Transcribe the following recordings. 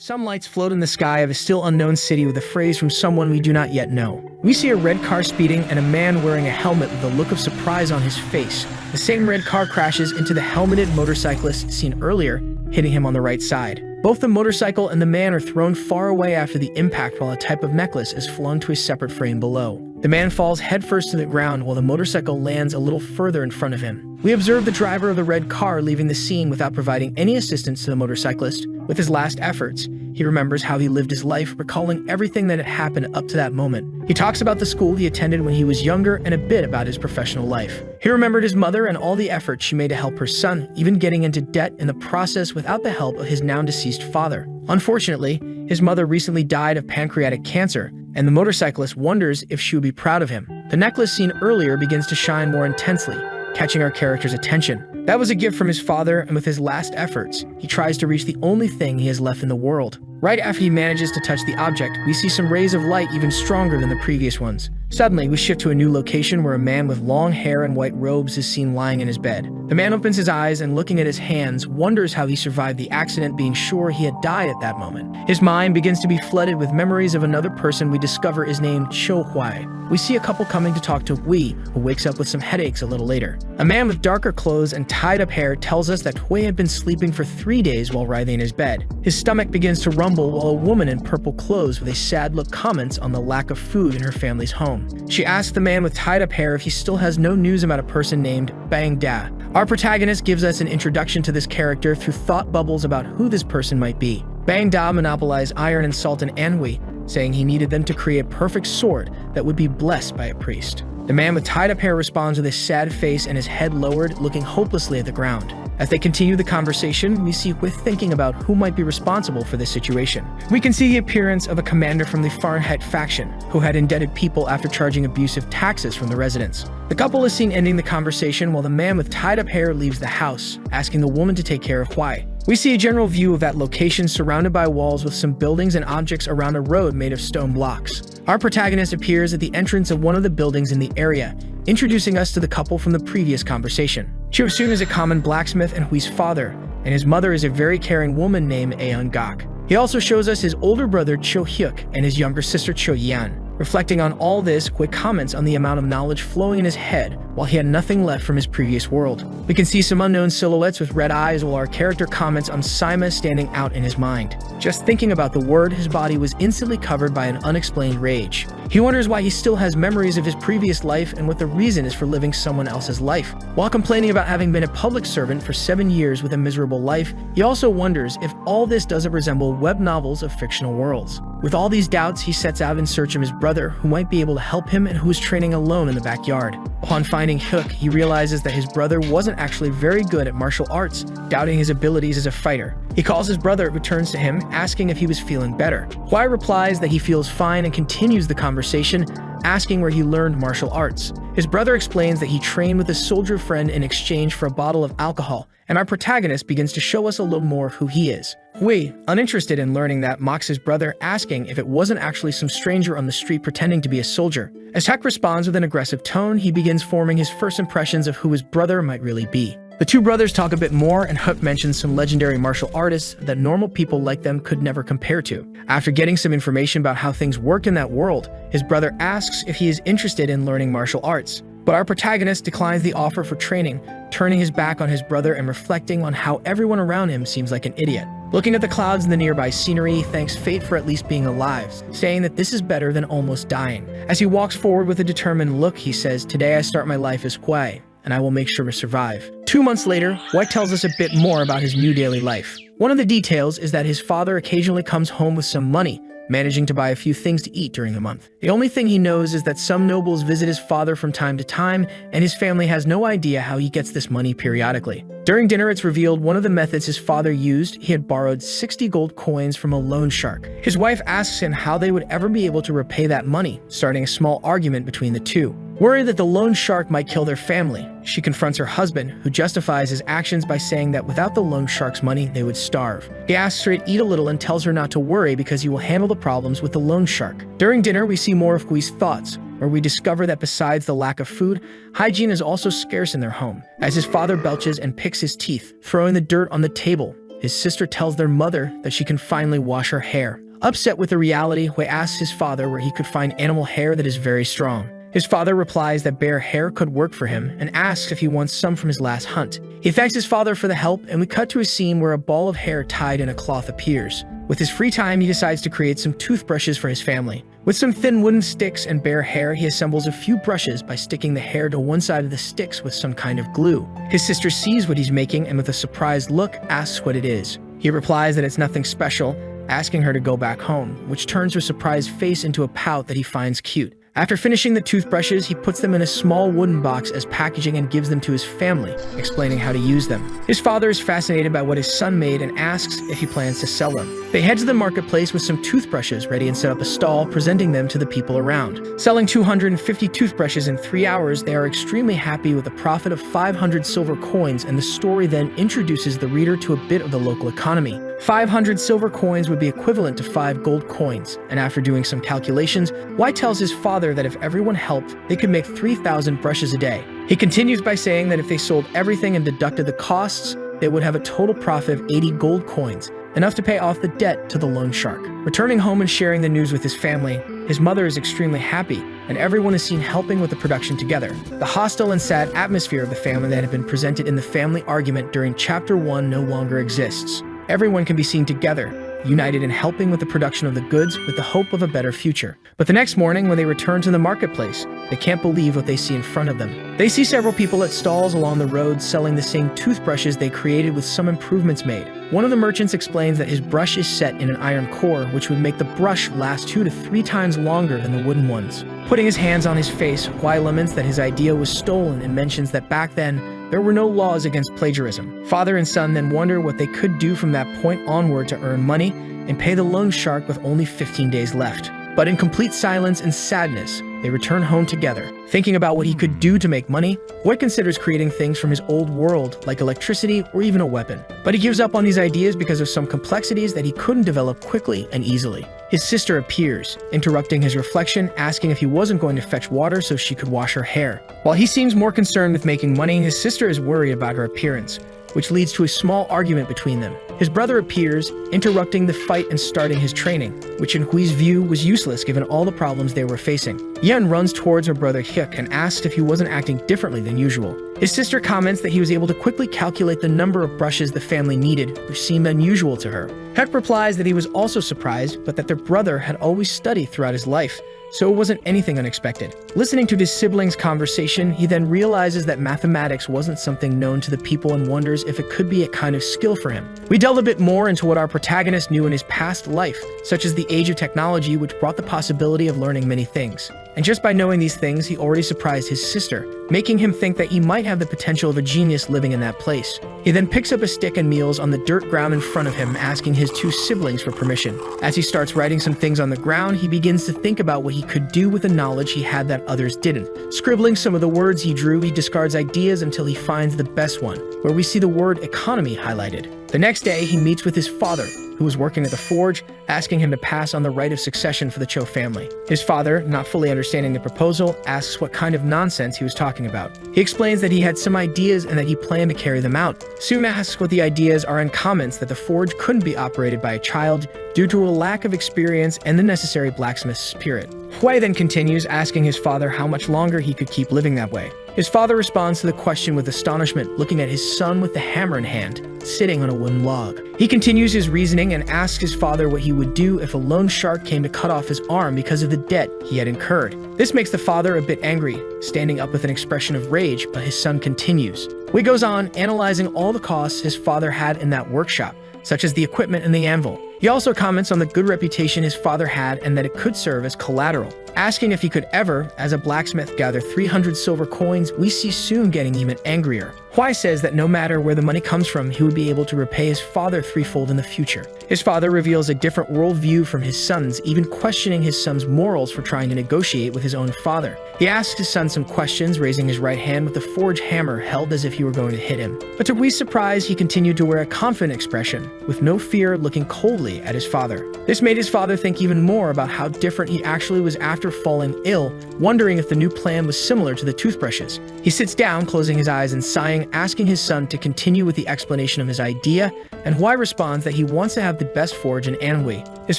Some lights float in the sky of a still unknown city with a phrase from someone we do not yet know. We see a red car speeding and a man wearing a helmet with a look of surprise on his face. The same red car crashes into the helmeted motorcyclist seen earlier, hitting him on the right side. Both the motorcycle and the man are thrown far away after the impact, while a type of necklace is flung to a separate frame below. The man falls headfirst to the ground while the motorcycle lands a little further in front of him. We observe the driver of the red car leaving the scene without providing any assistance to the motorcyclist. With his last efforts, he remembers how he lived his life, recalling everything that had happened up to that moment. He talks about the school he attended when he was younger and a bit about his professional life. He remembered his mother and all the efforts she made to help her son, even getting into debt in the process without the help of his now deceased father. Unfortunately, his mother recently died of pancreatic cancer, and the motorcyclist wonders if she would be proud of him. The necklace seen earlier begins to shine more intensely, catching our character's attention. That was a gift from his father, and with his last efforts, he tries to reach the only thing he has left in the world. Right after he manages to touch the object, we see some rays of light even stronger than the previous ones. Suddenly, we shift to a new location where a man with long hair and white robes is seen lying in his bed. The man opens his eyes and, looking at his hands, wonders how he survived the accident, being sure he had died at that moment. His mind begins to be flooded with memories of another person we discover is named Cho Hwai. We see a couple coming to talk to Hui, who wakes up with some headaches a little later. A man with darker clothes and tied-up hair tells us that Hui had been sleeping for 3 days while writhing in his bed. His stomach begins to rumble while a woman in purple clothes with a sad look comments on the lack of food in her family's home. She asks the man with tied-up hair if he still has no news about a person named Bang Da. Our protagonist gives us an introduction to this character through thought bubbles about who this person might be. Bang Da monopolized iron and salt in Anhui, saying he needed them to create a perfect sword that would be blessed by a priest. The man with tied-up hair responds with a sad face and his head lowered, looking hopelessly at the ground. As they continue the conversation, we see Hui thinking about who might be responsible for this situation. We can see the appearance of a commander from the Fahrenheit faction, who had indebted people after charging abusive taxes from the residents. The couple is seen ending the conversation while the man with tied-up hair leaves the house, asking the woman to take care of Hui. We see a general view of that location surrounded by walls with some buildings and objects around a road made of stone blocks. Our protagonist appears at the entrance of one of the buildings in the area, introducing us to the couple from the previous conversation. Yoo Seungwoo is a common blacksmith and Hui's father, and his mother is a very caring woman named Aeon Gak. He also shows us his older brother Cho Hyuk and his younger sister Cho Yan. Reflecting on all this, Hui comments on the amount of knowledge flowing in his head while he had nothing left from his previous world. We can see some unknown silhouettes with red eyes while our character comments on Saima standing out in his mind. Just thinking about the word, his body was instantly covered by an unexplained rage. He wonders why he still has memories of his previous life and what the reason is for living someone else's life. While complaining about having been a public servant for 7 years with a miserable life, he also wonders if all this doesn't resemble web novels of fictional worlds. With all these doubts, he sets out in search of his brother, who might be able to help him and who is training alone in the backyard. Upon finding Hyuk, he realizes that his brother wasn't actually very good at martial arts, doubting his abilities as a fighter. He calls his brother, who turns to him, asking if he was feeling better. Hwai replies that he feels fine and continues the conversation, asking where he learned martial arts. His brother explains that he trained with a soldier friend in exchange for a bottle of alcohol, and our protagonist begins to show us a little more of who he is. Hui, uninterested in learning that, mocks his brother, asking if it wasn't actually some stranger on the street pretending to be a soldier. As Hyuk responds with an aggressive tone, he begins forming his first impressions of who his brother might really be. The two brothers talk a bit more, and Hyuk mentions some legendary martial artists that normal people like them could never compare to. After getting some information about how things work in that world, his brother asks if he is interested in learning martial arts. But our protagonist declines the offer for training, turning his back on his brother and reflecting on how everyone around him seems like an idiot. Looking at the clouds and the nearby scenery, he thanks fate for at least being alive, saying that this is better than almost dying. As he walks forward with a determined look, he says, "Today I start my life as Hwai, and I will make sure to survive." 2 months later, Hwai tells us a bit more about his new daily life. One of the details is that his father occasionally comes home with some money, managing to buy a few things to eat during the month. The only thing he knows is that some nobles visit his father from time to time, and his family has no idea how he gets this money periodically. During dinner, it's revealed one of the methods his father used, he had borrowed 60 gold coins from a loan shark. His wife asks him how they would ever be able to repay that money, starting a small argument between the two. Worried that the loan shark might kill their family, she confronts her husband, who justifies his actions by saying that without the loan shark's money, they would starve. He asks her to eat a little and tells her not to worry because he will handle the problems with the loan shark. During dinner, we see more of Hui's thoughts, where we discover that besides the lack of food, hygiene is also scarce in their home, as his father belches and picks his teeth, throwing the dirt on the table. his sister tells their mother that she can finally wash her hair. Upset with the reality, Hui asks his father where he could find animal hair that is very strong. His father replies that bear hair could work for him and asks if he wants some from his last hunt. He thanks his father for the help, and we cut to a scene where a ball of hair tied in a cloth appears. With his free time, he decides to create some toothbrushes for his family. With some thin wooden sticks and bare hair, he assembles a few brushes by sticking the hair to one side of the sticks with some kind of glue. His sister sees what he's making and with a surprised look asks what it is. He replies that it's nothing special, asking her to go back home, which turns her surprised face into a pout that he finds cute. After finishing the toothbrushes, he puts them in a small wooden box as packaging and gives them to his family, explaining how to use them. His father is fascinated by what his son made and asks if he plans to sell them. They head to the marketplace with some toothbrushes ready and set up a stall, presenting them to the people around. Selling 250 toothbrushes in 3 hours, they are extremely happy with a profit of 500 silver coins, and the story then introduces the reader to a bit of the local economy. 500 silver coins would be equivalent to 5 gold coins, and after doing some calculations, White tells his father that if everyone helped, they could make 3,000 brushes a day. He continues by saying that if they sold everything and deducted the costs, they would have a total profit of 80 gold coins, enough to pay off the debt to the loan shark. Returning home and sharing the news with his family, his mother is extremely happy, and everyone is seen helping with the production together. The hostile and sad atmosphere of the family that had been presented in the family argument during Chapter 1 no longer exists. Everyone can be seen together, united in helping with the production of the goods with the hope of a better future. But the next morning, when they return to the marketplace, they can't believe what they see in front of them. They see several people at stalls along the road selling the same toothbrushes they created with some improvements made. One of the merchants explains that his brush is set in an iron core, which would make the brush last 2 to 3 times longer than the wooden ones. Putting his hands on his face, Huai laments that his idea was stolen and mentions that back then, there were no laws against plagiarism. Father and son then wonder what they could do from that point onward to earn money and pay the loan shark with only 15 days left. But in complete silence and sadness, they return home together. Thinking about what he could do to make money, White considers creating things from his old world, like electricity or even a weapon. But he gives up on these ideas because of some complexities that he couldn't develop quickly and easily. His sister appears, interrupting his reflection, asking if he wasn't going to fetch water so she could wash her hair. While he seems more concerned with making money, his sister is worried about her appearance, which leads to a small argument between them. His brother appears, interrupting the fight and starting his training, which in Hui's view was useless given all the problems they were facing. Yen runs towards her brother Hyuk and asks if he wasn't acting differently than usual. His sister comments that he was able to quickly calculate the number of brushes the family needed, which seemed unusual to her. Hyuk replies that he was also surprised, but that their brother had always studied throughout his life, so it wasn't anything unexpected. Listening to his siblings' conversation, he then realizes that mathematics wasn't something known to the people and wonders if it could be a kind of skill for him. We delve a bit more into what our protagonist knew in his past life, such as the age of technology, which brought the possibility of learning many things. And just by knowing these things, he already surprised his sister, making him think that he might have the potential of a genius living in that place. He then picks up a stick and kneels on the dirt ground in front of him, asking his 2 siblings for permission. As he starts writing some things on the ground, he begins to think about what he could do with the knowledge he had that others didn't. Scribbling some of the words he drew, he discards ideas until he finds the best one, where we see the word economy highlighted. The next day, he meets with his father, who was working at the forge, asking him to pass on the right of succession for the Cho family. His father, not fully understanding the proposal, asks what kind of nonsense he was talking about. He explains that he had some ideas and that he planned to carry them out. Soon asks what the ideas are and comments that the forge couldn't be operated by a child due to a lack of experience and the necessary blacksmith spirit. Huai then continues, asking his father how much longer he could keep living that way. His father responds to the question with astonishment, looking at his son with the hammer in hand, sitting on a wooden log. He continues his reasoning and asks his father what he would do if a loan shark came to cut off his arm because of the debt he had incurred. This makes the father a bit angry, standing up with an expression of rage, but his son continues. Hui goes on, analyzing all the costs his father had in that workshop, such as the equipment and the anvil. He also comments on the good reputation his father had and that it could serve as collateral. Asking if he could ever, as a blacksmith, gather 300 silver coins, we see Soon getting even angrier. Huai says that no matter where the money comes from, he would be able to repay his father threefold in the future. His father reveals a different worldview from his son's, even questioning his son's morals for trying to negotiate with his own father. He asks his son some questions, raising his right hand with the forge hammer held as if he were going to hit him. But to Hui's surprise, he continued to wear a confident expression, with no fear, looking coldly at his father. This made his father think even more about how different he actually was after falling ill, wondering if the new plan was similar to the toothbrushes. He sits down, closing his eyes and sighing Jang asking his son to continue with the explanation of his idea, and Hwai responds that he wants to have the best forge in Anhui. His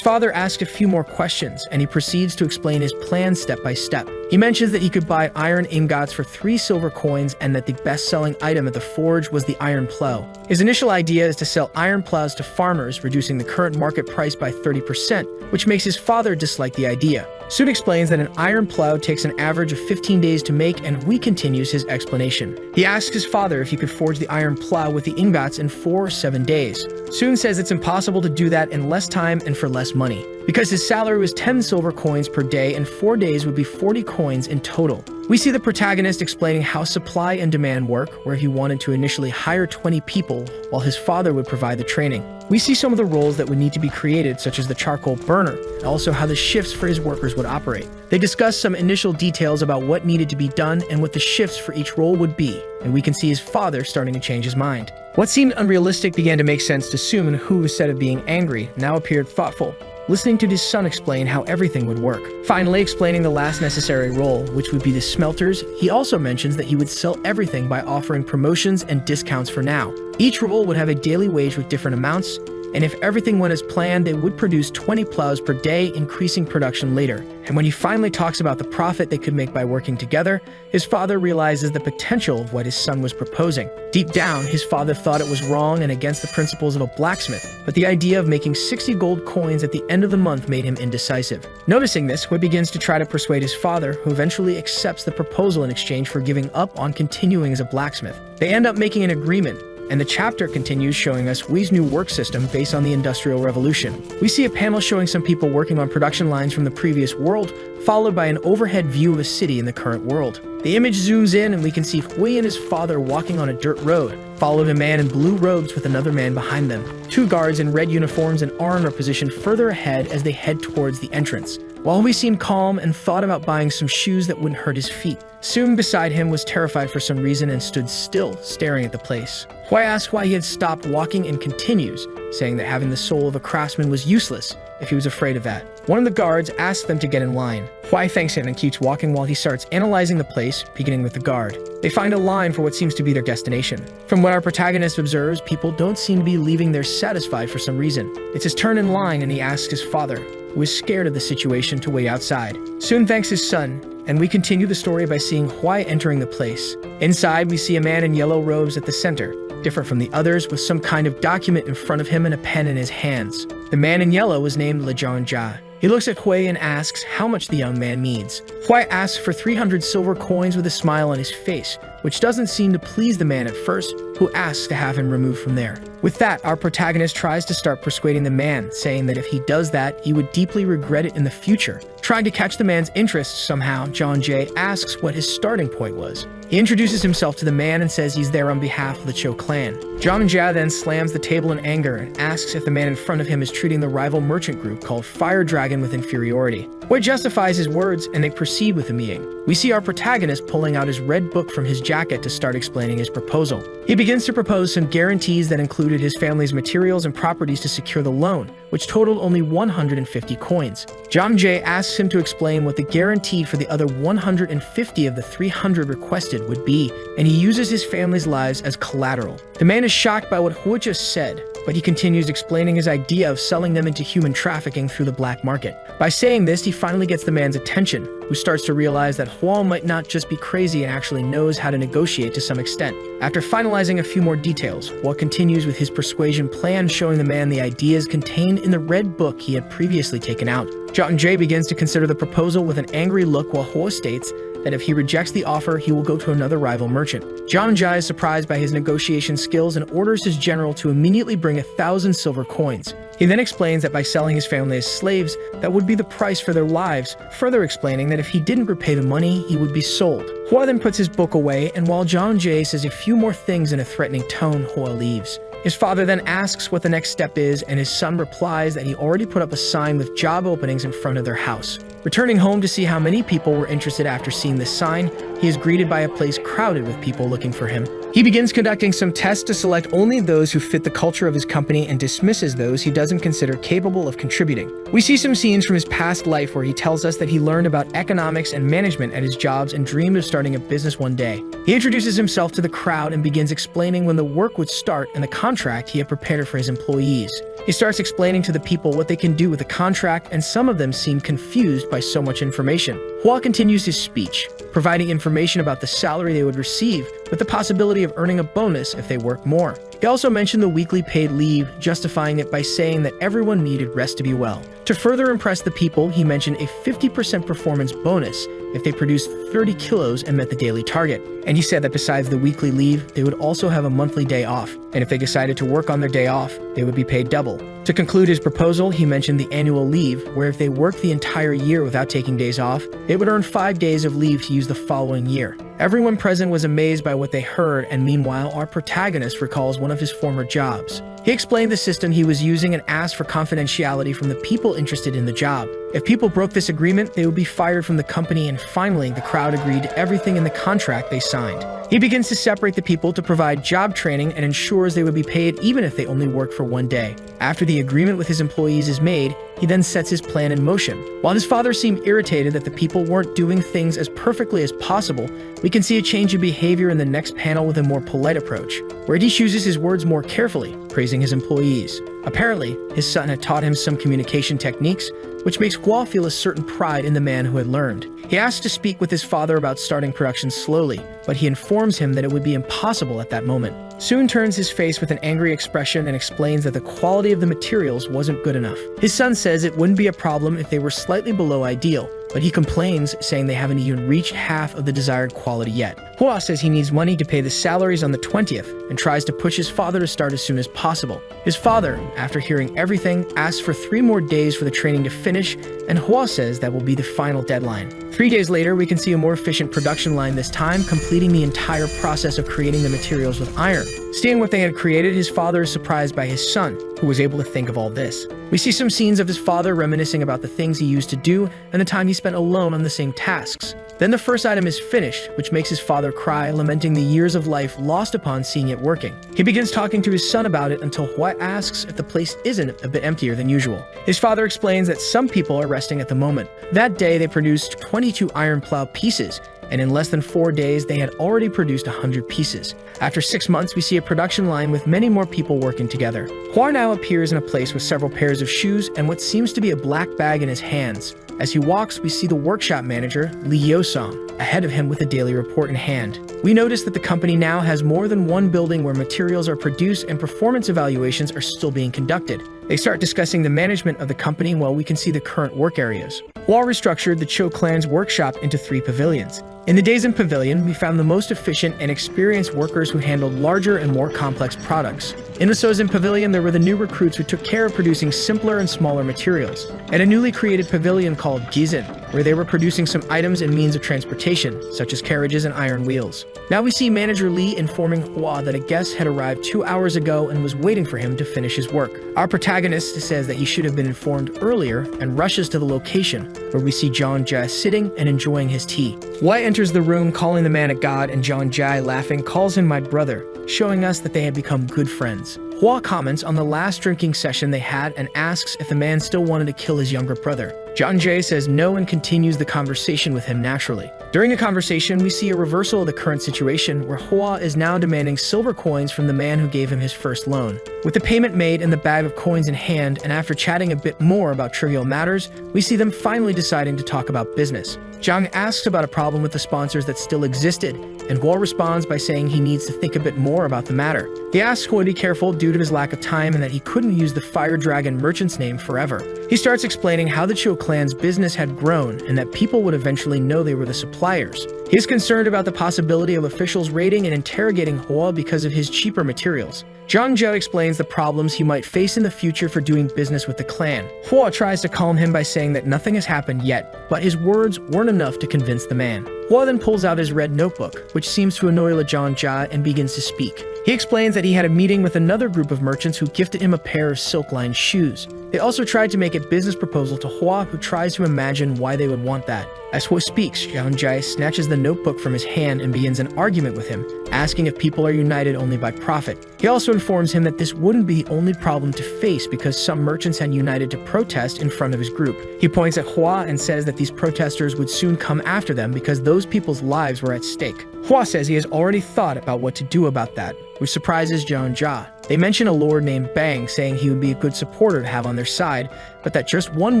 father asks a few more questions, and he proceeds to explain his plan step by step. He mentions that he could buy iron ingots for 3 silver coins and that the best-selling item at the forge was the iron plow. His initial idea is to sell iron plows to farmers, reducing the current market price by 30%, which makes his father dislike the idea. Soon explains that an iron plow takes an average of 15 days to make, and Hui continues his explanation. He asks his father if he could forge the iron plow with the ingots in 4 or 7 days. Soon says it's impossible to do that in less time and for less money, because his salary was 10 silver coins per day and 4 days would be 40 coins in total. We see the protagonist explaining how supply and demand work, where he wanted to initially hire 20 people while his father would provide the training. We see some of the roles that would need to be created, such as the charcoal burner, and also how the shifts for his workers would operate. They discuss some initial details about what needed to be done and what the shifts for each role would be, and we can see his father starting to change his mind. What seemed unrealistic began to make sense to Soon, who, instead of being angry, now appeared thoughtful, listening to his son explain how everything would work. Finally explaining the last necessary role, which would be the smelters, he also mentions that he would sell everything by offering promotions and discounts for now. Each role would have a daily wage with different amounts, and if everything went as planned, they would produce 20 plows per day, increasing production later. And when he finally talks about the profit they could make by working together, his father realizes the potential of what his son was proposing. Deep down, his father thought it was wrong and against the principles of a blacksmith, but the idea of making 60 gold coins at the end of the month made him indecisive. Noticing this, Hui begins to try to persuade his father, who eventually accepts the proposal in exchange for giving up on continuing as a blacksmith. They end up making an agreement, and the chapter continues showing us Hui's new work system based on the Industrial Revolution. We see a panel showing some people working on production lines from the previous world, followed by an overhead view of a city in the current world. The image zooms in and we can see Hui and his father walking on a dirt road, followed a man in blue robes with another man behind them. 2 guards in red uniforms and armor are positioned further ahead as they head towards the entrance. While Hui seemed calm and thought about buying some shoes that wouldn't hurt his feet, Soon beside him was terrified for some reason and stood still, staring at the place. Hui asks why he had stopped walking and continues, saying that having the soul of a craftsman was useless if he was afraid of that. One of the guards asks them to get in line. Hui thanks him and keeps walking while he starts analyzing the place, beginning with the guard. They find a line for what seems to be their destination. From what our protagonist observes, people don't seem to be leaving there satisfied for some reason. It's his turn in line and he asks his father, who is scared of the situation, to wait outside. Soon thanks his son, and we continue the story by seeing Hui entering the place. Inside, we see a man in yellow robes at the center, different from the others, with some kind of document in front of him and a pen in his hands. The man in yellow was named Le Jia. He looks at Hui and asks how much the young man needs. Hui asks for 300 silver coins with a smile on his face, which doesn't seem to please the man at first, who asks to have him removed from there. With that, our protagonist tries to start persuading the man, saying that if he does that, he would deeply regret it in the future. Trying to catch the man's interest somehow, Jia asks what his starting point was. He introduces himself to the man and says he's there on behalf of the Cho clan. Jia then slams the table in anger and asks if the man in front of him is treating the rival merchant group called Fire Dragon with inferiority. Hui justifies his words and they proceed with the meeting. We see our protagonist pulling out his red book from his jacket to start explaining his proposal. He begins to propose some guarantees that included his family's materials and properties to secure the loan, which totaled only 150 coins. Jia asks him to explain what the guarantee for the other 150 of the 300 requested would be, and he uses his family's lives as collateral. The man is shocked by what Hui just said, but he continues explaining his idea of selling them into human trafficking through the black market. By saying this, he finally gets the man's attention, who starts to realize that Hua might not just be crazy and actually knows how to negotiate to some extent. After finalizing a few more details, Hua continues with his persuasion plan, showing the man the ideas contained in the red book he had previously taken out. Jia begins to consider the proposal with an angry look, while Hua states that if he rejects the offer, he will go to another rival merchant. Jia is surprised by his negotiation skills and orders his general to immediately bring 1,000 silver coins. He then explains that by selling his family as slaves, that would be the price for their lives, further explaining that if he didn't repay the money, he would be sold. Hua then puts his book away, and while Jia says a few more things in a threatening tone, Hua leaves. His father then asks what the next step is, and his son replies that he already put up a sign with job openings in front of their house. Returning home to see how many people were interested after seeing this sign, he is greeted by a place crowded with people looking for him. He begins conducting some tests to select only those who fit the culture of his company and dismisses those he doesn't consider capable of contributing. We see some scenes from his past life where he tells us that he learned about economics and management at his jobs and dreamed of starting a business one day. He introduces himself to the crowd and begins explaining when the work would start and the contract he had prepared for his employees. He starts explaining to the people what they can do with the contract, and some of them seem confused by so much information. Hwa continues his speech, providing information about the salary they would receive, with the possibility of earning a bonus if they work more. He also mentioned the weekly paid leave, justifying it by saying that everyone needed rest to be well. To further impress the people, he mentioned a 50% performance bonus if they produced 30 kilos and met the daily target. And he said that besides the weekly leave, they would also have a monthly day off, and if they decided to work on their day off, they would be paid double. To conclude his proposal, he mentioned the annual leave, where if they worked the entire year without taking days off, they would earn 5 days of leave to use the following year. Everyone present was amazed by what they heard, and meanwhile, our protagonist recalls one of his former jobs. He explained the system he was using and asked for confidentiality from the people interested in the job. If people broke this agreement, they would be fired from the company, and finally, the crowd agreed to everything in the contract they signed. He begins to separate the people to provide job training and ensures they would be paid even if they only worked for one day. After the agreement with his employees is made, he then sets his plan in motion. While his father seemed irritated that the people weren't doing things as perfectly as possible, we can see a change in behavior in the next panel with a more polite approach, where he chooses his words more carefully, praising his employees. Apparently, his son had taught him some communication techniques, which makes Hwa feel a certain pride in the man who had learned. He asks to speak with his father about starting production slowly, but he informs him that it would be impossible at that moment. Soon turns his face with an angry expression and explains that the quality of the materials wasn't good enough. His son says it wouldn't be a problem if they were slightly below ideal, but he complains, saying they haven't even reached half of the desired quality yet. Hwa says he needs money to pay the salaries on the 20th and tries to push his father to start as soon as possible. His father, after hearing everything, asks for 3 more days for the training to finish, and Hwa says that will be the final deadline. 3 days later, we can see a more efficient production line, this time completing the entire process of creating the materials with iron. Seeing what they had created, his father is surprised by his son, who was able to think of all this. We see some scenes of his father reminiscing about the things he used to do and the time he spent alone on the same tasks. Then the first item is finished, which makes his father cry, lamenting the years of life lost upon seeing it working. He begins talking to his son about it until Hwa asks if the place isn't a bit emptier than usual. His father explains that some people are resting at the moment. That day, they produced 22 iron plow pieces, and in less than 4 days, they had already produced 100 pieces. After 6 months, we see a production line with many more people working together. Hwa now appears in a place with several pairs of shoes and what seems to be a black bag in his hands. As he walks, we see the workshop manager, Yoo Seungwoo, ahead of him with a daily report in hand. We notice that the company now has more than one building where materials are produced and performance evaluations are still being conducted. They start discussing the management of the company while we can see the current work areas. Hwa restructured the Cho clan's workshop into 3 pavilions. In the Daisen Pavilion, we found the most efficient and experienced workers who handled larger and more complex products. In the Sozin Pavilion, there were the new recruits who took care of producing simpler and smaller materials, and a newly created pavilion called cuisine, where they were producing some items and means of transportation, such as carriages and iron wheels. Now we see Manager Lee informing Hwa that a guest had arrived 2 hours ago and was waiting for him to finish his work. Our protagonist says that he should have been informed earlier and rushes to the location, where we see John Jae sitting and enjoying his tea. Hwa enters the room calling the man a god, and John Jae, laughing, calls him my brother, showing us that they had become good friends. Hwa comments on the last drinking session they had and asks if the man still wanted to kill his younger brother. John Jae says no and continues the conversation with him naturally. During the conversation, we see a reversal of the current situation where Hwa is now demanding silver coins from the man who gave him his first loan. With the payment made and the bag of coins in hand, and after chatting a bit more about trivial matters, we see them finally deciding to talk about business. Jang asks about a problem with the sponsors that still existed, and Hwa responds by saying he needs to think a bit more about the matter. He asks Hwa to be careful due to his lack of time and that he couldn't use the Fire Dragon merchant's name forever. He starts explaining how the Cho clan's business had grown and that people would eventually know they were the suppliers. He is concerned about the possibility of officials raiding and interrogating Hwa because of his cheaper materials. Jang Jae explains the problems he might face in the future for doing business with the clan. Hwa tries to calm him by saying that nothing has happened yet, but his words weren't enough to convince the man. Hwa then pulls out his red notebook, which seems to annoy Jang Jae, and begins to speak. He explains that he had a meeting with another group of merchants who gifted him a pair of silk-lined shoes. They also tried to make a business proposal to Hua, who tries to imagine why they would want that. As Hua speaks, Zhang snatches the notebook from his hand and begins an argument with him, asking if people are united only by profit. He also informs him that this wouldn't be the only problem to face because some merchants had united to protest in front of his group. He points at Hua and says that these protesters would soon come after them because those people's lives were at stake. Hua says he has already thought about what to do about that, which surprises Zhang. They mention a lord named Bang, saying he would be a good supporter to have on their side, but that just one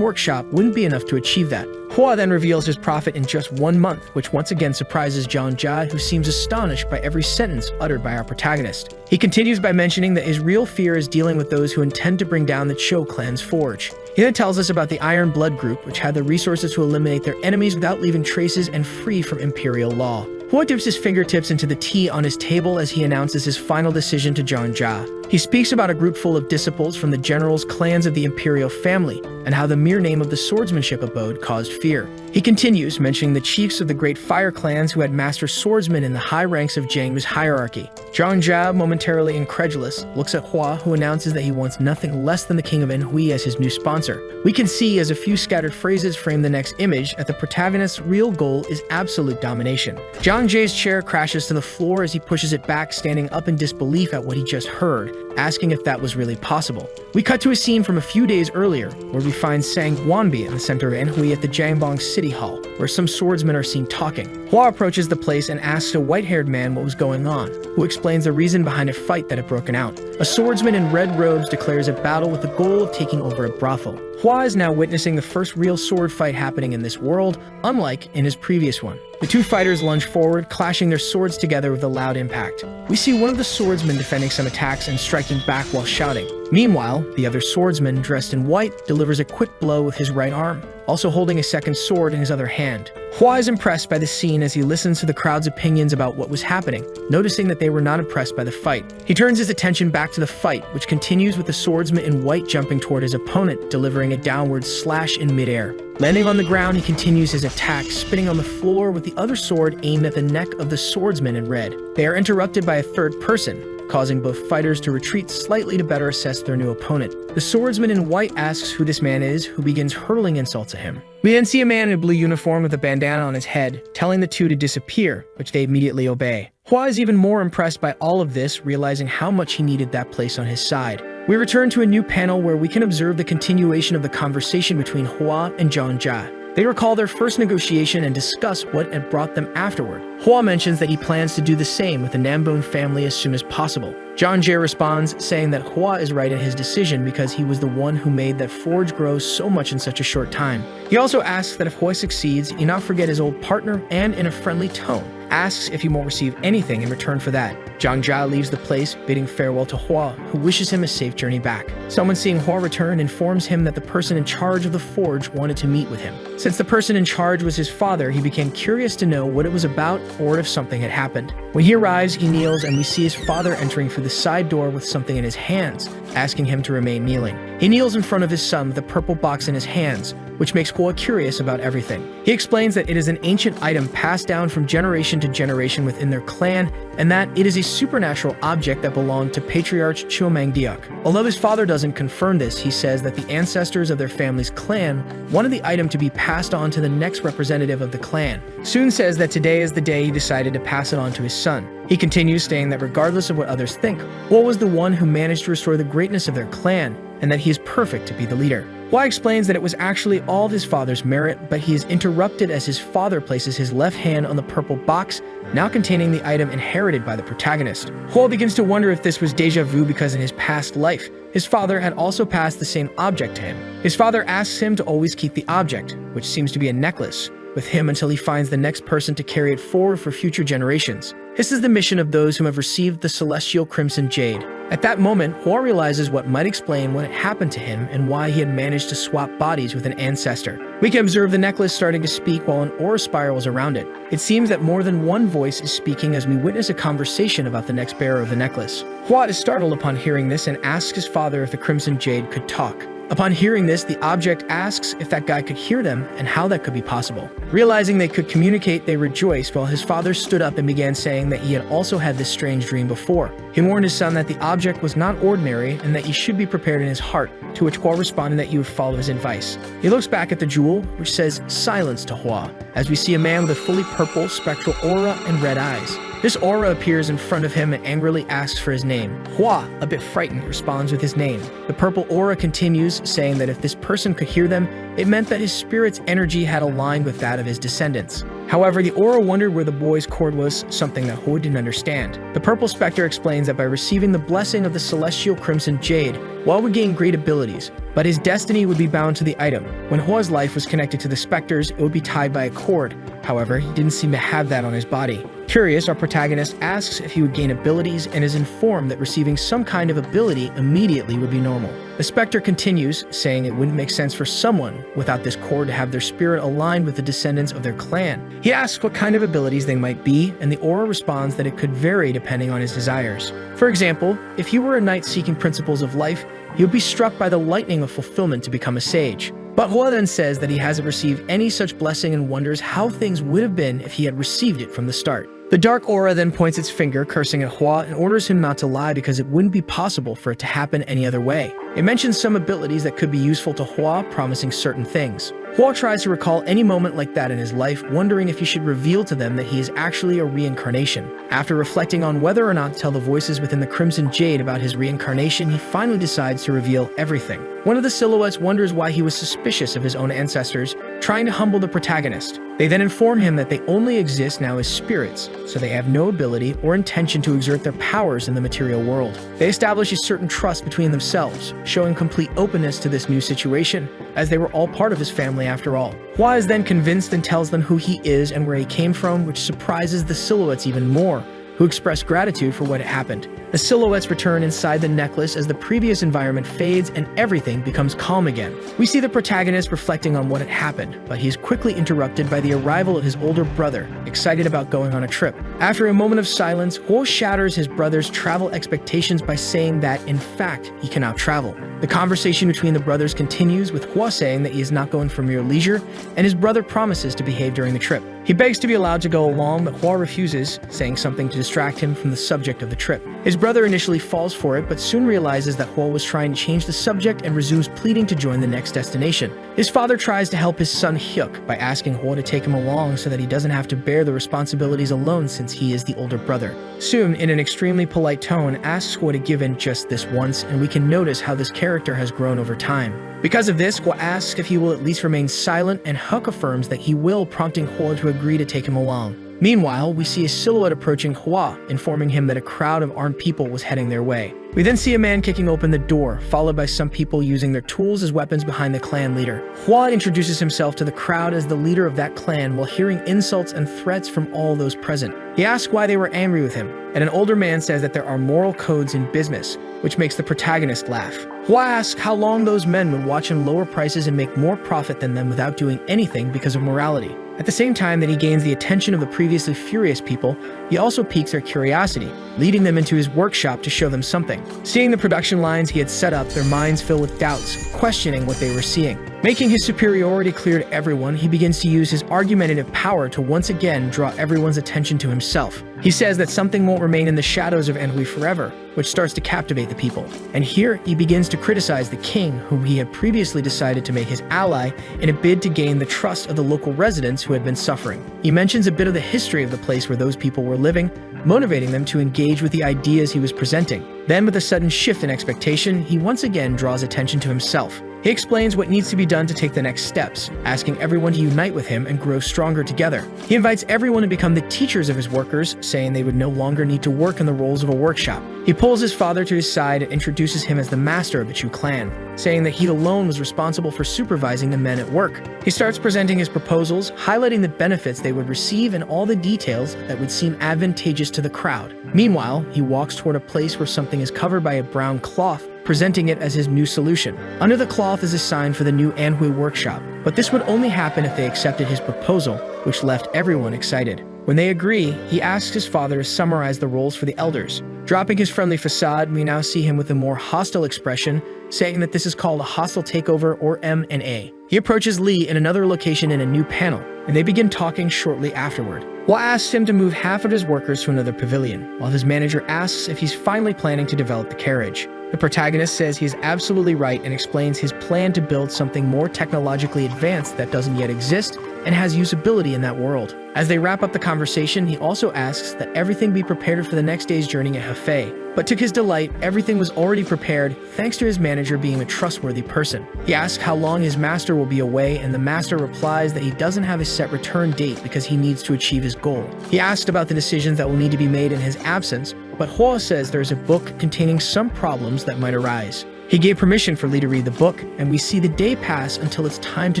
workshop wouldn't be enough to achieve that. Hua then reveals his profit in just 1 month, which once again surprises Zhang, who seems astonished by every sentence uttered by our protagonist. He continues by mentioning that his real fear is dealing with those who intend to bring down the Cho clan's forge. He then tells us about the Iron Blood group, which had the resources to eliminate their enemies without leaving traces and free from imperial law. Hua dips his fingertips into the tea on his table as he announces his final decision to Zhang. He speaks about a group full of disciples from the generals' clans of the imperial family, and how the mere name of the swordsmanship abode caused fear. He continues, mentioning the chiefs of the great fire clans who had master swordsmen in the high ranks of Jiang's hierarchy. Zhang, momentarily incredulous, looks at Hua, who announces that he wants nothing less than the king of MANHUA as his new sponsor. We can see, as a few scattered phrases frame the next image, that the protagonist's real goal is absolute domination. Zhang's chair crashes to the floor as he pushes it back, standing up in disbelief at what he just heard, asking if that was really possible. We cut to a scene from a few days earlier, where we find Sang Wanbi in the center of MANHUA at the Jiangbong City Hall, where some swordsmen are seen talking. Hua approaches the place and asks a white-haired man what was going on, who explains the reason behind a fight that had broken out. A swordsman in red robes declares a battle with the goal of taking over a brothel. Hua is now witnessing the first real sword fight happening in this world, unlike in his previous one. The two fighters lunge forward, clashing their swords together with a loud impact. We see one of the swordsmen defending some attacks and striking back while shouting. Meanwhile, the other swordsman, dressed in white, delivers a quick blow with his right arm, also holding a second sword in his other hand. Hua is impressed by the scene as he listens to the crowd's opinions about what was happening, noticing that they were not impressed by the fight. He turns his attention back to the fight, which continues with the swordsman in white jumping toward his opponent, delivering a downward slash in midair. Landing on the ground, he continues his attack, spinning on the floor with the other sword aimed at the neck of the swordsman in red. They are interrupted by a third person, causing both fighters to retreat slightly to better assess their new opponent. The swordsman in white asks who this man is, who begins hurling insults at him. We then see a man in a blue uniform with a bandana on his head, telling the two to disappear, which they immediately obey. Hua is even more impressed by all of this, realizing how much he needed that place on his side. We return to a new panel where we can observe the continuation of the conversation between Hua and Zhang. They recall their first negotiation and discuss what had brought them afterward. Hua mentions that he plans to do the same with the Nambone family as soon as possible. Zhang responds, saying that Hua is right in his decision because he was the one who made that forge grow so much in such a short time. He also asks that if Hua succeeds, he not forget his old partner and, in a friendly tone, asks if he won't receive anything in return for that. Zhang leaves the place, bidding farewell to Hua, who wishes him a safe journey back. Someone seeing Hua return informs him that the person in charge of the forge wanted to meet with him. Since the person in charge was his father, he became curious to know what it was about or if something had happened. When he arrives, he kneels and we see his father entering through the side door with something in his hands, asking him to remain kneeling. He kneels in front of his son with a purple box in his hands, which makes Hua curious about everything. He explains that it is an ancient item passed down from generation to generation within their clan, and that it is a supernatural object that belonged to Patriarch Chomangdeok. Although his father doesn't confirm this, he says that the ancestors of their family's clan wanted the item to be passed on to the next representative of the clan. Soon says that today is the day he decided to pass it on to his son. He continues saying that regardless of what others think, Hua was the one who managed to restore the greatness of their clan, and that he is perfect to be the leader. Hua explains that it was actually all of his father's merit, but he is interrupted as his father places his left hand on the purple box, now containing the item inherited by the protagonist. Hua begins to wonder if this was deja vu because in his past life, his father had also passed the same object to him. His father asks him to always keep the object, which seems to be a necklace, with him until he finds the next person to carry it forward for future generations. This is the mission of those who have received the celestial crimson jade. At that moment, Hua realizes what might explain what had happened to him and why he had managed to swap bodies with an ancestor. We can observe the necklace starting to speak while an aura spirals around it. It seems that more than one voice is speaking as we witness a conversation about the next bearer of the necklace. Hua is startled upon hearing this and asks his father if the crimson jade could talk. Upon hearing this, the object asks if that guy could hear them and how that could be possible. Realizing they could communicate, they rejoiced while his father stood up and began saying that he had also had this strange dream before. He warned his son that the object was not ordinary and that he should be prepared in his heart, to which Hua responded that he would follow his advice. He looks back at the jewel, which says silence to Hua, as we see a man with a fully purple, spectral aura and red eyes. This aura appears in front of him and angrily asks for his name. Hua, a bit frightened, responds with his name. The purple aura continues, saying that if this person could hear them, it meant that his spirit's energy had aligned with that of his descendants. However, the aura wondered where the boy's cord was, something that Hua didn't understand. The purple specter explains that by receiving the blessing of the celestial crimson jade, Hua would gain great abilities, but his destiny would be bound to the item. When Hua's life was connected to the specters, it would be tied by a cord. However, he didn't seem to have that on his body. Curious, our protagonist asks if he would gain abilities and is informed that receiving some kind of ability immediately would be normal. The specter continues, saying it wouldn't make sense for someone without this cord to have their spirit aligned with the descendants of their clan. He asks what kind of abilities they might be, and the aura responds that it could vary depending on his desires. For example, if he were a knight seeking principles of life, he would be struck by the lightning of fulfillment to become a sage. But Hua then says that he hasn't received any such blessing and wonders how things would have been if he had received it from the start. The dark aura then points its finger, cursing at Hua, and orders him not to lie because it wouldn't be possible for it to happen any other way. It mentions some abilities that could be useful to Hua, promising certain things. Hua tries to recall any moment like that in his life, wondering if he should reveal to them that he is actually a reincarnation. After reflecting on whether or not to tell the voices within the Crimson Jade about his reincarnation, he finally decides to reveal everything. One of the silhouettes wonders why he was suspicious of his own ancestors, trying to humble the protagonist. They then inform him that they only exist now as spirits, so they have no ability or intention to exert their powers in the material world. They establish a certain trust between themselves, showing complete openness to this new situation, as they were all part of his family after all. Hua is then convinced and tells them who he is and where he came from, which surprises the silhouettes even more, who express gratitude for what had happened. The silhouettes return inside the necklace as the previous environment fades and everything becomes calm again. We see the protagonist reflecting on what had happened, but he is quickly interrupted by the arrival of his older brother, excited about going on a trip. After a moment of silence, Hua shatters his brother's travel expectations by saying that, in fact, he cannot travel. The conversation between the brothers continues, with Hua saying that he is not going for mere leisure, and his brother promises to behave during the trip. He begs to be allowed to go along, but Hua refuses, saying something to distract him from the subject of the trip. His brother initially falls for it, but soon realizes that Hua was trying to change the subject and resumes pleading to join the next destination. His father tries to help his son Hyuk by asking Hua to take him along so that he doesn't have to bear the responsibilities alone since he is the older brother. Soon, in an extremely polite tone, asks Hua to give in just this once, and we can notice how this character has grown over time. Because of this, Hua asks if he will at least remain silent, and Hyuk affirms that he will, prompting Hua to agree to take him along. Meanwhile, we see a silhouette approaching Hua, informing him that a crowd of armed people was heading their way. We then see a man kicking open the door, followed by some people using their tools as weapons behind the clan leader. Hua introduces himself to the crowd as the leader of that clan while hearing insults and threats from all those present. He asks why they were angry with him, and an older man says that there are moral codes in business, which makes the protagonist laugh. Hua asks how long those men would watch him lower prices and make more profit than them without doing anything because of morality. At the same time that he gains the attention of the previously furious people, he also piques their curiosity, leading them into his workshop to show them something. Seeing the production lines he had set up, their minds fill with doubts, questioning what they were seeing. Making his superiority clear to everyone, he begins to use his argumentative power to once again draw everyone's attention to himself. He says that something won't remain in the shadows of MANHUA forever, which starts to captivate the people. And here, he begins to criticize the king, whom he had previously decided to make his ally in a bid to gain the trust of the local residents who had been suffering. He mentions a bit of the history of the place where those people were living, motivating them to engage with the ideas he was presenting. Then, with a sudden shift in expectation, he once again draws attention to himself. He explains what needs to be done to take the next steps, asking everyone to unite with him and grow stronger together. He invites everyone to become the teachers of his workers, saying they would no longer need to work in the roles of a workshop. He pulls his father to his side and introduces him as the master of the true clan, saying that he alone was responsible for supervising the men at work. He starts presenting his proposals, highlighting the benefits they would receive and all the details that would seem advantageous to the crowd. Meanwhile, he walks toward a place where something is covered by a brown cloth, presenting it as his new solution. Under the cloth is a sign for the new MANHUA workshop, but this would only happen if they accepted his proposal, which left everyone excited. When they agree, he asks his father to summarize the roles for the elders, Dropping his friendly facade, we now see him with a more hostile expression, saying that this is called a hostile takeover, or M&A. He approaches Lee in another location in a new panel, and they begin talking shortly afterward. Hwa asks him to move half of his workers to another pavilion, while his manager asks if he's finally planning to develop the carriage. The protagonist says he is absolutely right and explains his plan to build something more technologically advanced that doesn't yet exist and has usability in that world. As they wrap up the conversation, he also asks that everything be prepared for the next day's journey at Hefei. But to his delight, everything was already prepared thanks to his manager being a trustworthy person. He asks how long his master will be away, and the master replies that he doesn't have a set return date because he needs to achieve his goal. He asked about the decisions that will need to be made in his absence, but Hwa says there is a book containing some problems that might arise. He gave permission for Lee to read the book, and we see the day pass until it's time to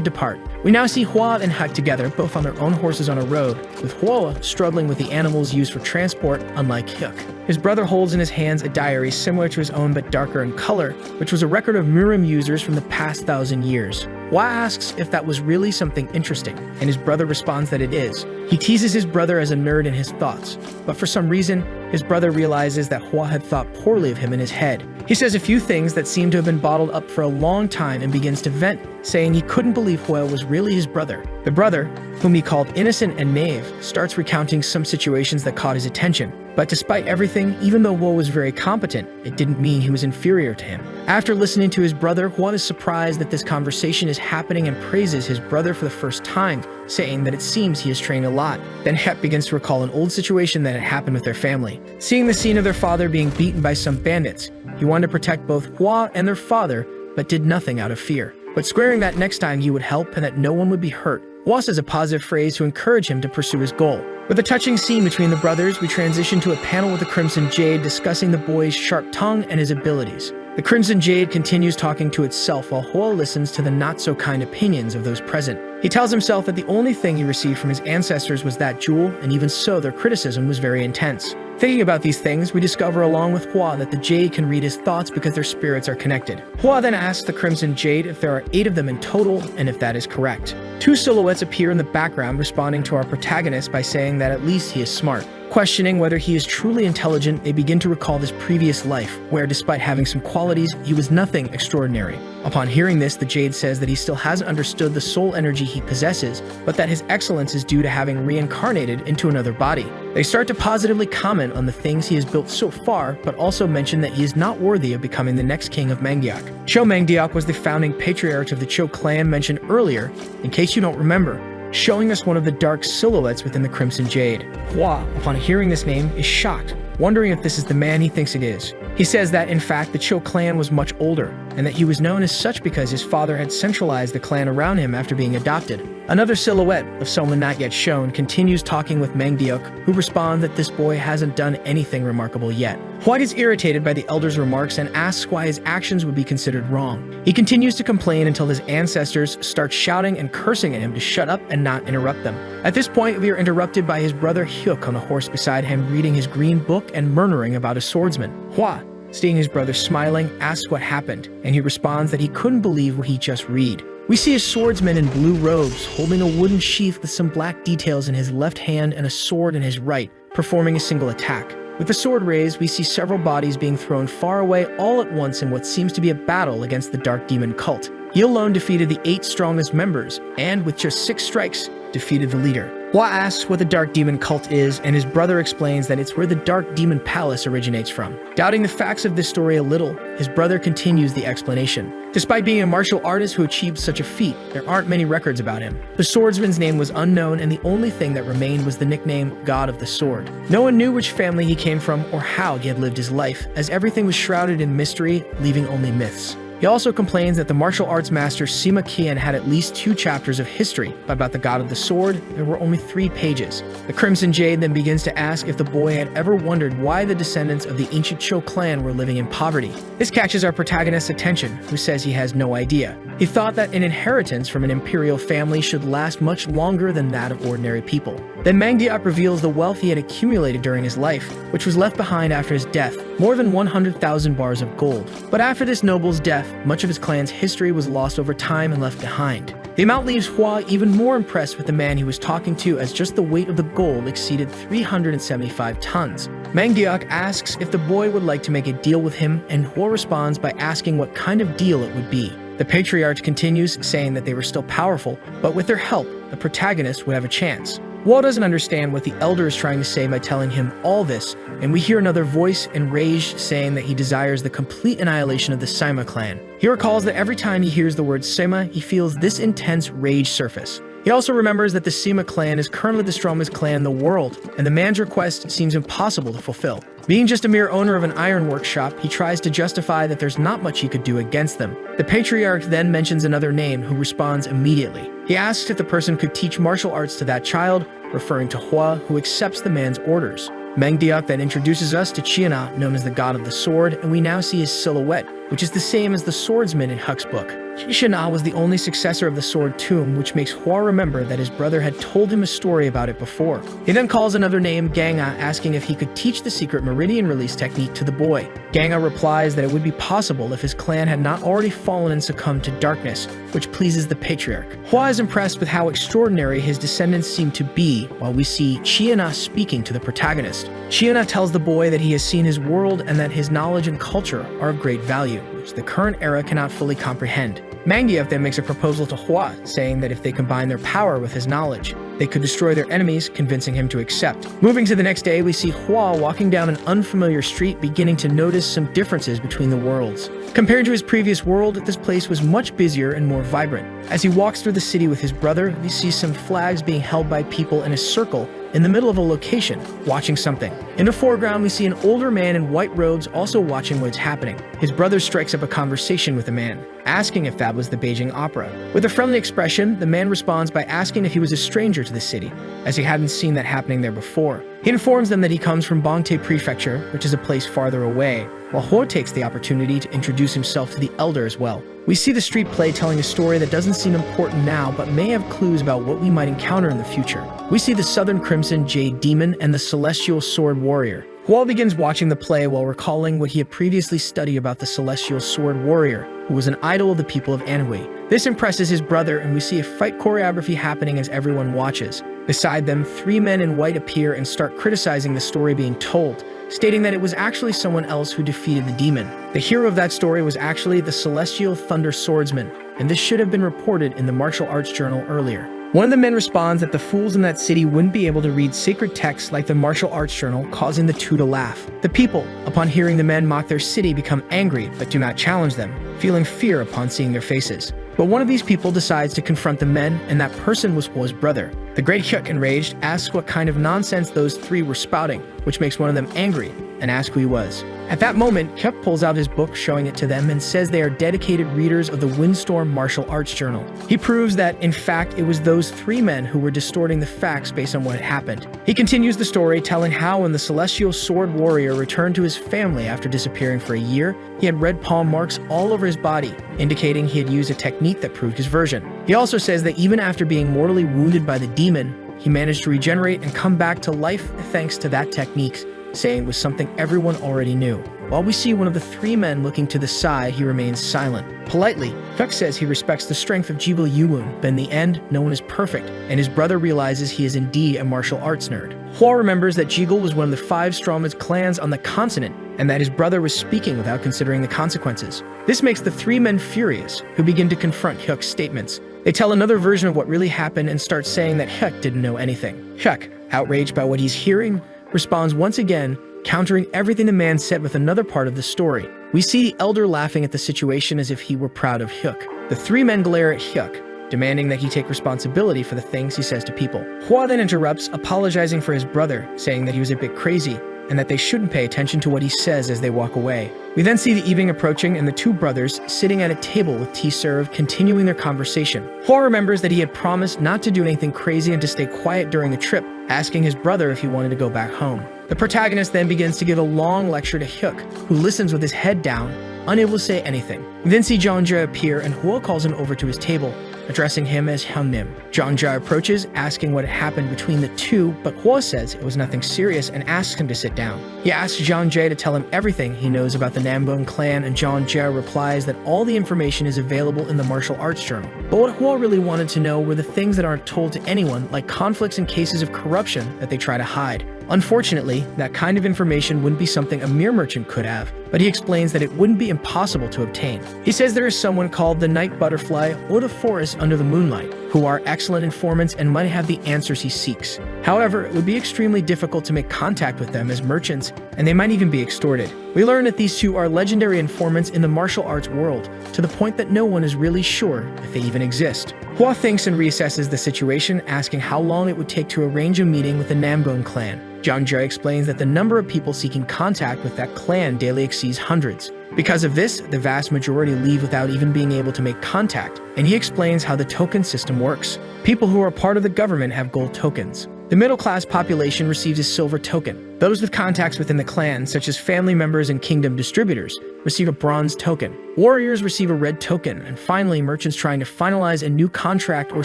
depart. We now see Hwa and Hak together, both on their own horses on a road, with Hwa struggling with the animals used for transport, unlike Hyuk. His brother holds in his hands a diary similar to his own but darker in color, which was a record of Murim users from the past 1,000 years. Hwa asks if that was really something interesting, and his brother responds that it is. He teases his brother as a nerd in his thoughts, but for some reason, his brother realizes that Hwa had thought poorly of him in his head. He says a few things that seem to have been bottled up for a long time and begins to vent, saying he couldn't believe Hwa was really his brother. The brother, whom he called innocent and naive, starts recounting some situations that caught his attention. But despite everything, even though Hwa was very competent, it didn't mean he was inferior to him. After listening to his brother, Hwa is surprised that this conversation is happening and praises his brother for the first time, saying that it seems he has trained a lot. Then Hep begins to recall an old situation that had happened with their family. Seeing the scene of their father being beaten by some bandits, he wanted to protect both Hwa and their father, but did nothing out of fear. But swearing that next time he would help and that no one would be hurt. Hwa says a positive phrase to encourage him to pursue his goal. With a touching scene between the brothers, we transition to a panel with the Crimson Jade discussing the boy's sharp tongue and his abilities. The Crimson Jade continues talking to itself while Hwa listens to the not-so-kind opinions of those present. He tells himself that the only thing he received from his ancestors was that jewel, and even so, their criticism was very intense. Thinking about these things, we discover along with Hwa that the Jade can read his thoughts because their spirits are connected. Hwa then asks the Crimson Jade if there are 8 of them in total, and if that is correct. 2 silhouettes appear in the background, responding to our protagonist by saying that at least he is smart. Questioning whether he is truly intelligent, they begin to recall his previous life, where despite having some qualities, he was nothing extraordinary. Upon hearing this, the Jade says that he still hasn't understood the soul energy he possesses, but that his excellence is due to having reincarnated into another body. They start to positively comment on the things he has built so far, but also mention that he is not worthy of becoming the next king of Mangdeok. Cho Mangdeok was the founding patriarch of the Cho clan mentioned earlier, in case you don't remember, showing us one of the dark silhouettes within the Crimson Jade. Hwa, upon hearing this name, is shocked, wondering if this is the man he thinks it is. He says that, in fact, the Cho clan was much older, and that he was known as such because his father had centralized the clan around him after being adopted. Another silhouette, of someone not yet shown, continues talking with Mangdeok, who responds that this boy hasn't done anything remarkable yet. Hwa gets irritated by the elder's remarks and asks why his actions would be considered wrong. He continues to complain until his ancestors start shouting and cursing at him to shut up and not interrupt them. At this point, we are interrupted by his brother Hyuk on a horse beside him reading his green book and murmuring about a swordsman. Hwa, seeing his brother smiling, asks what happened, and he responds that he couldn't believe what he just read. We see a swordsman in blue robes holding a wooden sheath with some black details in his left hand and a sword in his right, performing a single attack. With the sword raised, we see several bodies being thrown far away all at once in what seems to be a battle against the Dark Demon cult. He alone defeated the 8 strongest members, and with just 6 strikes, defeated the leader. Hwa asks what the Dark Demon cult is, and his brother explains that it's where the Dark Demon Palace originates from. Doubting the facts of this story a little, his brother continues the explanation. Despite being a martial artist who achieved such a feat, there aren't many records about him. The swordsman's name was unknown, and the only thing that remained was the nickname God of the Sword. No one knew which family he came from or how he had lived his life, as everything was shrouded in mystery, leaving only myths. He also complains that the martial arts master Sima Qian had at least 2 chapters of history, but about the God of the Sword, there were only 3 pages. The Crimson Jade then begins to ask if the boy had ever wondered why the descendants of the ancient Cho clan were living in poverty. This catches our protagonist's attention, who says he has no idea. He thought that an inheritance from an imperial family should last much longer than that of ordinary people. Then Mangdeok reveals the wealth he had accumulated during his life, which was left behind after his death, more than 100,000 bars of gold. But after this noble's death, much of his clan's history was lost over time and left behind. The amount leaves Hua even more impressed with the man he was talking to, as just the weight of the gold exceeded 375 tons. Manhwa asks if the boy would like to make a deal with him, and Hua responds by asking what kind of deal it would be. The patriarch continues, saying that they were still powerful, but with their help, the protagonist would have a chance. Hua doesn't understand what the elder is trying to say by telling him all this, and we hear another voice, enraged, saying that he desires the complete annihilation of the Sima clan. He recalls that every time he hears the word Sima, he feels this intense rage surface. He also remembers that the Sima clan is currently the strongest clan in the world, and the man's request seems impossible to fulfill. Being just a mere owner of an iron workshop, he tries to justify that there's not much he could do against them. The patriarch then mentions another name, who responds immediately. He asks if the person could teach martial arts to that child, referring to Hua, who accepts the man's orders. Manhwa then introduces us to Chiana, known as the god of the sword, and we now see his silhouette, which is the same as the swordsman in Huck's book. Chiana was the only successor of the sword tomb, which makes Hua remember that his brother had told him a story about it before. He then calls another name, Ganga, asking if he could teach the secret meridian release technique to the boy. Ganga replies that it would be possible if his clan had not already fallen and succumbed to darkness, which pleases the patriarch. Hua is impressed with how extraordinary his descendants seem to be, while we see Chiana speaking to the protagonist. Chiana tells the boy that he has seen his world and that his knowledge and culture are of great value, which the current era cannot fully comprehend. Manhwa then makes a proposal to Hua, saying that if they combine their power with his knowledge, they could destroy their enemies, convincing him to accept. Moving to the next day, we see Hua walking down an unfamiliar street, beginning to notice some differences between the worlds. Compared to his previous world, this place was much busier and more vibrant. As he walks through the city with his brother, we see some flags being held by people in a circle in the middle of a location, watching something. In the foreground, we see an older man in white robes also watching what's happening. His brother strikes up a conversation with the man, asking if that was the Beijing Opera. With a friendly expression, the man responds by asking if he was a stranger to the city, as he hadn't seen that happening there before. He informs them that he comes from Bangtae Prefecture, which is a place farther away, while Hua takes the opportunity to introduce himself to the elder as well. We see the street play telling a story that doesn't seem important now, but may have clues about what we might encounter in the future. We see the Southern Crimson Jade Demon and the Celestial Sword Warrior. Hua begins watching the play while recalling what he had previously studied about the Celestial Sword Warrior, who was an idol of the people of MANHUA. This impresses his brother, and we see a fight choreography happening as everyone watches. Beside them, three men in white appear and start criticizing the story being told, stating that it was actually someone else who defeated the demon. The hero of that story was actually the Celestial Thunder Swordsman, and this should have been reported in the martial arts journal earlier. One of the men responds that the fools in that city wouldn't be able to read sacred texts like the martial arts journal, causing the two to laugh. The people, upon hearing the men mock their city, become angry but do not challenge them, feeling fear upon seeing their faces. But one of these people decides to confront the men, and that person was Hua's brother. The great Hyuk, enraged, asks what kind of nonsense those three were spouting, which makes one of them angry and asks who he was. At that moment, Hyuk pulls out his book, showing it to them, and says they are dedicated readers of the Windstorm Martial Arts Journal. He proves that, in fact, it was those three men who were distorting the facts based on what had happened. He continues the story, telling how when the Celestial Sword Warrior returned to his family after disappearing for a year, he had red palm marks all over his body, indicating he had used a technique that proved his version. He also says that even after being mortally wounded by the demon, he managed to regenerate and come back to life thanks to that technique, saying it was something everyone already knew. While we see one of the three men looking to the side, he remains silent. Politely, Hyuk says he respects the strength of Jigul Yuwon, but in the end, no one is perfect, and his brother realizes he is indeed a martial arts nerd. Hua remembers that Jigul was one of the 5 strongest clans on the continent, and that his brother was speaking without considering the consequences. This makes the 3 men furious, who begin to confront Hyuk's statements. They tell another version of what really happened and start saying that Hyuk didn't know anything. Hyuk, outraged by what he's hearing, responds once again, countering everything the man said with another part of the story. We see the elder laughing at the situation as if he were proud of Hyuk. The 3 men glare at Hyuk, demanding that he take responsibility for the things he says to people. Hua then interrupts, apologizing for his brother, saying that he was a bit crazy, and that they shouldn't pay attention to what he says as they walk away. We then see the evening approaching and the 2 brothers sitting at a table with tea served, continuing their conversation. Hua remembers that he had promised not to do anything crazy and to stay quiet during the trip, asking his brother if he wanted to go back home. The protagonist then begins to give a long lecture to Hyuk, who listens with his head down, unable to say anything. We then see Jeonja appear, and Hua calls him over to his table, addressing him as Hyungnim. Jeonjae approaches, asking what happened between the two, but Hwa says it was nothing serious and asks him to sit down. He asks Jeonjae to tell him everything he knows about the Namdong clan, and Jeonjae replies that all the information is available in the martial arts journal. But what Hwa really wanted to know were the things that aren't told to anyone, like conflicts and cases of corruption that they try to hide. Unfortunately, that kind of information wouldn't be something a mere merchant could have, but he explains that it wouldn't be impossible to obtain. He says there is someone called the Night Butterfly or the Forest Under the Moonlight, who are excellent informants and might have the answers he seeks. However, it would be extremely difficult to make contact with them as merchants, and they might even be extorted. We learn that these two are legendary informants in the martial arts world, to the point that no one is really sure if they even exist. Hwa thinks and reassesses the situation, asking how long it would take to arrange a meeting with the Namdong clan. Jeonjae explains that the number of people seeking contact with that clan daily exceeds hundreds. Because of this, the vast majority leave without even being able to make contact, and he explains how the token system works. People who are part of the government have gold tokens. The middle-class population receives a silver token. Those with contacts within the clan, such as family members and kingdom distributors, receive a bronze token. Warriors receive a red token, and finally, merchants trying to finalize a new contract or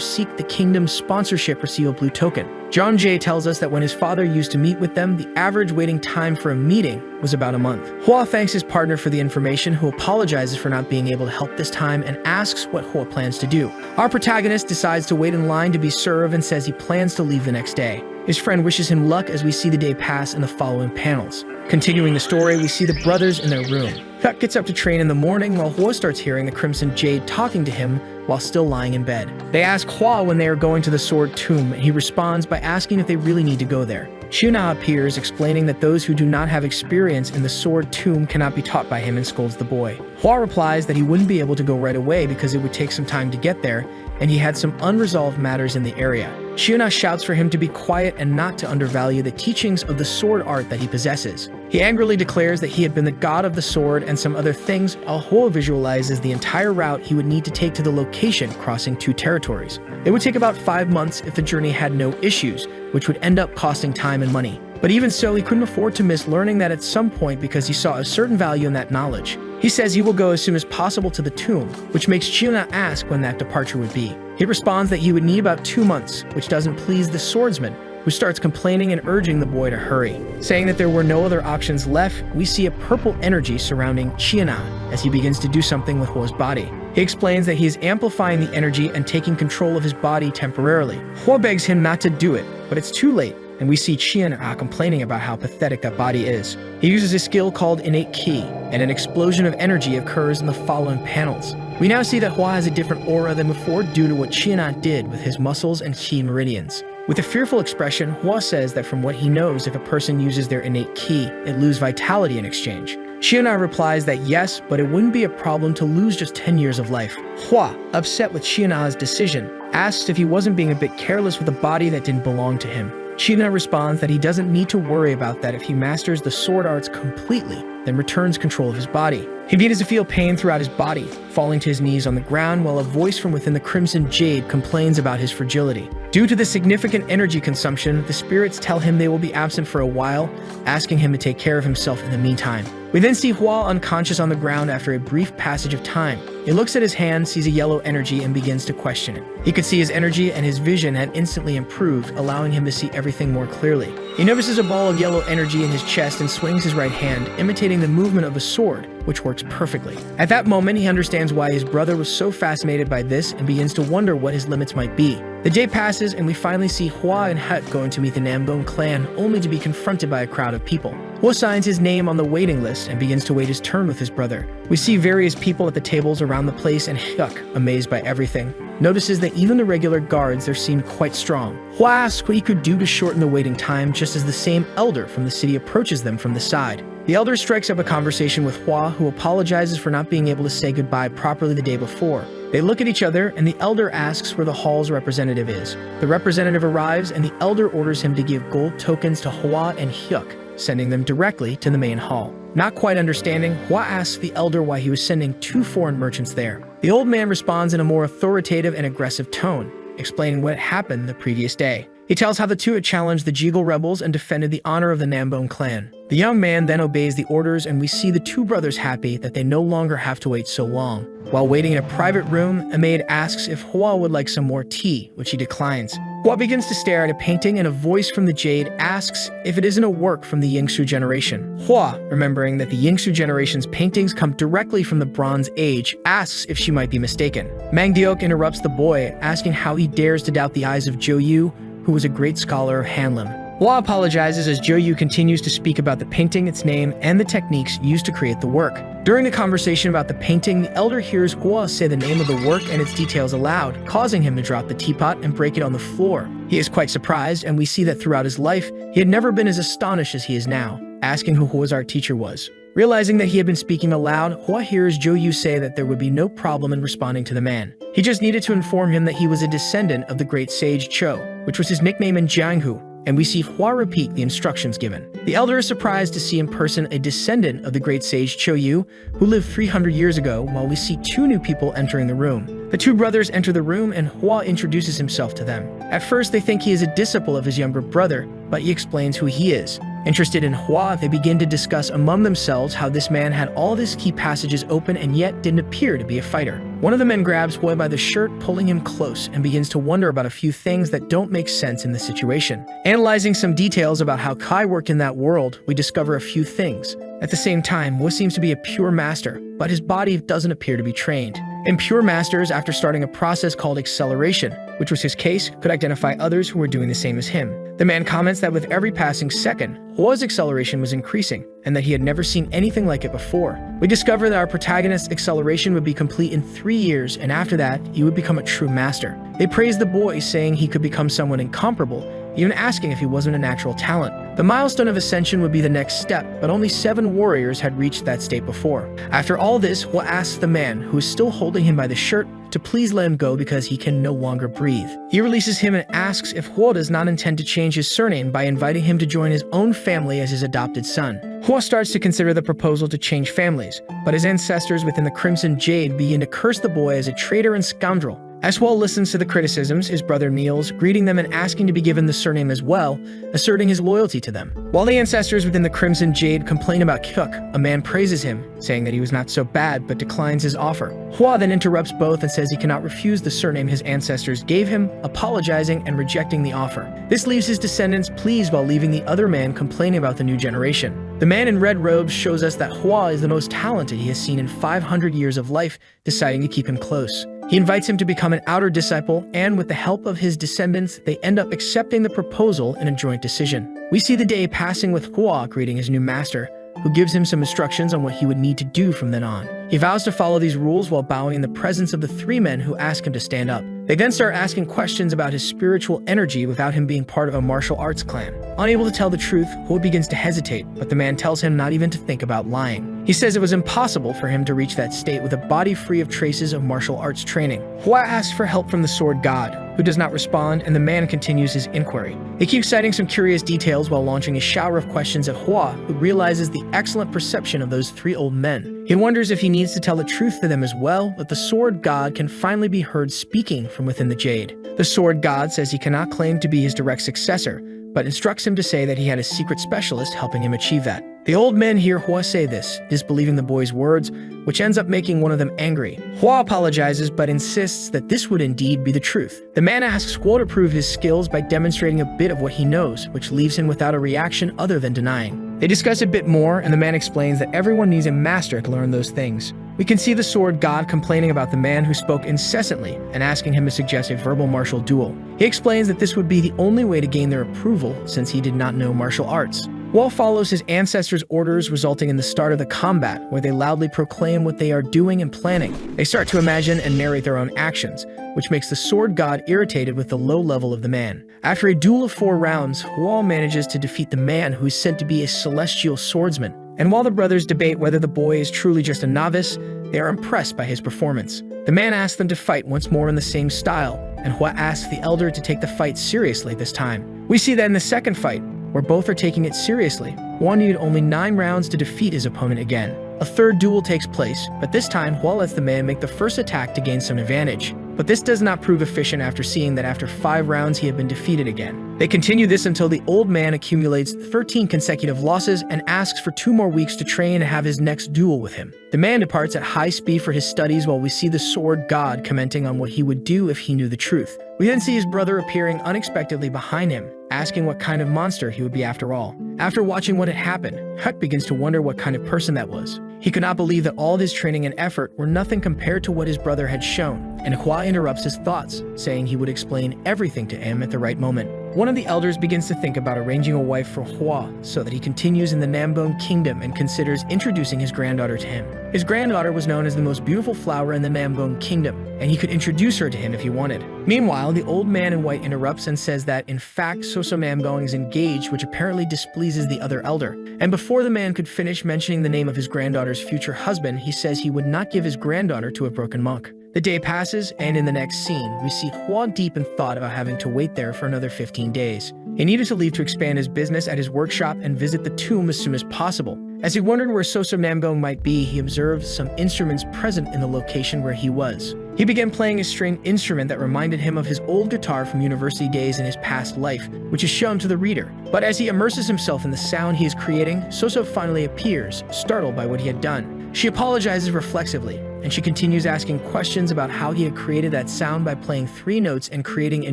seek the kingdom's sponsorship receive a blue token. Jeonjae tells us that when his father used to meet with them, the average waiting time for a meeting was about a month. Hwa thanks his partner for the information, who apologizes for not being able to help this time and asks what Hwa plans to do. Our protagonist decides to wait in line to be served and says he plans to leave the next day. His friend wishes him luck as we see the day pass in the following panels. Continuing the story, we see the brothers in their room. Hyuk gets up to train in the morning while Hwa starts hearing the Crimson Jade talking to him while still lying in bed. They ask Hwa when they are going to the Sword Tomb, and he responds by asking if they really need to go there. Cheona appears, explaining that those who do not have experience in the Sword Tomb cannot be taught by him, and scolds the boy. Hwa replies that he wouldn't be able to go right away because it would take some time to get there, and he had some unresolved matters in the area. Cheona shouts for him to be quiet and not to undervalue the teachings of the sword art that he possesses. He angrily declares that he had been the god of the sword and some other things, while Hwa visualizes the entire route he would need to take to the location crossing two territories. It would take about 5 months if the journey had no issues, which would end up costing time and money. But even so, he couldn't afford to miss learning that at some point because he saw a certain value in that knowledge. He says he will go as soon as possible to the tomb, which makes Cheona ask when that departure would be. He responds that he would need about 2 months, which doesn't please the swordsman, who starts complaining and urging the boy to hurry. Saying that there were no other options left, we see a purple energy surrounding Cheona as he begins to do something with Hwa's body. He explains that he is amplifying the energy and taking control of his body temporarily. Hwa begs him not to do it, but it's too late, and we see Cheona complaining about how pathetic that body is. He uses a skill called Innate Ki, and an explosion of energy occurs in the following panels. We now see that Hwa has a different aura than before due to what Cheona did with his muscles and Ki meridians. With a fearful expression, Hwa says that from what he knows, if a person uses their innate Ki, it loses vitality in exchange. Cheona replies that yes, but it wouldn't be a problem to lose just 10 years of life. Hwa, upset with Cheona's decision, asks if he wasn't being a bit careless with a body that didn't belong to him. Cheona responds that he doesn't need to worry about that if he masters the sword arts completely, then returns control of his body. He begins to feel pain throughout his body, falling to his knees on the ground while a voice from within the Crimson Jade complains about his fragility. Due to the significant energy consumption, the spirits tell him they will be absent for a while, asking him to take care of himself in the meantime. We then see Hwa unconscious on the ground after a brief passage of time. He looks at his hand, sees a yellow energy, and begins to question it. He could see his energy and his vision had instantly improved, allowing him to see everything more clearly. He notices a ball of yellow energy in his chest and swings his right hand, imitating the movement of a sword, which works perfectly. At that moment, he understands why his brother was so fascinated by this and begins to wonder what his limits might be. The day passes and we finally see Hwa and Hyuk going to meet the Namdong clan, only to be confronted by a crowd of people. Hwa signs his name on the waiting list and begins to wait his turn with his brother. We see various people at the tables around the place, and Hyuk, amazed by everything, notices that even the regular guards there seemed quite strong. Hwa asks what he could do to shorten the waiting time just as the same elder from the city approaches them from the side. The elder strikes up a conversation with Hwa, who apologizes for not being able to say goodbye properly the day before. They look at each other, and the elder asks where the hall's representative is. The representative arrives, and the elder orders him to give gold tokens to Hwa and Hyuk, sending them directly to the main hall. Not quite understanding, Hwa asks the elder why he was sending 2 foreign merchants there. The old man responds in a more authoritative and aggressive tone, explaining what happened the previous day. He tells how the two had challenged the Jeagle rebels and defended the honor of the Nambone clan. The young man then obeys the orders, and we see the two brothers happy that they no longer have to wait so long. While waiting in a private room, a maid asks if Hwa would like some more tea, which he declines. Hwa begins to stare at a painting, and a voice from the jade asks if it isn't a work from the Yingsu generation. Hwa, remembering that the Yingsu generation's paintings come directly from the Bronze Age, asks if she might be mistaken. Mangdeok interrupts the boy, asking how he dares to doubt the eyes of Jo-yu, who was a great scholar of Hanlim. Hwa apologizes as Jo-yu continues to speak about the painting, its name, and the techniques used to create the work. During the conversation about the painting, the elder hears Hwa say the name of the work and its details aloud, causing him to drop the teapot and break it on the floor. He is quite surprised, and we see that throughout his life, he had never been as astonished as he is now, asking who Hwa's art teacher was. Realizing that he had been speaking aloud, Hwa hears Jo-yu say that there would be no problem in responding to the man. He just needed to inform him that he was a descendant of the great sage Cho, which was his nickname in Jianghu, and we see Hwa repeat the instructions given. The elder is surprised to see in person a descendant of the great sage Cho-yu, who lived 300 years ago, while we see two new people entering the room. The two brothers enter the room, and Hwa introduces himself to them. At first, they think he is a disciple of his younger brother, but he explains who he is. Interested in Hwa, they begin to discuss among themselves how this man had all of his key passages open and yet didn't appear to be a fighter. One of the men grabs Hwa by the shirt, pulling him close, and begins to wonder about a few things that don't make sense in the situation. Analyzing some details about how Kai worked in that world, we discover a few things. At the same time, Hwa seems to be a pure master, but his body doesn't appear to be trained. And pure masters, after starting a process called acceleration, which was his case, could identify others who were doing the same as him. The man comments that with every passing second, Hwa's acceleration was increasing, and that he had never seen anything like it before. We discover that our protagonist's acceleration would be complete in 3 years, and after that, he would become a true master. They praise the boy, saying he could become someone incomparable, even asking if he wasn't a natural talent. The milestone of ascension would be the next step, but only 7 warriors had reached that state before. After all this, Hwa asks the man, who is still holding him by the shirt, to please let him go because he can no longer breathe. He releases him and asks if Hwa does not intend to change his surname by inviting him to join his own family as his adopted son. Hwa starts to consider the proposal to change families, but his ancestors within the Crimson Jade begin to curse the boy as a traitor and scoundrel. As Hwa listens to the criticisms, his brother kneels, greeting them and asking to be given the surname as well, asserting his loyalty to them. While the ancestors within the Crimson Jade complain about Kyuk, a man praises him, saying that he was not so bad but declines his offer. Hwa then interrupts both and says he cannot refuse the surname his ancestors gave him, apologizing and rejecting the offer. This leaves his descendants pleased while leaving the other man complaining about the new generation. The man in red robes shows us that Hwa is the most talented he has seen in 500 years of life, deciding to keep him close. He invites him to become an outer disciple, and with the help of his descendants, they end up accepting the proposal in a joint decision. We see the day passing with Hwa greeting his new master, who gives him some instructions on what he would need to do from then on. He vows to follow these rules while bowing in the presence of the 3 men who ask him to stand up. They then start asking questions about his spiritual energy without him being part of a martial arts clan. Unable to tell the truth, Hwa begins to hesitate, but the man tells him not even to think about lying. He says it was impossible for him to reach that state with a body free of traces of martial arts training. Hwa asks for help from the sword god, who does not respond, and the man continues his inquiry. He keeps citing some curious details while launching a shower of questions at Hwa, who realizes the excellent perception of those 3 old men. He wonders if he needs to tell the truth to them as well, but the sword god can finally be heard speaking from within the jade. The sword god says he cannot claim to be his direct successor, but instructs him to say that he had a secret specialist helping him achieve that. The old men hear Hwa say this, disbelieving the boy's words, which ends up making one of them angry. Hwa apologizes but insists that this would indeed be the truth. The man asks Hwa to prove his skills by demonstrating a bit of what he knows, which leaves him without a reaction other than denying. They discuss a bit more, and the man explains that everyone needs a master to learn those things. We can see the sword god complaining about the man who spoke incessantly and asking him to suggest a verbal martial duel. He explains that this would be the only way to gain their approval since he did not know martial arts. Hwa follows his ancestors' orders, resulting in the start of the combat, where they loudly proclaim what they are doing and planning. They start to imagine and narrate their own actions, which makes the sword god irritated with the low level of the man. After a duel of 4 rounds, Hwa manages to defeat the man who is said to be a celestial swordsman. And while the brothers debate whether the boy is truly just a novice, they are impressed by his performance. The man asks them to fight once more in the same style, and Hwa asks the elder to take the fight seriously this time. We see that in the second fight, where both are taking it seriously. Hwa needed only 9 rounds to defeat his opponent again. A third duel takes place, but this time Hwa lets the man make the first attack to gain some advantage. But this does not prove efficient after seeing that after 5 rounds he had been defeated again. They continue this until the old man accumulates 13 consecutive losses and asks for 2 more weeks to train and have his next duel with him. The man departs at high speed for his studies while we see the sword god commenting on what he would do if he knew the truth. We then see his brother appearing unexpectedly behind him, asking what kind of monster he would be after all. After watching what had happened, Huck begins to wonder what kind of person that was. He could not believe that all of his training and effort were nothing compared to what his brother had shown, and Hua interrupts his thoughts, saying he would explain everything to him at the right moment. One of the elders begins to think about arranging a wife for Hua so that he continues in the Nambone kingdom and considers introducing his granddaughter to him. His granddaughter was known as the most beautiful flower in the Nambone kingdom, and he could introduce her to him if he wanted. Meanwhile, the old man in white interrupts and says that, in fact, Soso Nambone is engaged, which apparently displeases the other elder. And before the man could finish mentioning the name of his granddaughter's future husband, he says he would not give his granddaughter to a broken monk. The day passes, and in the next scene, we see Hua deep in thought about having to wait there for another 15 days. He needed to leave to expand his business at his workshop and visit the tomb as soon as possible. As he wondered where Soso Nambone might be, he observed some instruments present in the location where he was. He began playing a string instrument that reminded him of his old guitar from university days in his past life, which is shown to the reader. But as he immerses himself in the sound he is creating, Soso finally appears, startled by what he had done. She apologizes reflexively, and she continues asking questions about how he had created that sound by playing 3 notes and creating a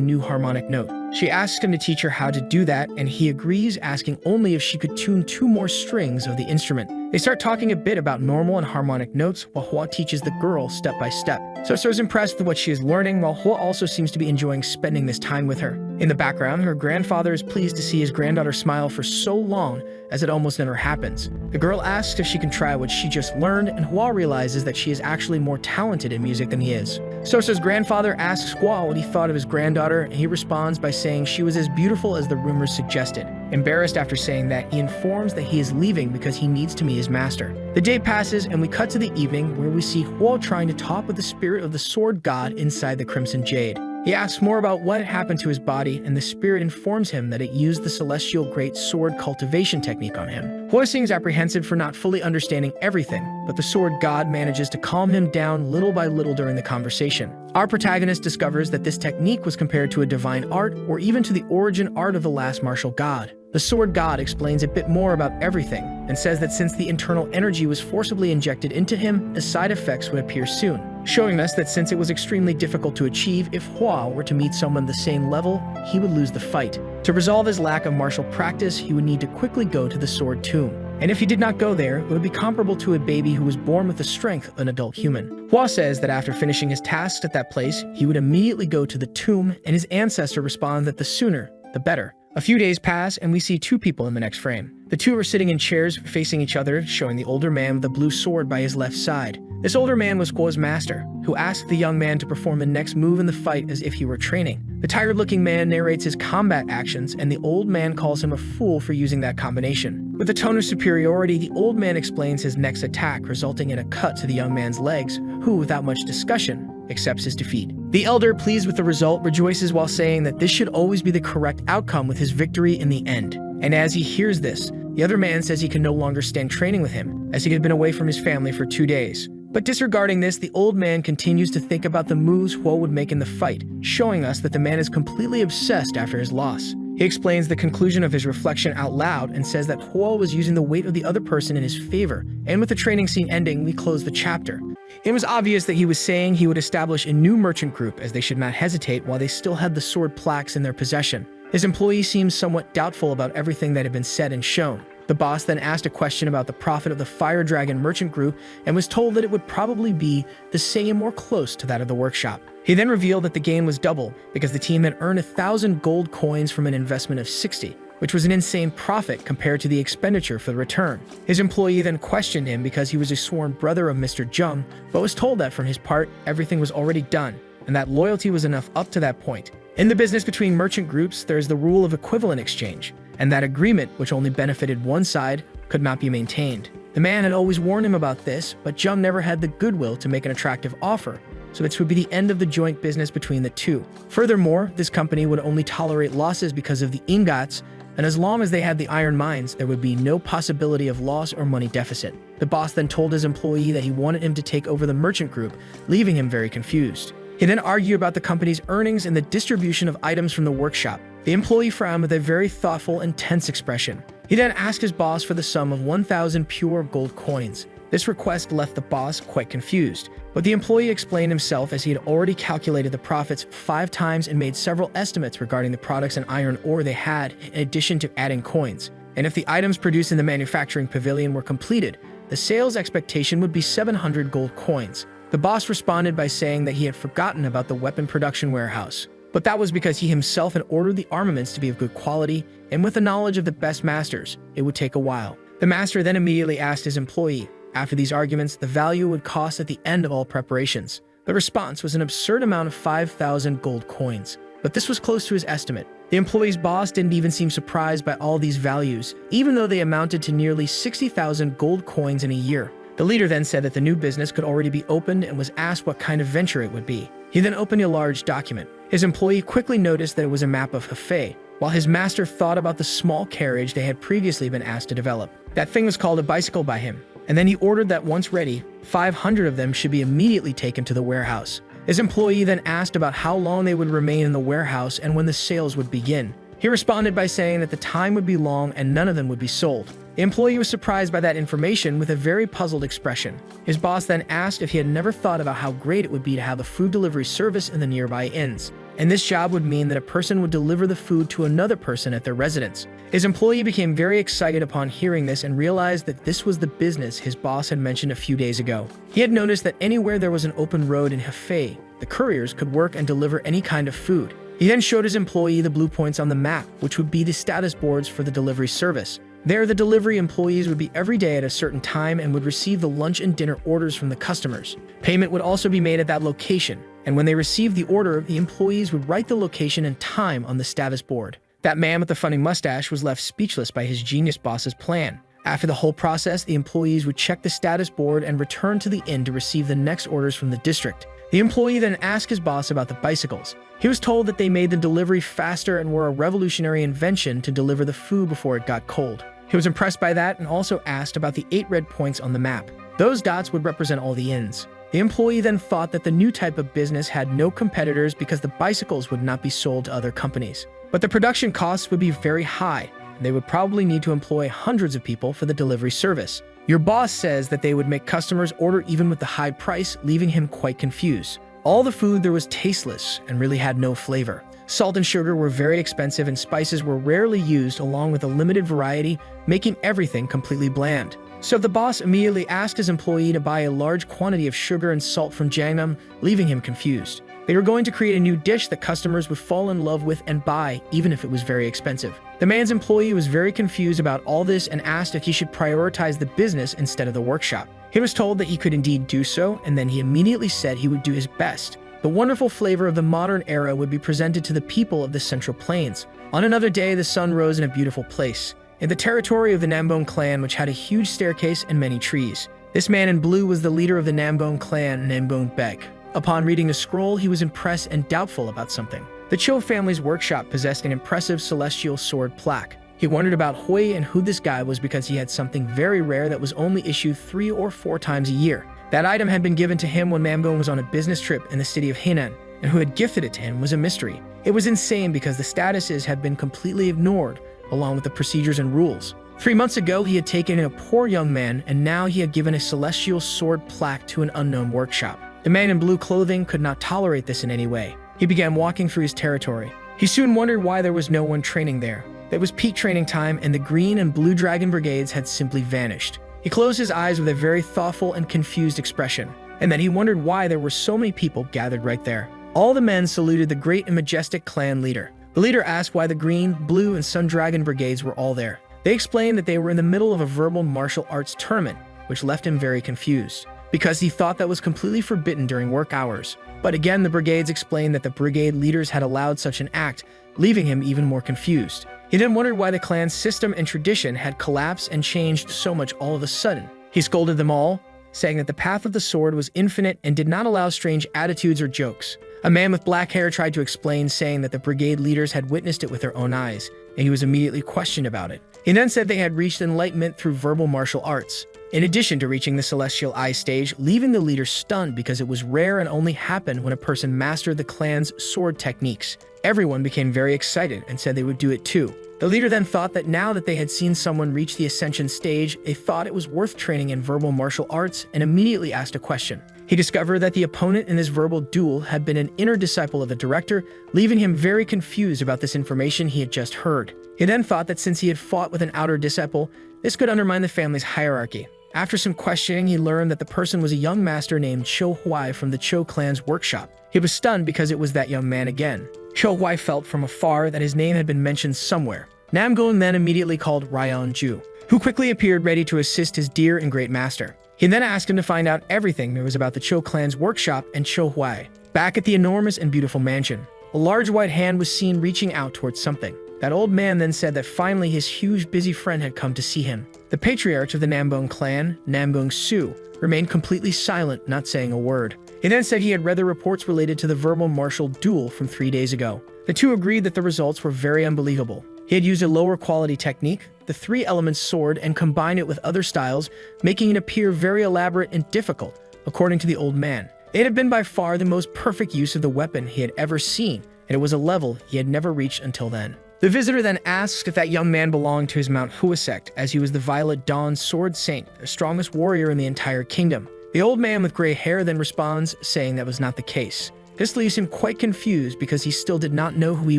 new harmonic note. She asks him to teach her how to do that, and he agrees, asking only if she could tune 2 more strings of the instrument. They start talking a bit about normal and harmonic notes while Hua teaches the girl step by step. Soso is impressed with what she is learning, while Hua also seems to be enjoying spending this time with her. In the background, her grandfather is pleased to see his granddaughter smile for so long, as it almost never happens. The girl asks if she can try what she just learned, and Hua realizes that she is actually more talented in music than he is. Soso's grandfather asks Hua what he thought of his granddaughter, and he responds by saying she was as beautiful as the rumors suggested. Embarrassed after saying that, he informs that he is leaving because he needs to meet his master. The day passes, and we cut to the evening, where we see Hua trying to talk with the spirit of the sword god inside the Crimson Jade. He asks more about what had happened to his body, and the spirit informs him that it used the celestial great sword cultivation technique on him. Hua seems apprehensive for not fully understanding everything, but the sword god manages to calm him down little by little during the conversation. Our protagonist discovers that this technique was compared to a divine art, or even to the origin art of the last martial god. The sword god explains a bit more about everything, and says that since the internal energy was forcibly injected into him, the side effects would appear soon, showing us that since it was extremely difficult to achieve, if Hua were to meet someone the same level, he would lose the fight. To resolve his lack of martial practice, he would need to quickly go to the sword tomb. And if he did not go there, it would be comparable to a baby who was born with the strength of an adult human. Hua says that after finishing his tasks at that place, he would immediately go to the tomb, and his ancestor responds that the sooner, the better. A few days pass, and we see 2 people in the next frame. The 2 are sitting in chairs facing each other, showing the older man with the blue sword by his left side. This older man was Hua's master, who asked the young man to perform the next move in the fight as if he were training. The tired-looking man narrates his combat actions, and the old man calls him a fool for using that combination. With a tone of superiority, the old man explains his next attack, resulting in a cut to the young man's legs, who, without much discussion, accepts his defeat. The elder, pleased with the result, rejoices while saying that this should always be the correct outcome with his victory in the end. And as he hears this, the other man says he can no longer stand training with him, as he had been away from his family for 2 days. But disregarding this, the old man continues to think about the moves Hua would make in the fight, showing us that the man is completely obsessed after his loss. He explains the conclusion of his reflection out loud and says that Hua was using the weight of the other person in his favor, and with the training scene ending, we close the chapter. It was obvious that he was saying he would establish a new merchant group, as they should not hesitate while they still had the sword plaques in their possession. His employee seems somewhat doubtful about everything that had been said and shown. The boss then asked a question about the profit of the Fire Dragon merchant group and was told that it would probably be the same or close to that of the workshop. He then revealed that the gain was double because the team had earned 1,000 gold coins from an investment of 60, which was an insane profit compared to the expenditure for the return. His employee then questioned him because he was a sworn brother of Mr. Jung, but was told that from his part, everything was already done, and that loyalty was enough up to that point. In the business between merchant groups, there is the rule of equivalent exchange, and that agreement, which only benefited one side, could not be maintained. The man had always warned him about this, but Jung never had the goodwill to make an attractive offer, so this would be the end of the joint business between the two. Furthermore, this company would only tolerate losses because of the ingots, and as long as they had the iron mines, there would be no possibility of loss or money deficit. The boss then told his employee that he wanted him to take over the merchant group, leaving him very confused. He then argued about the company's earnings and the distribution of items from the workshop. The employee frowned with a very thoughtful and tense expression. He then asked his boss for the sum of 1,000 pure gold coins. This request left the boss quite confused, but the employee explained himself as he had already calculated the profits 5 times and made several estimates regarding the products and iron ore they had, in addition to adding coins. And if the items produced in the manufacturing pavilion were completed, the sales expectation would be 700 gold coins. The boss responded by saying that he had forgotten about the weapon production warehouse. But that was because he himself had ordered the armaments to be of good quality, and with the knowledge of the best masters, it would take a while. The master then immediately asked his employee, after these arguments, the value would cost at the end of all preparations. The response was an absurd amount of 5,000 gold coins, but this was close to his estimate. The employee's boss didn't even seem surprised by all these values, even though they amounted to nearly 60,000 gold coins in a year. The leader then said that the new business could already be opened and was asked what kind of venture it would be. He then opened a large document. His employee quickly noticed that it was a map of Hefei, while his master thought about the small carriage they had previously been asked to develop. That thing was called a bicycle by him, and then he ordered that once ready, 500 of them should be immediately taken to the warehouse. His employee then asked about how long they would remain in the warehouse and when the sales would begin. He responded by saying that the time would be long and none of them would be sold. The employee was surprised by that information with a very puzzled expression. His boss then asked if he had never thought about how great it would be to have a food delivery service in the nearby inns. And this job would mean that a person would deliver the food to another person at their residence. His employee became very excited upon hearing this and realized that this was the business his boss had mentioned a few days ago. He had noticed that anywhere there was an open road in Hefei, the couriers could work and deliver any kind of food. He then showed his employee the blue points on the map, which would be the status boards for the delivery service. There, the delivery employees would be every day at a certain time and would receive the lunch and dinner orders from the customers. Payment would also be made at that location, and when they received the order, the employees would write the location and time on the status board. That man with the funny mustache was left speechless by his genius boss's plan. After the whole process, the employees would check the status board and return to the inn to receive the next orders from the district. The employee then asked his boss about the bicycles. He was told that they made the delivery faster and were a revolutionary invention to deliver the food before it got cold. He was impressed by that and also asked about the 8 red points on the map. Those dots would represent all the inns. The employee then thought that the new type of business had no competitors because the bicycles would not be sold to other companies. But the production costs would be very high, and they would probably need to employ hundreds of people for the delivery service. Your boss says that they would make customers order even with the high price, leaving him quite confused. All the food there was tasteless and really had no flavor. Salt and sugar were very expensive and spices were rarely used along with a limited variety, making everything completely bland. So the boss immediately asked his employee to buy a large quantity of sugar and salt from Jangnam, leaving him confused. They were going to create a new dish that customers would fall in love with and buy, even if it was very expensive. The man's employee was very confused about all this and asked if he should prioritize the business instead of the workshop. He was told that he could indeed do so, and then he immediately said he would do his best. The wonderful flavor of the modern era would be presented to the people of the Central Plains. On another day, the sun rose in a beautiful place, in the territory of the Nambone clan, which had a huge staircase and many trees. This man in blue was the leader of the Nambone clan, Nambone Beg. Upon reading the scroll, he was impressed and doubtful about something. The Cho family's workshop possessed an impressive celestial sword plaque. He wondered about Hui and who this guy was because he had something very rare that was only issued 3 or 4 times a year. That item had been given to him when Nambone was on a business trip in the city of Hainan, and who had gifted it to him was a mystery. It was insane because the statuses had been completely ignored, along with the procedures and rules. 3 months ago, he had taken in a poor young man, and now he had given a celestial sword plaque to an unknown workshop. The man in blue clothing could not tolerate this in any way. He began walking through his territory. He soon wondered why there was no one training there. It was peak training time, and the green and blue dragon brigades had simply vanished. He closed his eyes with a very thoughtful and confused expression, and then he wondered why there were so many people gathered right there. All the men saluted the great and majestic clan leader. The leader asked why the green, blue, and sun dragon brigades were all there. They explained that they were in the middle of a verbal martial arts tournament, which left him very confused, because he thought that was completely forbidden during work hours. But again, the brigades explained that the brigade leaders had allowed such an act, leaving him even more confused. He then wondered why the clan's system and tradition had collapsed and changed so much all of a sudden. He scolded them all, saying that the path of the sword was infinite and did not allow strange attitudes or jokes. A man with black hair tried to explain, saying that the brigade leaders had witnessed it with their own eyes, and he was immediately questioned about it. He then said they had reached enlightenment through verbal martial arts. in addition to reaching the celestial eye stage, leaving the leader stunned because it was rare and only happened when a person mastered the clan's sword techniques. Everyone became very excited and said they would do it too. The leader then thought that now that they had seen someone reach the ascension stage, they thought it was worth training in verbal martial arts and immediately asked a question. He discovered that the opponent in this verbal duel had been an inner disciple of the director, leaving him very confused about this information he had just heard. He then thought that since he had fought with an outer disciple, this could undermine the family's hierarchy. After some questioning, he learned that the person was a young master named Cho Huai from the Cho clan's workshop. He was stunned because it was that young man again. Cho Huai felt from afar that his name had been mentioned somewhere. Namgung then immediately called Ryan Ju, who quickly appeared ready to assist his dear and great master. He then asked him to find out everything there was about the Cho clan's workshop and Cho Huai. Back at the enormous and beautiful mansion, a large white hand was seen reaching out towards something. That old man then said that finally his huge busy friend had come to see him. The patriarch of the Namgung clan, Namgung Su, remained completely silent, not saying a word. He then said he had read the reports related to the verbal martial duel from 3 days ago. The two agreed that the results were very unbelievable. He had used a lower quality technique, the 3-element sword, and combined it with other styles, making it appear very elaborate and difficult, according to the old man. It had been by far the most perfect use of the weapon he had ever seen, and it was a level he had never reached until then. The visitor then asks if that young man belonged to his MANHUA sect, as he was the Violet Dawn Sword Saint, the strongest warrior in the entire kingdom. The old man with gray hair then responds, saying that was not the case. This leaves him quite confused because he still did not know who he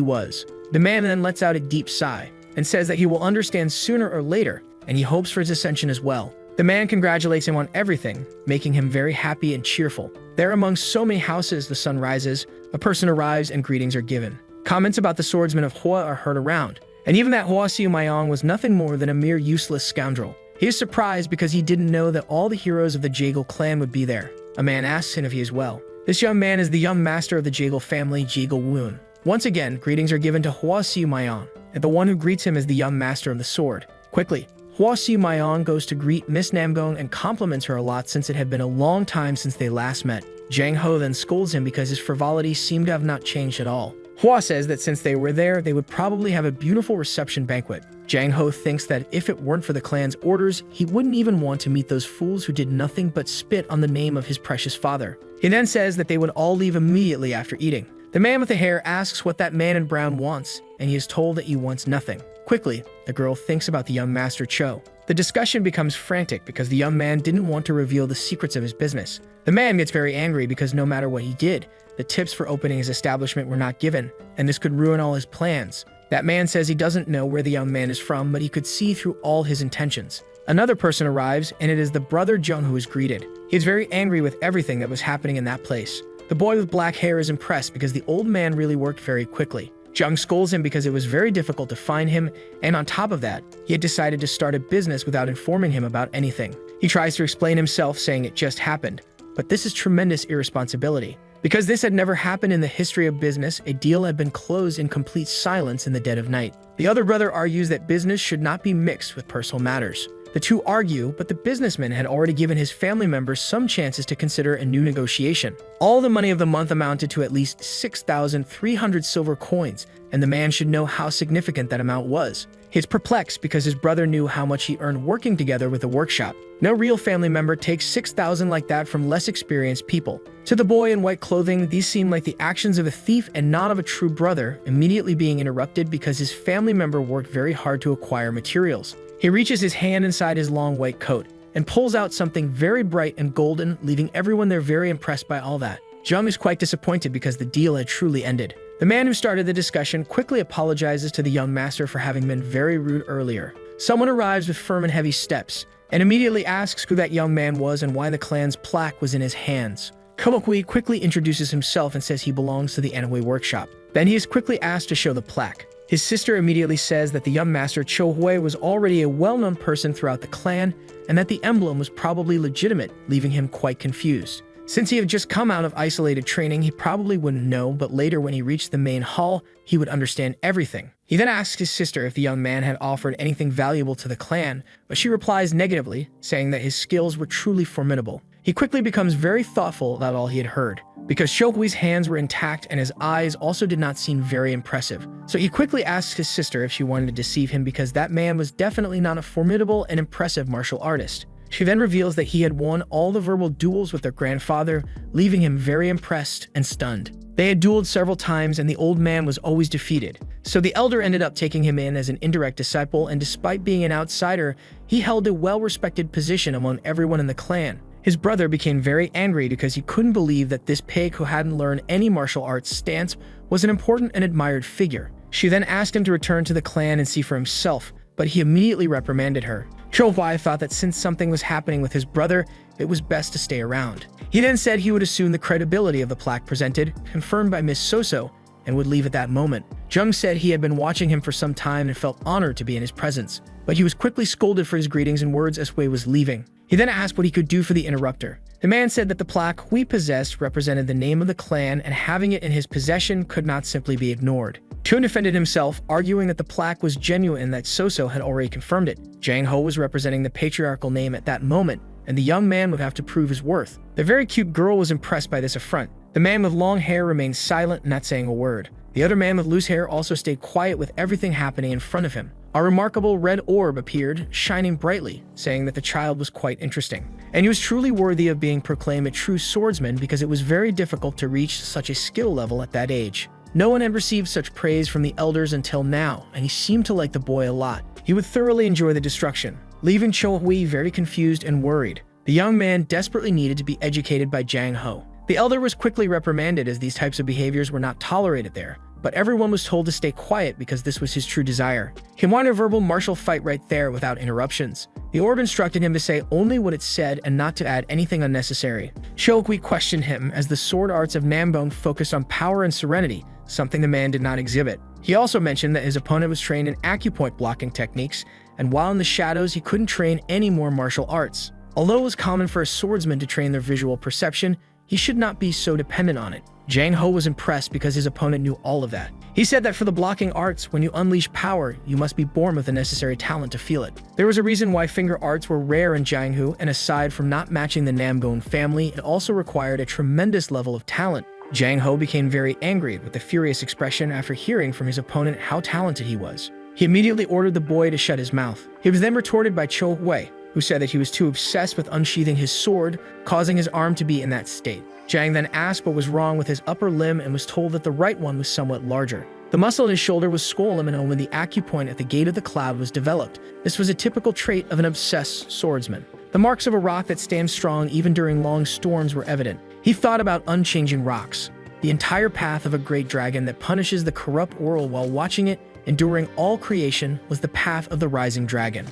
was. The man then lets out a deep sigh and says that he will understand sooner or later, and he hopes for his ascension as well. The man congratulates him on everything, making him very happy and cheerful. There among so many houses, the sun rises, a person arrives, and greetings are given. Comments about the swordsman of Hua are heard around, and even that Hua Siu Mayong was nothing more than a mere useless scoundrel. He is surprised because he didn't know that all the heroes of the Jaegal clan would be there. A man asks him if he is well. This young man is the young master of the Jaegal family, Jaegal Woon. Once again, greetings are given to Hua Siu Mayong, and the one who greets him is the young master of the sword. Quickly, Hua Siu Mayong goes to greet Miss Namgung and compliments her a lot since it had been a long time since they last met. Jang Ho then scolds him because his frivolity seemed to have not changed at all. Hua says that since they were there, they would probably have a beautiful reception banquet. Jang Ho thinks that if it weren't for the clan's orders, he wouldn't even want to meet those fools who did nothing but spit on the name of his precious father. He then says that they would all leave immediately after eating. The man with the hair asks what that man in brown wants, and he is told that he wants nothing. Quickly, the girl thinks about the young master Cho. The discussion becomes frantic because the young man didn't want to reveal the secrets of his business. The man gets very angry because no matter what he did, the tips for opening his establishment were not given, and this could ruin all his plans. That man says he doesn't know where the young man is from, but he could see through all his intentions. Another person arrives, and it is the brother Jung who is greeted. He is very angry with everything that was happening in that place. The boy with black hair is impressed because the old man really worked very quickly. Jung scolds him because it was very difficult to find him, and on top of that, he had decided to start a business without informing him about anything. He tries to explain himself, saying it just happened. But this is tremendous irresponsibility. Because this had never happened in the history of business, a deal had been closed in complete silence in the dead of night. The other brother argues that business should not be mixed with personal matters. The two argue, but the businessman had already given his family members some chances to consider a new negotiation. All the money of the month amounted to at least 6,300 silver coins, and the man should know how significant that amount was. He is perplexed because his brother knew how much he earned working together with the workshop. No real family member takes 6,000 like that from less experienced people. To the boy in white clothing, these seem like the actions of a thief and not of a true brother, immediately being interrupted because his family member worked very hard to acquire materials. He reaches his hand inside his long white coat and pulls out something very bright and golden, leaving everyone there very impressed by all that. Jung is quite disappointed because the deal had truly ended. The man who started the discussion quickly apologizes to the young master for having been very rude earlier. Someone arrives with firm and heavy steps and immediately asks who that young man was and why the clan's plaque was in his hands. Komokui quickly introduces himself and says he belongs to the Anhui workshop. Then he is quickly asked to show the plaque. His sister immediately says that the young master Cho Hui was already a well-known person throughout the clan and that the emblem was probably legitimate, leaving him quite confused. Since he had just come out of isolated training, he probably wouldn't know, but later when he reached the main hall, he would understand everything. He then asks his sister if the young man had offered anything valuable to the clan, but she replies negatively, saying that his skills were truly formidable. He quickly becomes very thoughtful about all he had heard, because Shokui's hands were intact and his eyes also did not seem very impressive. So he quickly asks his sister if she wanted to deceive him because that man was definitely not a formidable and impressive martial artist. She then reveals that he had won all the verbal duels with their grandfather, leaving him very impressed and stunned. They had dueled several times and the old man was always defeated. So the elder ended up taking him in as an indirect disciple, and despite being an outsider, he held a well-respected position among everyone in the clan. His brother became very angry because he couldn't believe that this pig who hadn't learned any martial arts stance was an important and admired figure. She then asked him to return to the clan and see for himself, but he immediately reprimanded her. Cho Hwai thought that since something was happening with his brother, it was best to stay around. He then said he would assume the credibility of the plaque presented, confirmed by Miss Soso, and would leave at that moment. Jung said he had been watching him for some time and felt honored to be in his presence, but he was quickly scolded for his greetings and words as Hui was leaving. He then asked what he could do for the interrupter. The man said that the plaque Hui possessed represented the name of the clan, and having it in his possession could not simply be ignored. Chun defended himself, arguing that the plaque was genuine and that Soso had already confirmed it. Jang Ho was representing the patriarchal name at that moment, and the young man would have to prove his worth. The very cute girl was impressed by this affront. The man with long hair remained silent, not saying a word. The other man with loose hair also stayed quiet with everything happening in front of him. A remarkable red orb appeared, shining brightly, saying that the child was quite interesting. And he was truly worthy of being proclaimed a true swordsman because it was very difficult to reach such a skill level at that age. No one had received such praise from the elders until now, and he seemed to like the boy a lot. He would thoroughly enjoy the destruction, leaving Cho Hui very confused and worried. The young man desperately needed to be educated by Jang Ho. The elder was quickly reprimanded as these types of behaviors were not tolerated there, but everyone was told to stay quiet because this was his true desire. He wanted a verbal martial fight right there without interruptions. The orb instructed him to say only what it said and not to add anything unnecessary. Cho Hui questioned him as the sword arts of Nambong focused on power and serenity, something the man did not exhibit. He also mentioned that his opponent was trained in acupoint blocking techniques, and while in the shadows he couldn't train any more martial arts. Although it was common for a swordsman to train their visual perception, he should not be so dependent on it. Jang Ho was impressed because his opponent knew all of that. He said that for the blocking arts, when you unleash power, you must be born with the necessary talent to feel it. There was a reason why finger arts were rare in Jianghu, and aside from not matching the Namgon family, it also required a tremendous level of talent. Jang Ho became very angry with a furious expression after hearing from his opponent how talented he was. He immediately ordered the boy to shut his mouth. He was then retorted by Cho Hui, who said that he was too obsessed with unsheathing his sword, causing his arm to be in that state. Jang then asked what was wrong with his upper limb and was told that the right one was somewhat larger. The muscle in his shoulder was swollen, and only the acupoint at the gate of the cloud was developed. This was a typical trait of an obsessed swordsman. The marks of a rock that stands strong even during long storms were evident. He thought about unchanging rocks. The entire path of a great dragon that punishes the corrupt world while watching it, enduring all creation, was the path of the rising dragon.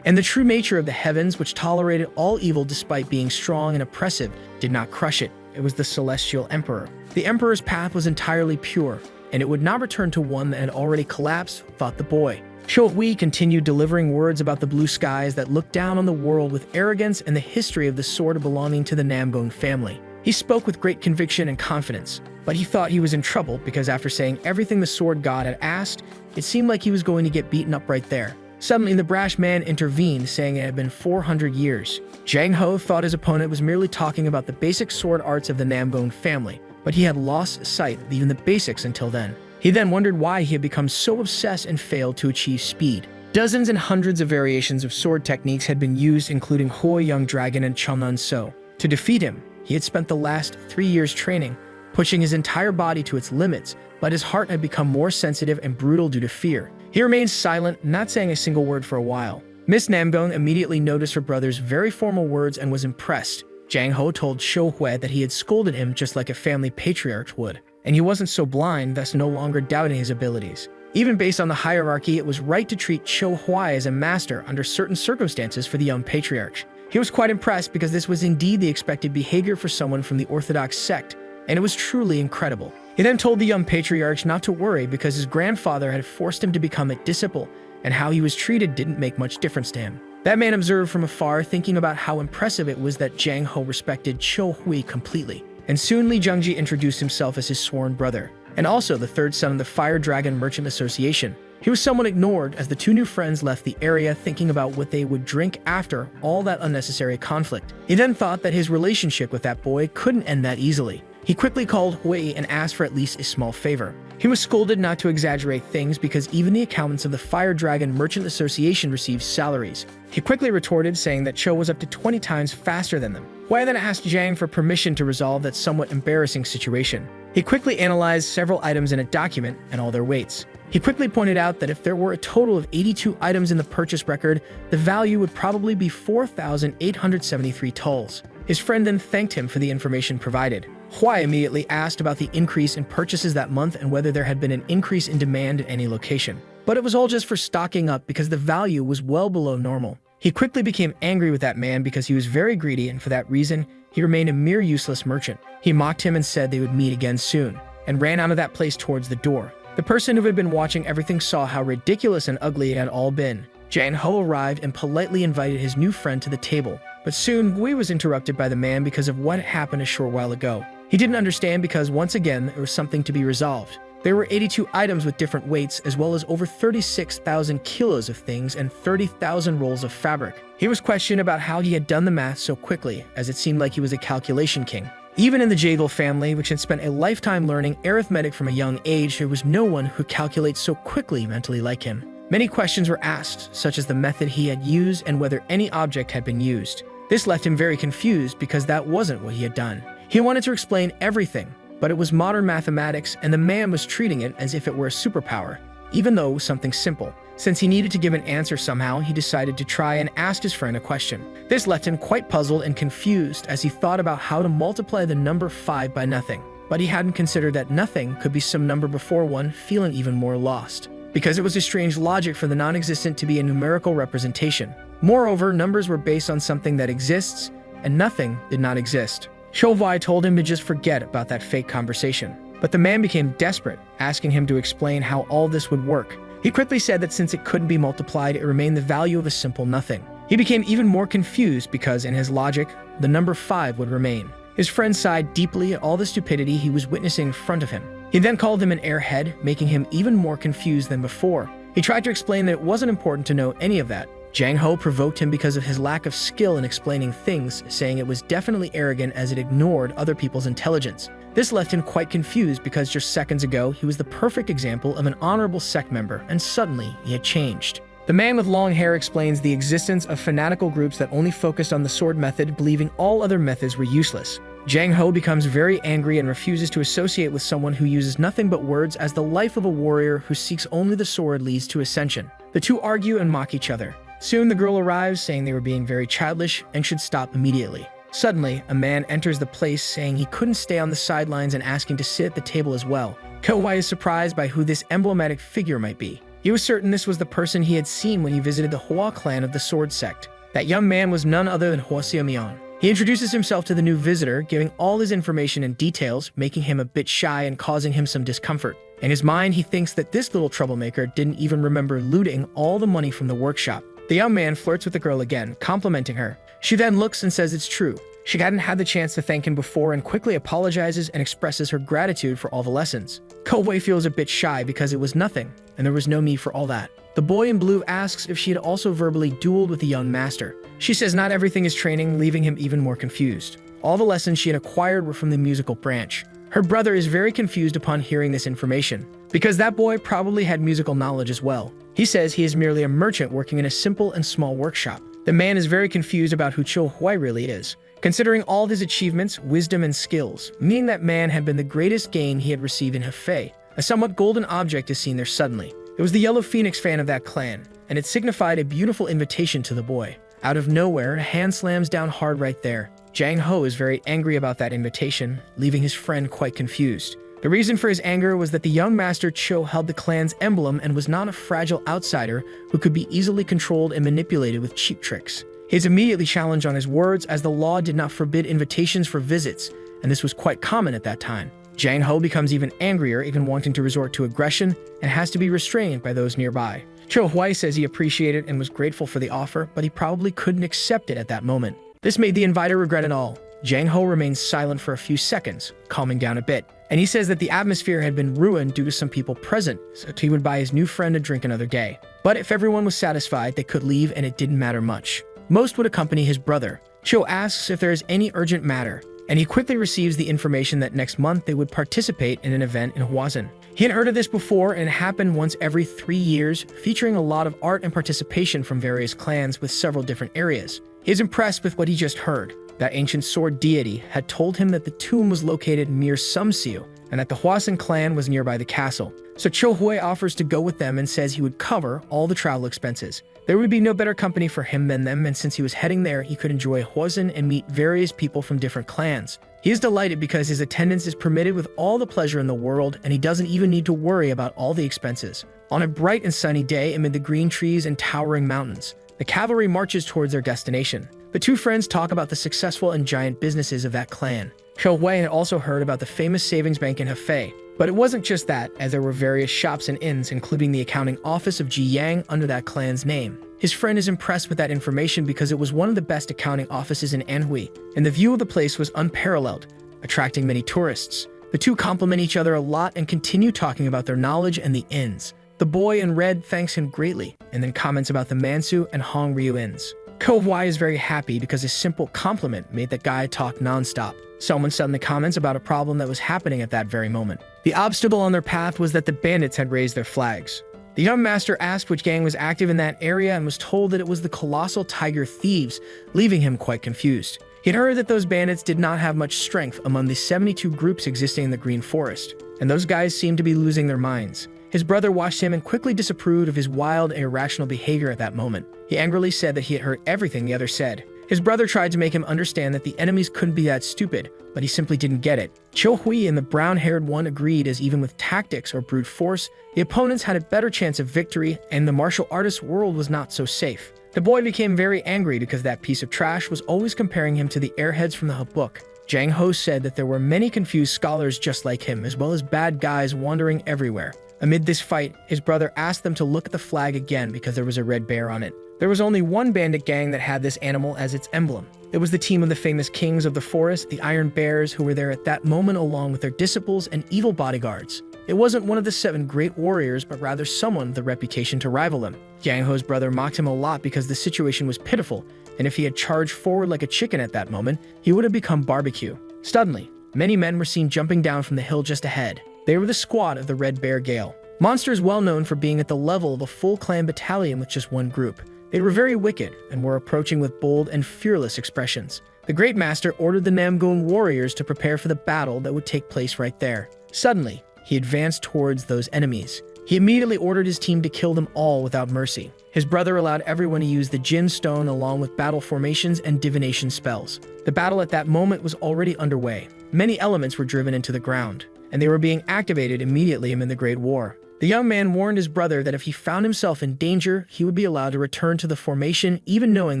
And the true nature of the heavens, which tolerated all evil despite being strong and oppressive, did not crush it. It was the celestial emperor. The emperor's path was entirely pure, and it would not return to one that had already collapsed, thought the boy. Cho Hui continued delivering words about the blue skies that looked down on the world with arrogance and the history of the sword belonging to the Namgon family. He spoke with great conviction and confidence, but he thought he was in trouble because after saying everything the sword god had asked, it seemed like he was going to get beaten up right there. Suddenly, the brash man intervened, saying it had been 400 years. Jang Ho thought his opponent was merely talking about the basic sword arts of the Namgon family, but he had lost sight of even the basics until then. He then wondered why he had become so obsessed and failed to achieve speed. Dozens and hundreds of variations of sword techniques had been used, including Hoi Young Dragon and Changnan So. To defeat him, he had spent the last 3 years training, pushing his entire body to its limits, but his heart had become more sensitive and brutal due to fear. He remained silent, not saying a single word for a while. Miss Namgon immediately noticed her brother's very formal words and was impressed. Jang Ho told Cho Hui that he had scolded him just like a family patriarch would, and he wasn't so blind, thus no longer doubting his abilities. Even based on the hierarchy, it was right to treat Cho Hui as a master under certain circumstances for the young patriarch. He was quite impressed because this was indeed the expected behavior for someone from the Orthodox sect, and it was truly incredible. He then told the young patriarch not to worry because his grandfather had forced him to become a disciple, and how he was treated didn't make much difference to him. That man observed from afar, thinking about how impressive it was that Jang Ho respected Cho Hui completely. And soon Li Zhengji introduced himself as his sworn brother, and also the third son of the Fire Dragon Merchant Association. He was somewhat ignored as the two new friends left the area thinking about what they would drink after all that unnecessary conflict. He then thought that his relationship with that boy couldn't end that easily. He quickly called Hui and asked for at least a small favor. He was scolded not to exaggerate things because even the accountants of the Fire Dragon Merchant Association received salaries. He quickly retorted, saying that Cho was up to 20 times faster than them. Huai then asked Zhang for permission to resolve that somewhat embarrassing situation. He quickly analyzed several items in a document and all their weights. He quickly pointed out that if there were a total of 82 items in the purchase record, the value would probably be 4,873 tulls. His friend then thanked him for the information provided. Huai immediately asked about the increase in purchases that month and whether there had been an increase in demand at any location. But it was all just for stocking up because the value was well below normal. He quickly became angry with that man because he was very greedy, and for that reason, he remained a mere useless merchant. He mocked him and said they would meet again soon, and ran out of that place towards the door. The person who had been watching everything saw how ridiculous and ugly it had all been. Jang Ho arrived and politely invited his new friend to the table. But soon, Gui was interrupted by the man because of what happened a short while ago. He didn't understand because, once again, there was something to be resolved. There were 82 items with different weights, as well as over 36,000 kilos of things and 30,000 rolls of fabric. He was questioned about how he had done the math so quickly, as it seemed like he was a calculation king. Even in the Jadal family, which had spent a lifetime learning arithmetic from a young age, there was no one who calculates so quickly mentally like him. Many questions were asked, such as the method he had used and whether any object had been used. This left him very confused because that wasn't what he had done. He wanted to explain everything, but it was modern mathematics and the man was treating it as if it were a superpower, even though it was something simple. Since he needed to give an answer somehow, he decided to try and ask his friend a question. This left him quite puzzled and confused as he thought about how to multiply the number 5 by nothing. But he hadn't considered that nothing could be some number before one, feeling even more lost. Because it was a strange logic for the non-existent to be a numerical representation. Moreover, numbers were based on something that exists, and nothing did not exist. Shovai told him to just forget about that fake conversation. But the man became desperate, asking him to explain how all this would work. He quickly said that since it couldn't be multiplied, it remained the value of a simple nothing. He became even more confused because, in his logic, the number 5 would remain. His friend sighed deeply at all the stupidity he was witnessing in front of him. He then called him an airhead, making him even more confused than before. He tried to explain that it wasn't important to know any of that. Jang Ho provoked him because of his lack of skill in explaining things, saying it was definitely arrogant as it ignored other people's intelligence. This left him quite confused because just seconds ago, he was the perfect example of an honorable sect member, and suddenly he had changed. The man with long hair explains the existence of fanatical groups that only focused on the sword method, believing all other methods were useless. Jang Ho becomes very angry and refuses to associate with someone who uses nothing but words, as the life of a warrior who seeks only the sword leads to ascension. The two argue and mock each other. Soon the girl arrives, saying they were being very childish and should stop immediately. Suddenly, a man enters the place, saying he couldn't stay on the sidelines and asking to sit at the table as well. Kowai is surprised by who this emblematic figure might be. He was certain this was the person he had seen when he visited the Hua clan of the Sword Sect. That young man was none other than Hua Seungwoo. He introduces himself to the new visitor, giving all his information and details, making him a bit shy and causing him some discomfort. In his mind, he thinks that this little troublemaker didn't even remember looting all the money from the workshop. The young man flirts with the girl again, complimenting her. She then looks and says it's true. She hadn't had the chance to thank him before and quickly apologizes and expresses her gratitude for all the lessons. Kowei feels a bit shy because it was nothing, and there was no need for all that. The boy in blue asks if she had also verbally dueled with the young master. She says not everything is training, leaving him even more confused. All the lessons she had acquired were from the musical branch. Her brother is very confused upon hearing this information, because that boy probably had musical knowledge as well. He says he is merely a merchant working in a simple and small workshop. The man is very confused about who Cho Huai really is, considering all his achievements, wisdom, and skills, meaning that man had been the greatest gain he had received in Hefei. A somewhat golden object is seen there suddenly. It was the Yellow Phoenix fan of that clan, and it signified a beautiful invitation to the boy. Out of nowhere, a hand slams down hard right there. Jang Ho is very angry about that invitation, leaving his friend quite confused. The reason for his anger was that the young master Cho held the clan's emblem and was not a fragile outsider who could be easily controlled and manipulated with cheap tricks. He is immediately challenged on his words, as the law did not forbid invitations for visits, and this was quite common at that time. Jang Ho becomes even angrier, even wanting to resort to aggression, and has to be restrained by those nearby. Cho Huai says he appreciated and was grateful for the offer, but he probably couldn't accept it at that moment. This made the inviter regret it all. Jang Ho remains silent for a few seconds, calming down a bit, and he says that the atmosphere had been ruined due to some people present, so he would buy his new friend a drink another day. But if everyone was satisfied, they could leave and it didn't matter much. Most would accompany his brother. Cho asks if there is any urgent matter, and he quickly receives the information that next month they would participate in an event in Huazhen. He had heard of this before, and it happened once every 3 years, featuring a lot of art and participation from various clans with several different areas. He is impressed with what he just heard. That ancient sword deity had told him that the tomb was located near Sumsiu, and that the Hwasun clan was nearby the castle. So Cho Hui offers to go with them and says he would cover all the travel expenses. There would be no better company for him than them, and since he was heading there, he could enjoy Hwasun and meet various people from different clans. He is delighted because his attendance is permitted with all the pleasure in the world, and he doesn't even need to worry about all the expenses. On a bright and sunny day amid the green trees and towering mountains, the cavalry marches towards their destination. The two friends talk about the successful and giant businesses of that clan. Cho Hui had also heard about the famous savings bank in Hefei, but it wasn't just that, as there were various shops and inns, including the accounting office of Ji Yang under that clan's name. His friend is impressed with that information because it was one of the best accounting offices in Anhui, and the view of the place was unparalleled, attracting many tourists. The two compliment each other a lot and continue talking about their knowledge and the inns. The boy in red thanks him greatly, and then comments about the Mansu and Hongryu inns. Ko Hui is very happy because his simple compliment made that guy talk nonstop. Someone suddenly comments about a problem that was happening at that very moment. The obstacle on their path was that the bandits had raised their flags. The young master asked which gang was active in that area and was told that it was the colossal tiger thieves, leaving him quite confused. He had heard that those bandits did not have much strength among the 72 groups existing in the Green Forest, and those guys seemed to be losing their minds. His brother watched him and quickly disapproved of his wild and irrational behavior at that moment. He angrily said that he had heard everything the other said. His brother tried to make him understand that the enemies couldn't be that stupid, but he simply didn't get it. Cho Hui and the brown-haired one agreed, as even with tactics or brute force, the opponents had a better chance of victory, and the martial artist world was not so safe. The boy became very angry because that piece of trash was always comparing him to the airheads from the book. Jang Ho said that there were many confused scholars just like him, as well as bad guys wandering everywhere. Amid this fight, his brother asked them to look at the flag again because there was a red bear on it. There was only one bandit gang that had this animal as its emblem. It was the team of the famous kings of the forest, the Iron Bears, who were there at that moment along with their disciples and evil bodyguards. It wasn't one of the 7 great warriors, but rather someone with a reputation to rival them. Yang Ho's brother mocked him a lot because the situation was pitiful, and if he had charged forward like a chicken at that moment, he would have become barbecue. Suddenly, many men were seen jumping down from the hill just ahead. They were the squad of the Red Bear Gale. Monsters well known for being at the level of a full clan battalion with just one group. They were very wicked and were approaching with bold and fearless expressions. The Great Master ordered the Namgung warriors to prepare for the battle that would take place right there. Suddenly, he advanced towards those enemies. He immediately ordered his team to kill them all without mercy. His brother allowed everyone to use the Jin Stone along with battle formations and divination spells. The battle at that moment was already underway. Many elements were driven into the ground, and they were being activated immediately amid the Great War. The young man warned his brother that if he found himself in danger, he would be allowed to return to the formation, even knowing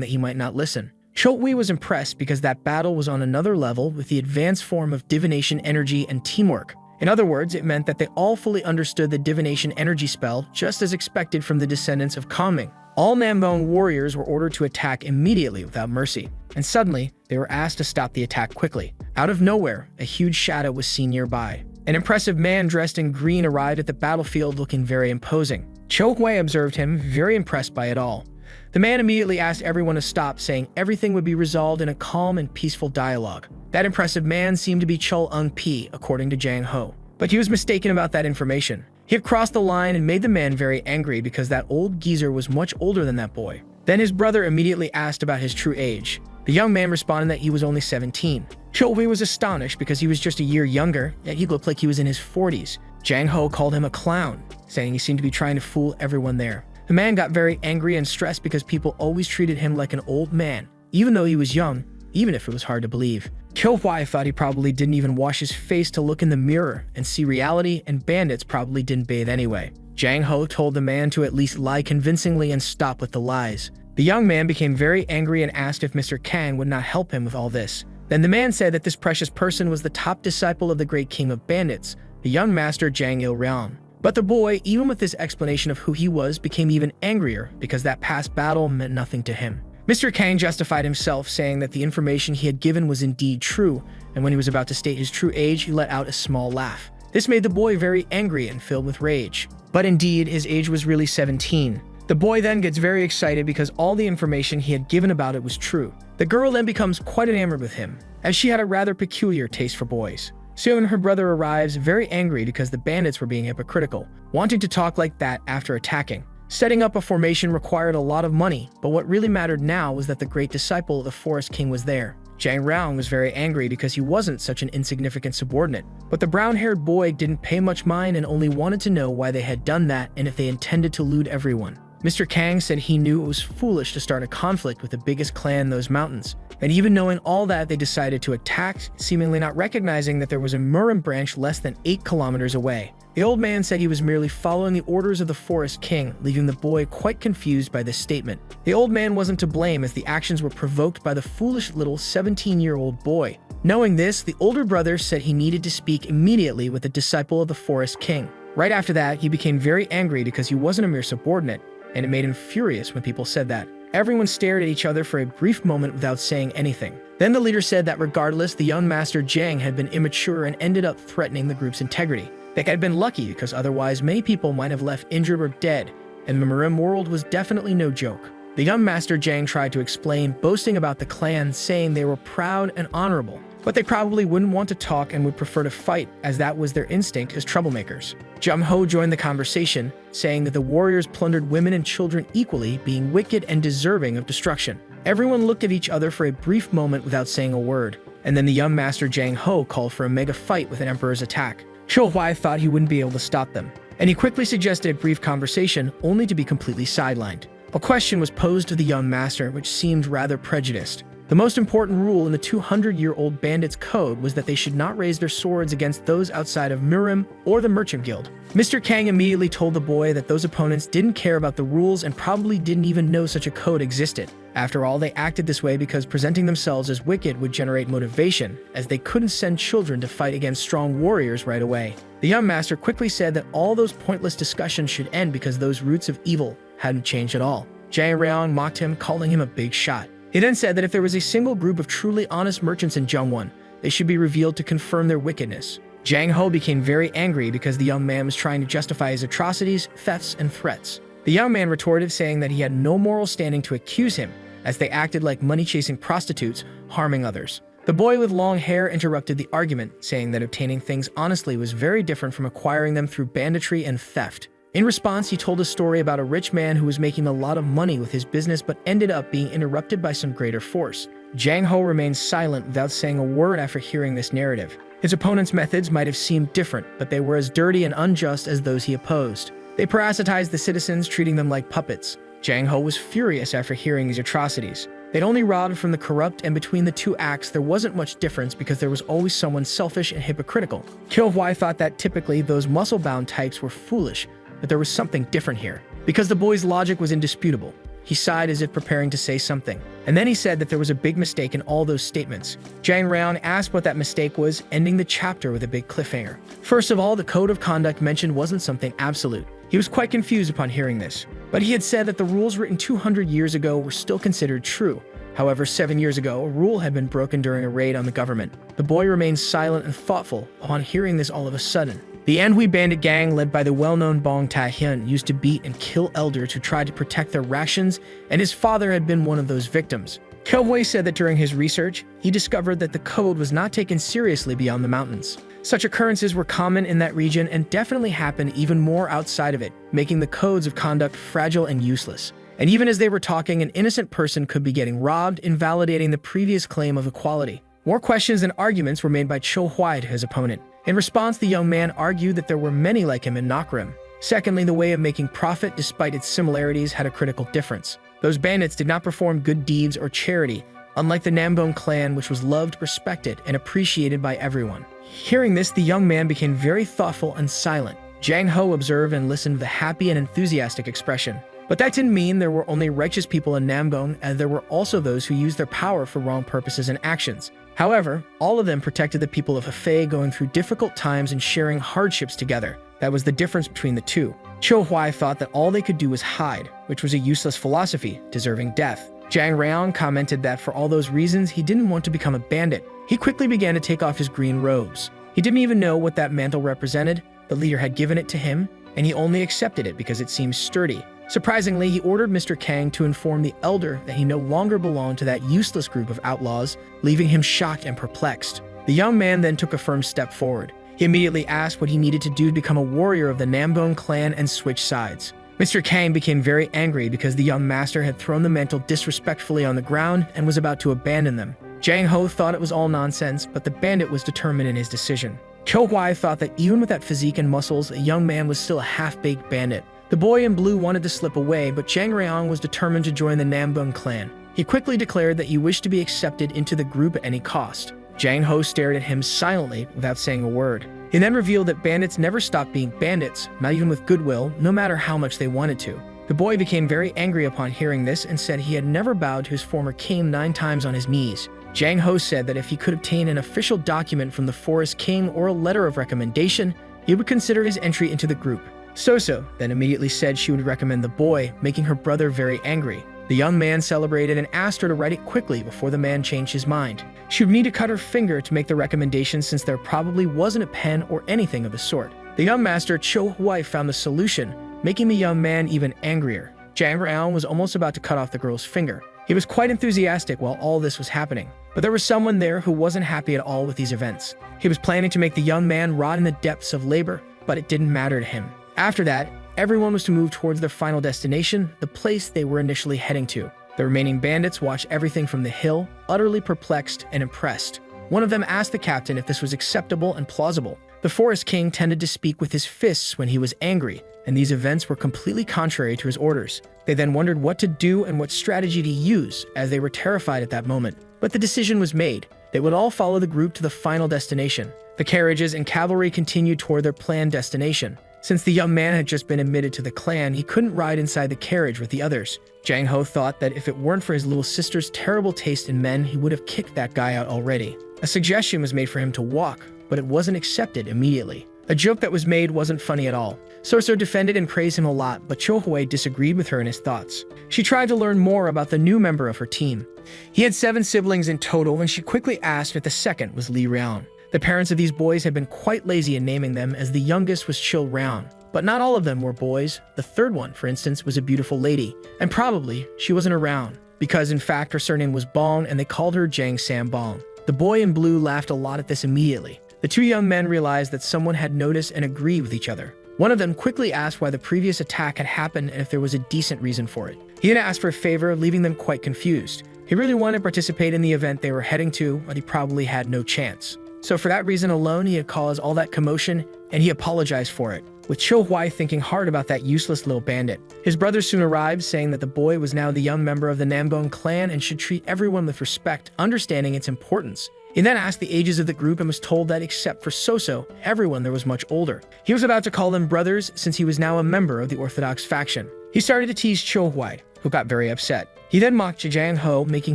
that he might not listen. Cho Hui was impressed because that battle was on another level with the advanced form of divination energy and teamwork. In other words, it meant that they all fully understood the divination energy spell, just as expected from the descendants of Kangming. All Namgung warriors were ordered to attack immediately without mercy, and suddenly, they were asked to stop the attack quickly. Out of nowhere, a huge shadow was seen nearby. An impressive man dressed in green arrived at the battlefield looking very imposing. Cho Hui observed him, very impressed by it all. The man immediately asked everyone to stop, saying everything would be resolved in a calm and peaceful dialogue. That impressive man seemed to be Chul Ung Pi, according to Jang Ho. But he was mistaken about that information. He had crossed the line and made the man very angry because that old geezer was much older than that boy. Then his brother immediately asked about his true age. The young man responded that he was only 17. Cho Hui was astonished because he was just a year younger, yet he looked like he was in his 40s. Jang Ho called him a clown, saying he seemed to be trying to fool everyone there. The man got very angry and stressed because people always treated him like an old man, even though he was young, even if it was hard to believe. Cho Hui thought he probably didn't even wash his face to look in the mirror and see reality, and bandits probably didn't bathe anyway. Jang Ho told the man to at least lie convincingly and stop with the lies. The young man became very angry and asked if Mr. Kang would not help him with all this. Then the man said that this precious person was the top disciple of the great king of bandits, the young master Jang Il-ryong. But the boy, even with this explanation of who he was, became even angrier because that past battle meant nothing to him. Mr. Kang justified himself, saying that the information he had given was indeed true, and when he was about to state his true age, he let out a small laugh. This made the boy very angry and filled with rage. But indeed, his age was really 17. The boy then gets very excited because all the information he had given about it was true. The girl then becomes quite enamored with him, as she had a rather peculiar taste for boys. Soon, her brother arrives, very angry because the bandits were being hypocritical, wanting to talk like that after attacking. Setting up a formation required a lot of money, but what really mattered now was that the great disciple of the Forest King was there. Jang Raong was very angry because he wasn't such an insignificant subordinate. But the brown-haired boy didn't pay much mind and only wanted to know why they had done that and if they intended to loot everyone. Mr. Kang said he knew it was foolish to start a conflict with the biggest clan in those mountains. And even knowing all that, they decided to attack, seemingly not recognizing that there was a Murim branch less than 8 kilometers away. The old man said he was merely following the orders of the Forest King, leaving the boy quite confused by this statement. The old man wasn't to blame as the actions were provoked by the foolish little 17-year-old boy. Knowing this, the older brother said he needed to speak immediately with the disciple of the Forest King. Right after that, he became very angry because he wasn't a mere subordinate, and it made him furious when people said that. Everyone stared at each other for a brief moment without saying anything. Then the leader said that regardless, the young master Jang had been immature and ended up threatening the group's integrity. They had been lucky because otherwise many people might have left injured or dead, and the Murim world was definitely no joke. The young master Jang tried to explain, boasting about the clan, saying they were proud and honorable, but they probably wouldn't want to talk and would prefer to fight, as that was their instinct as troublemakers. Jung-ho joined the conversation, saying that the warriors plundered women and children equally, being wicked and deserving of destruction. Everyone looked at each other for a brief moment without saying a word, and then the young master Jang-ho called for a mega fight with an emperor's attack. Cho-hwai thought he wouldn't be able to stop them, and he quickly suggested a brief conversation, only to be completely sidelined. A question was posed to the young master, which seemed rather prejudiced. The most important rule in the 200-year-old bandits' code was that they should not raise their swords against those outside of Murim or the Merchant Guild. Mr. Kang immediately told the boy that those opponents didn't care about the rules and probably didn't even know such a code existed. After all, they acted this way because presenting themselves as wicked would generate motivation, as they couldn't send children to fight against strong warriors right away. The young master quickly said that all those pointless discussions should end because those roots of evil hadn't changed at all. Jang Raong mocked him, calling him a big shot. He then said that if there was a single group of truly honest merchants in Jungwon, they should be revealed to confirm their wickedness. Jang Ho became very angry because the young man was trying to justify his atrocities, thefts, and threats. The young man retorted, saying that he had no moral standing to accuse him, as they acted like money-chasing prostitutes, harming others. The boy with long hair interrupted the argument, saying that obtaining things honestly was very different from acquiring them through banditry and theft. In response, he told a story about a rich man who was making a lot of money with his business but ended up being interrupted by some greater force. Jang Ho remained silent without saying a word after hearing this narrative. His opponent's methods might have seemed different, but they were as dirty and unjust as those he opposed. They parasitized the citizens, treating them like puppets. Jang Ho was furious after hearing these atrocities. They'd only robbed from the corrupt, and between the two acts there wasn't much difference because there was always someone selfish and hypocritical. Kyo-hwai thought that typically those muscle-bound types were foolish, but there was something different here. Because the boy's logic was indisputable, he sighed as if preparing to say something. And then he said that there was a big mistake in all those statements. Jang Raong asked what that mistake was, ending the chapter with a big cliffhanger. First of all, the code of conduct mentioned wasn't something absolute. He was quite confused upon hearing this. But he had said that the rules written 200 years ago were still considered true. However, 7 years ago, a rule had been broken during a raid on the government. The boy remained silent and thoughtful upon hearing this all of a sudden. The Anhui bandit gang, led by the well-known Bong Ta-hyun, used to beat and kill elders who tried to protect their rations, and his father had been one of those victims. Kyo-hwai said that during his research, he discovered that the code was not taken seriously beyond the mountains. Such occurrences were common in that region and definitely happened even more outside of it, making the codes of conduct fragile and useless. And even as they were talking, an innocent person could be getting robbed, invalidating the previous claim of equality. More questions and arguments were made by Cho-hwai to his opponent. In response, the young man argued that there were many like him in Nakrim. Secondly, the way of making profit, despite its similarities, had a critical difference. Those bandits did not perform good deeds or charity, unlike the Nambong clan, which was loved, respected, and appreciated by everyone. Hearing this, the young man became very thoughtful and silent. Jang Ho observed and listened with a happy and enthusiastic expression. But that didn't mean there were only righteous people in Nambong, as there were also those who used their power for wrong purposes and actions. However, all of them protected the people of Hefei, going through difficult times and sharing hardships together. That was the difference between the two. Cho-hwai thought that all they could do was hide, which was a useless philosophy, deserving death. Jang Raong commented that for all those reasons, he didn't want to become a bandit. He quickly began to take off his green robes. He didn't even know what that mantle represented. The leader had given it to him, and he only accepted it because it seemed sturdy. Surprisingly, he ordered Mr. Kang to inform the elder that he no longer belonged to that useless group of outlaws, leaving him shocked and perplexed. The young man then took a firm step forward. He immediately asked what he needed to do to become a warrior of the Nambong clan and switch sides. Mr. Kang became very angry because the young master had thrown the mantle disrespectfully on the ground and was about to abandon them. Jang Ho thought it was all nonsense, but the bandit was determined in his decision. Cho Huai thought that even with that physique and muscles, a young man was still a half-baked bandit. The boy in blue wanted to slip away, but Jang Reong was determined to join the Nambong clan. He quickly declared that he wished to be accepted into the group at any cost. Jang Ho stared at him silently without saying a word. He then revealed that bandits never stopped being bandits, not even with goodwill, no matter how much they wanted to. The boy became very angry upon hearing this and said he had never bowed to his former king 9 times on his knees. Jang Ho said that if he could obtain an official document from the Forest King or a letter of recommendation, he would consider his entry into the group. So then immediately said she would recommend the boy, making her brother very angry. The young man celebrated and asked her to write it quickly before the man changed his mind. She would need to cut her finger to make the recommendation since there probably wasn't a pen or anything of the sort. The young master Cho Huai found the solution, making the young man even angrier. Jang Reong was almost about to cut off the girl's finger. He was quite enthusiastic while all this was happening, but there was someone there who wasn't happy at all with these events. He was planning to make the young man rot in the depths of labor, but it didn't matter to him. After that, everyone was to move towards their final destination, the place they were initially heading to. The remaining bandits watched everything from the hill, utterly perplexed and impressed. One of them asked the captain if this was acceptable and plausible. The Forest King tended to speak with his fists when he was angry, and these events were completely contrary to his orders. They then wondered what to do and what strategy to use, as they were terrified at that moment. But the decision was made. They would all follow the group to the final destination. The carriages and cavalry continued toward their planned destination. Since the young man had just been admitted to the clan, he couldn't ride inside the carriage with the others. Jang Ho thought that if it weren't for his little sister's terrible taste in men, he would have kicked that guy out already. A suggestion was made for him to walk, but it wasn't accepted immediately. A joke that was made wasn't funny at all. So defended and praised him a lot, but Cho Hui disagreed with her in his thoughts. She tried to learn more about the new member of her team. He had 7 siblings in total, and she quickly asked if the second was Li Rian. The parents of these boys had been quite lazy in naming them, as the youngest was Chil Rian. But not all of them were boys. The third one, for instance, was a beautiful lady, and probably she wasn't around, because in fact her surname was Bong and they called her Jang Sam Bong. The boy in blue laughed a lot at this immediately. The 2 young men realized that someone had noticed and agreed with each other. One of them quickly asked why the previous attack had happened and if there was a decent reason for it. He then asked for a favor, leaving them quite confused. He really wanted to participate in the event they were heading to, but he probably had no chance. So for that reason alone, he had caused all that commotion, and he apologized for it, with Cho Hui thinking hard about that useless little bandit. His brothers soon arrived, saying that the boy was now the young member of the Nambong clan and should treat everyone with respect, understanding its importance. He then asked the ages of the group and was told that except for So, everyone there was much older. He was about to call them brothers since he was now a member of the Orthodox faction. He started to tease Cho Hui, who got very upset. He then mocked Jang Ho, making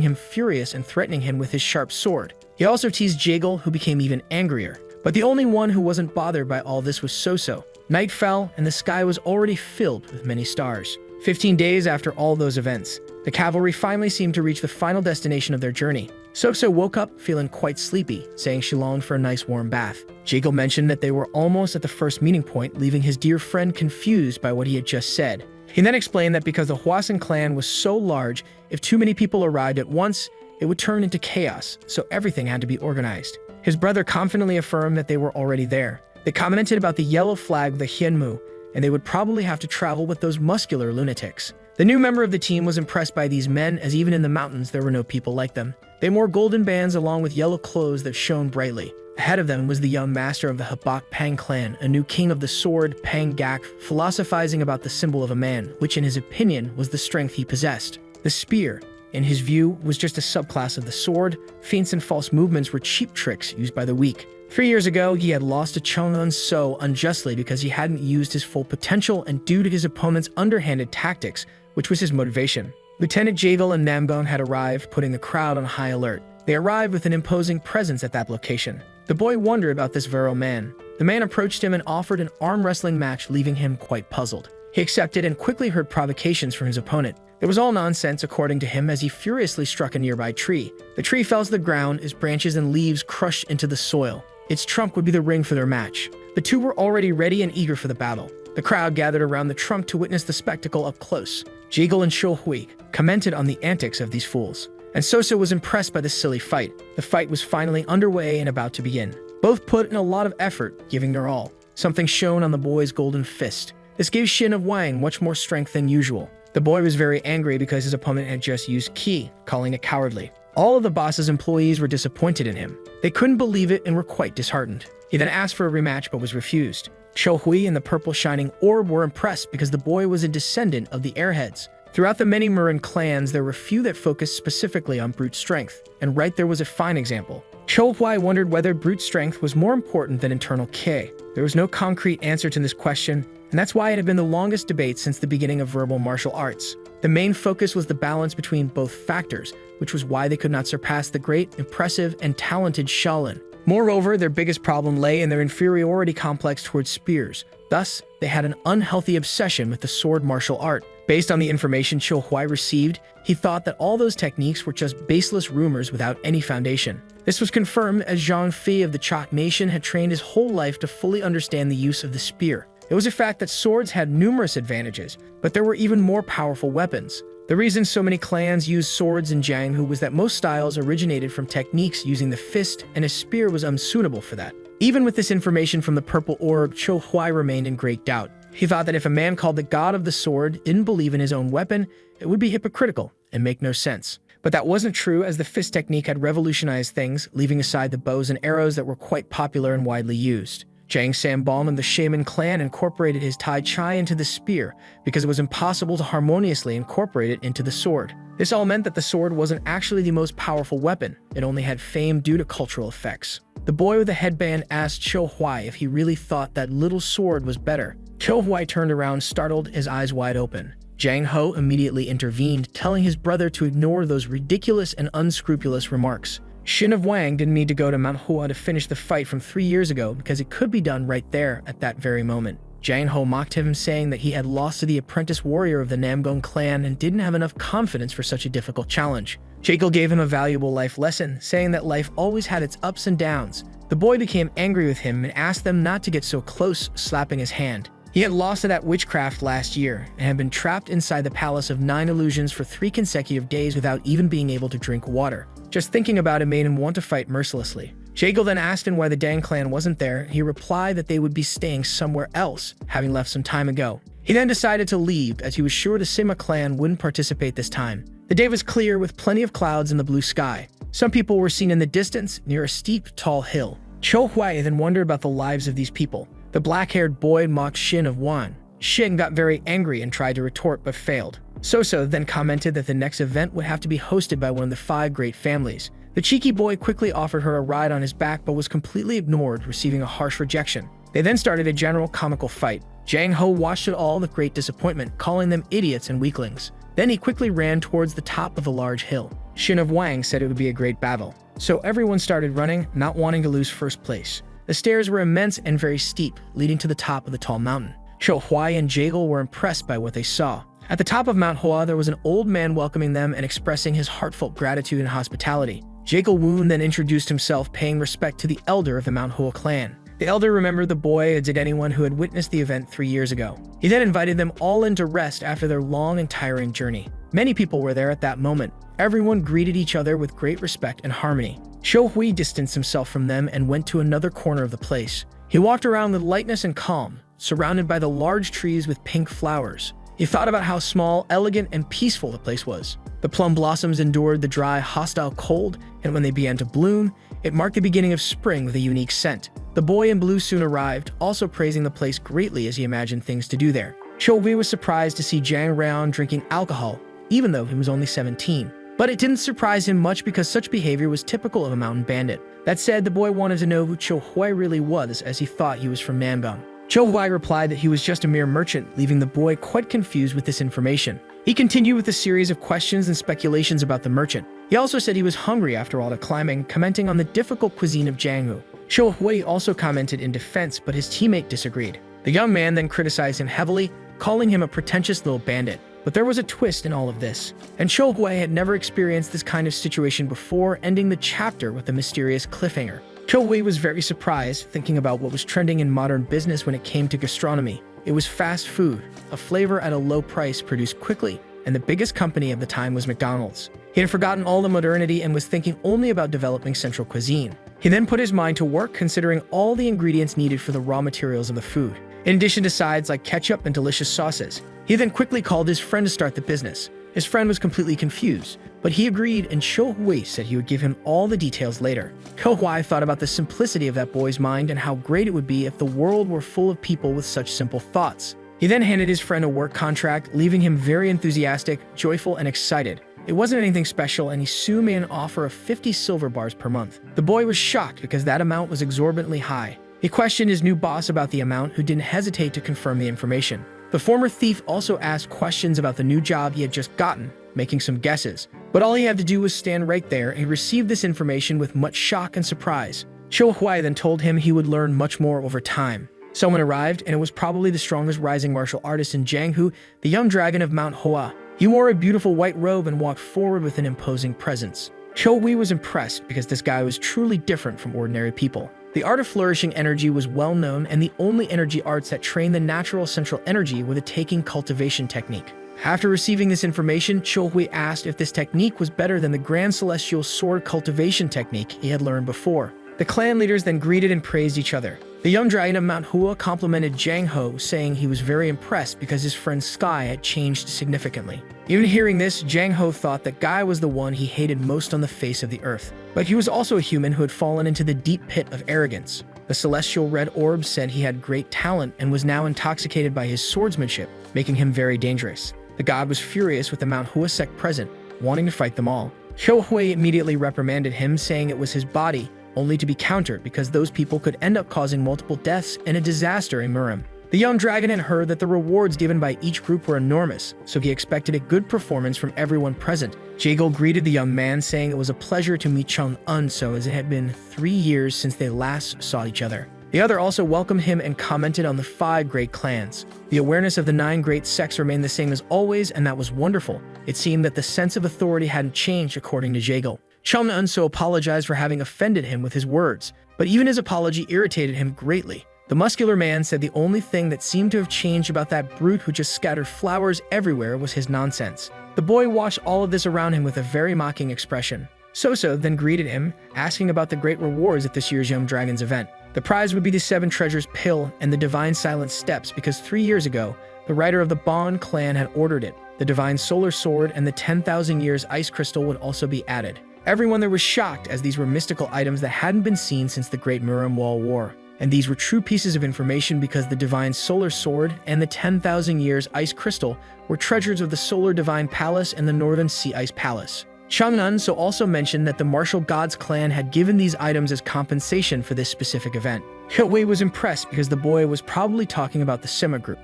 him furious and threatening him with his sharp sword. He also teased Jaegal, who became even angrier. But the only one who wasn't bothered by all this was So. Night fell, and the sky was already filled with many stars. 15 days after all those events, the cavalry finally seemed to reach the final destination of their journey. So woke up feeling quite sleepy, saying she longed for a nice warm bath. Jaegal mentioned that they were almost at the first meeting point, leaving his dear friend confused by what he had just said. He then explained that because the Hwasun clan was so large, if too many people arrived at once, it would turn into chaos, so everything had to be organized. His brother confidently affirmed that they were already there. They commented about the yellow flag of the Hyunmu, and they would probably have to travel with those muscular lunatics. The new member of the team was impressed by these men, as even in the mountains there were no people like them. They wore golden bands along with yellow clothes that shone brightly. Ahead of them was the young master of the Habak Pang clan, a new king of the sword, Pang Gak, philosophizing about the symbol of a man, which in his opinion was the strength he possessed. The spear, in his view, was just a subclass of the sword. Feints and false movements were cheap tricks used by the weak. 3 years ago, he had lost to Chung-un So unjustly because he hadn't used his full potential and due to his opponent's underhanded tactics, which was his motivation. Lieutenant Jaegal and Nambong had arrived, putting the crowd on high alert. They arrived with an imposing presence at that location. The boy wondered about this virile man. The man approached him and offered an arm wrestling match, leaving him quite puzzled. He accepted and quickly heard provocations from his opponent. It was all nonsense according to him as he furiously struck a nearby tree. The tree fell to the ground, its branches and leaves crushed into the soil. Its trunk would be the ring for their match. The two were already ready and eager for the battle. The crowd gathered around the trunk to witness the spectacle up close. Jaegal and Cho Hui commented on the antics of these fools. and Soso was impressed by this silly fight. The fight was finally underway and about to begin. Both put in a lot of effort, giving their all. Something shone on the boy's golden fist. This gave Shin of Wang much more strength than usual. The boy was very angry because his opponent had just used Ki, calling it cowardly. All of the boss's employees were disappointed in him. They couldn't believe it and were quite disheartened. He then asked for a rematch but was refused. Cho Hui and the purple shining orb were impressed because the boy was a descendant of the Airheads. Throughout the many Murin clans, there were few that focused specifically on brute strength, and right there was a fine example. Cho Hui wondered whether brute strength was more important than internal Ki. There was no concrete answer to this question, and that's why it had been the longest debate since the beginning of verbal martial arts. The main focus was the balance between both factors, which was why they could not surpass the great, impressive, and talented Shaolin. Moreover, their biggest problem lay in their inferiority complex towards spears. Thus, they had an unhealthy obsession with the sword martial art. Based on the information Cho Hui received, he thought that all those techniques were just baseless rumors without any foundation. This was confirmed as Zhang Fi of the Chok Nation had trained his whole life to fully understand the use of the spear. It was a fact that swords had numerous advantages, but there were even more powerful weapons. The reason so many clans used swords in Jianghu was that most styles originated from techniques using the fist, and a spear was unsuitable for that. Even with this information from the purple orb, Cho Hui remained in great doubt. He thought that if a man called the god of the sword didn't believe in his own weapon, it would be hypocritical and make no sense. But that wasn't true, as the fist technique had revolutionized things, leaving aside the bows and arrows that were quite popular and widely used. Jiang Sambon and the Shaman clan incorporated his Tai Chi into the spear because it was impossible to harmoniously incorporate it into the sword. This all meant that the sword wasn't actually the most powerful weapon. It only had fame due to cultural effects. The boy with the headband asked Cho Hui if he really thought that little sword was better. Cho Hui turned around, startled, his eyes wide open. Jiang Ho immediately intervened, telling his brother to ignore those ridiculous and unscrupulous remarks. Shin of Wang didn't need to go to MANHUA to finish the fight from 3 years ago because it could be done right there at that very moment. Jiang Ho mocked him, saying that he had lost to the apprentice warrior of the Namgong clan and didn't have enough confidence for such a difficult challenge. Jekyll gave him a valuable life lesson, saying that life always had its ups and downs. The boy became angry with him and asked them not to get so close, slapping his hand. He had lost to that witchcraft last year and had been trapped inside the Palace of 9 Illusions for 3 consecutive days without even being able to drink water. Just thinking about it made him want to fight mercilessly. Jekyll then asked him why the Dang clan wasn't there. He replied that they would be staying somewhere else, having left some time ago. He then decided to leave, as he was sure the Sima clan wouldn't participate this time. The day was clear with plenty of clouds in the blue sky. Some people were seen in the distance near a steep, tall hill. Cho Hui then wondered about the lives of these people. The black-haired boy mocked Shin of Wan. Shin got very angry and tried to retort but failed. Soso then commented that the next event would have to be hosted by one of the 5 great families. The cheeky boy quickly offered her a ride on his back but was completely ignored, receiving a harsh rejection. They then started a general comical fight. Jiang Ho watched it all with great disappointment, calling them idiots and weaklings. Then he quickly ran towards the top of the large hill. Shin of Wang said it would be a great battle, so everyone started running, not wanting to lose first place. The stairs were immense and very steep, leading to the top of the tall mountain. Cho Hui and Jekyll were impressed by what they saw. At the top of Mount Hua, there was an old man welcoming them and expressing his heartfelt gratitude and hospitality. Jekyll Woon then introduced himself, paying respect to the elder of the Mount Hua clan. The elder remembered the boy, as did anyone who had witnessed the event 3 years ago. He then invited them all in to rest after their long and tiring journey. Many people were there at that moment. Everyone greeted each other with great respect and harmony. Cho Hui distanced himself from them and went to another corner of the place. He walked around with lightness and calm, surrounded by the large trees with pink flowers. He thought about how small, elegant, and peaceful the place was. The plum blossoms endured the dry, hostile cold, and when they began to bloom, it marked the beginning of spring with a unique scent. The boy in blue soon arrived, also praising the place greatly as he imagined things to do there. Cho Hui was surprised to see Jiang Raon drinking alcohol, even though he was only 17. But it didn't surprise him much because such behavior was typical of a mountain bandit. That said, the boy wanted to know who Cho Hui really was, as he thought he was from Namgong. Cho Hui replied that he was just a mere merchant, leaving the boy quite confused with this information. He continued with a series of questions and speculations about the merchant. He also said he was hungry after all the climbing, commenting on the difficult cuisine of Jianghu. Cho Hui also commented in defense, but his teammate disagreed. The young man then criticized him heavily, calling him a pretentious little bandit. But there was a twist in all of this, and Cho Hui had never experienced this kind of situation before, ending the chapter with a mysterious cliffhanger. Cho Hui was very surprised, thinking about what was trending in modern business when it came to gastronomy. It was fast food, a flavor at a low price produced quickly, and the biggest company of the time was McDonald's. He had forgotten all the modernity and was thinking only about developing central cuisine. He then put his mind to work considering all the ingredients needed for the raw materials of the food, in addition to sides like ketchup and delicious sauces. He then quickly called his friend to start the business. His friend was completely confused, but he agreed, and Cho-hui said he would give him all the details later. Cho-hui thought about the simplicity of that boy's mind and how great it would be if the world were full of people with such simple thoughts. He then handed his friend a work contract, leaving him very enthusiastic, joyful, and excited. It wasn't anything special, and he soon made an offer of 50 silver bars per month. The boy was shocked because that amount was exorbitantly high. He questioned his new boss about the amount, who didn't hesitate to confirm the information. The former thief also asked questions about the new job he had just gotten, making some guesses. But all he had to do was stand right there, and he received this information with much shock and surprise. Cho-hui then told him he would learn much more over time. Someone arrived, and it was probably the strongest rising martial artist in Jianghu, the young dragon of MANHUA. He wore a beautiful white robe and walked forward with an imposing presence. Cho-hui was impressed because this guy was truly different from ordinary people. The art of flourishing energy was well known, and the only energy arts that train the natural central energy were the taking cultivation technique. After receiving this information, Cho-hui asked if this technique was better than the Grand Celestial Sword cultivation technique he had learned before. The clan leaders then greeted and praised each other. The young dragon of MANHUA complimented Jang Ho, saying he was very impressed because his friend Sky had changed significantly. Even hearing this, Jang Ho thought that Guy was the one he hated most on the face of the earth. But he was also a human who had fallen into the deep pit of arrogance. The celestial red orb said he had great talent and was now intoxicated by his swordsmanship, making him very dangerous. The god was furious with the MANHUA sect present, wanting to fight them all. Cho-hui immediately reprimanded him, saying it was his body, only to be countered because those people could end up causing multiple deaths and a disaster in Murim. The young dragon had heard that the rewards given by each group were enormous, so he expected a good performance from everyone present. Jaegol greeted the young man, saying it was a pleasure to meet Chung-un, so as it had been 3 years since they last saw each other. The other also welcomed him and commented on the 5 great clans. The awareness of the 9 great sects remained the same as always, and that was wonderful. It seemed that the sense of authority hadn't changed, according to Jaegol. Chung-un so apologized for having offended him with his words, but even his apology irritated him greatly. The muscular man said the only thing that seemed to have changed about that brute who just scattered flowers everywhere was his nonsense. The boy watched all of this around him with a very mocking expression. So then greeted him, asking about the great rewards at this year's Young Dragons event. The prize would be the 7 treasures pill and the divine silent steps, because 3 years ago, the writer of the Bon clan had ordered it. The divine solar sword and the 10,000 years ice crystal would also be added. Everyone there was shocked, as these were mystical items that hadn't been seen since the Great Murim Wall War. And these were true pieces of information because the divine solar sword and the 10,000 years ice crystal were treasures of the Solar Divine Palace and the Northern Sea Ice Palace. Chung-un so also mentioned that the martial gods clan had given these items as compensation for this specific event. Cho-hui was impressed because the boy was probably talking about the Sima group.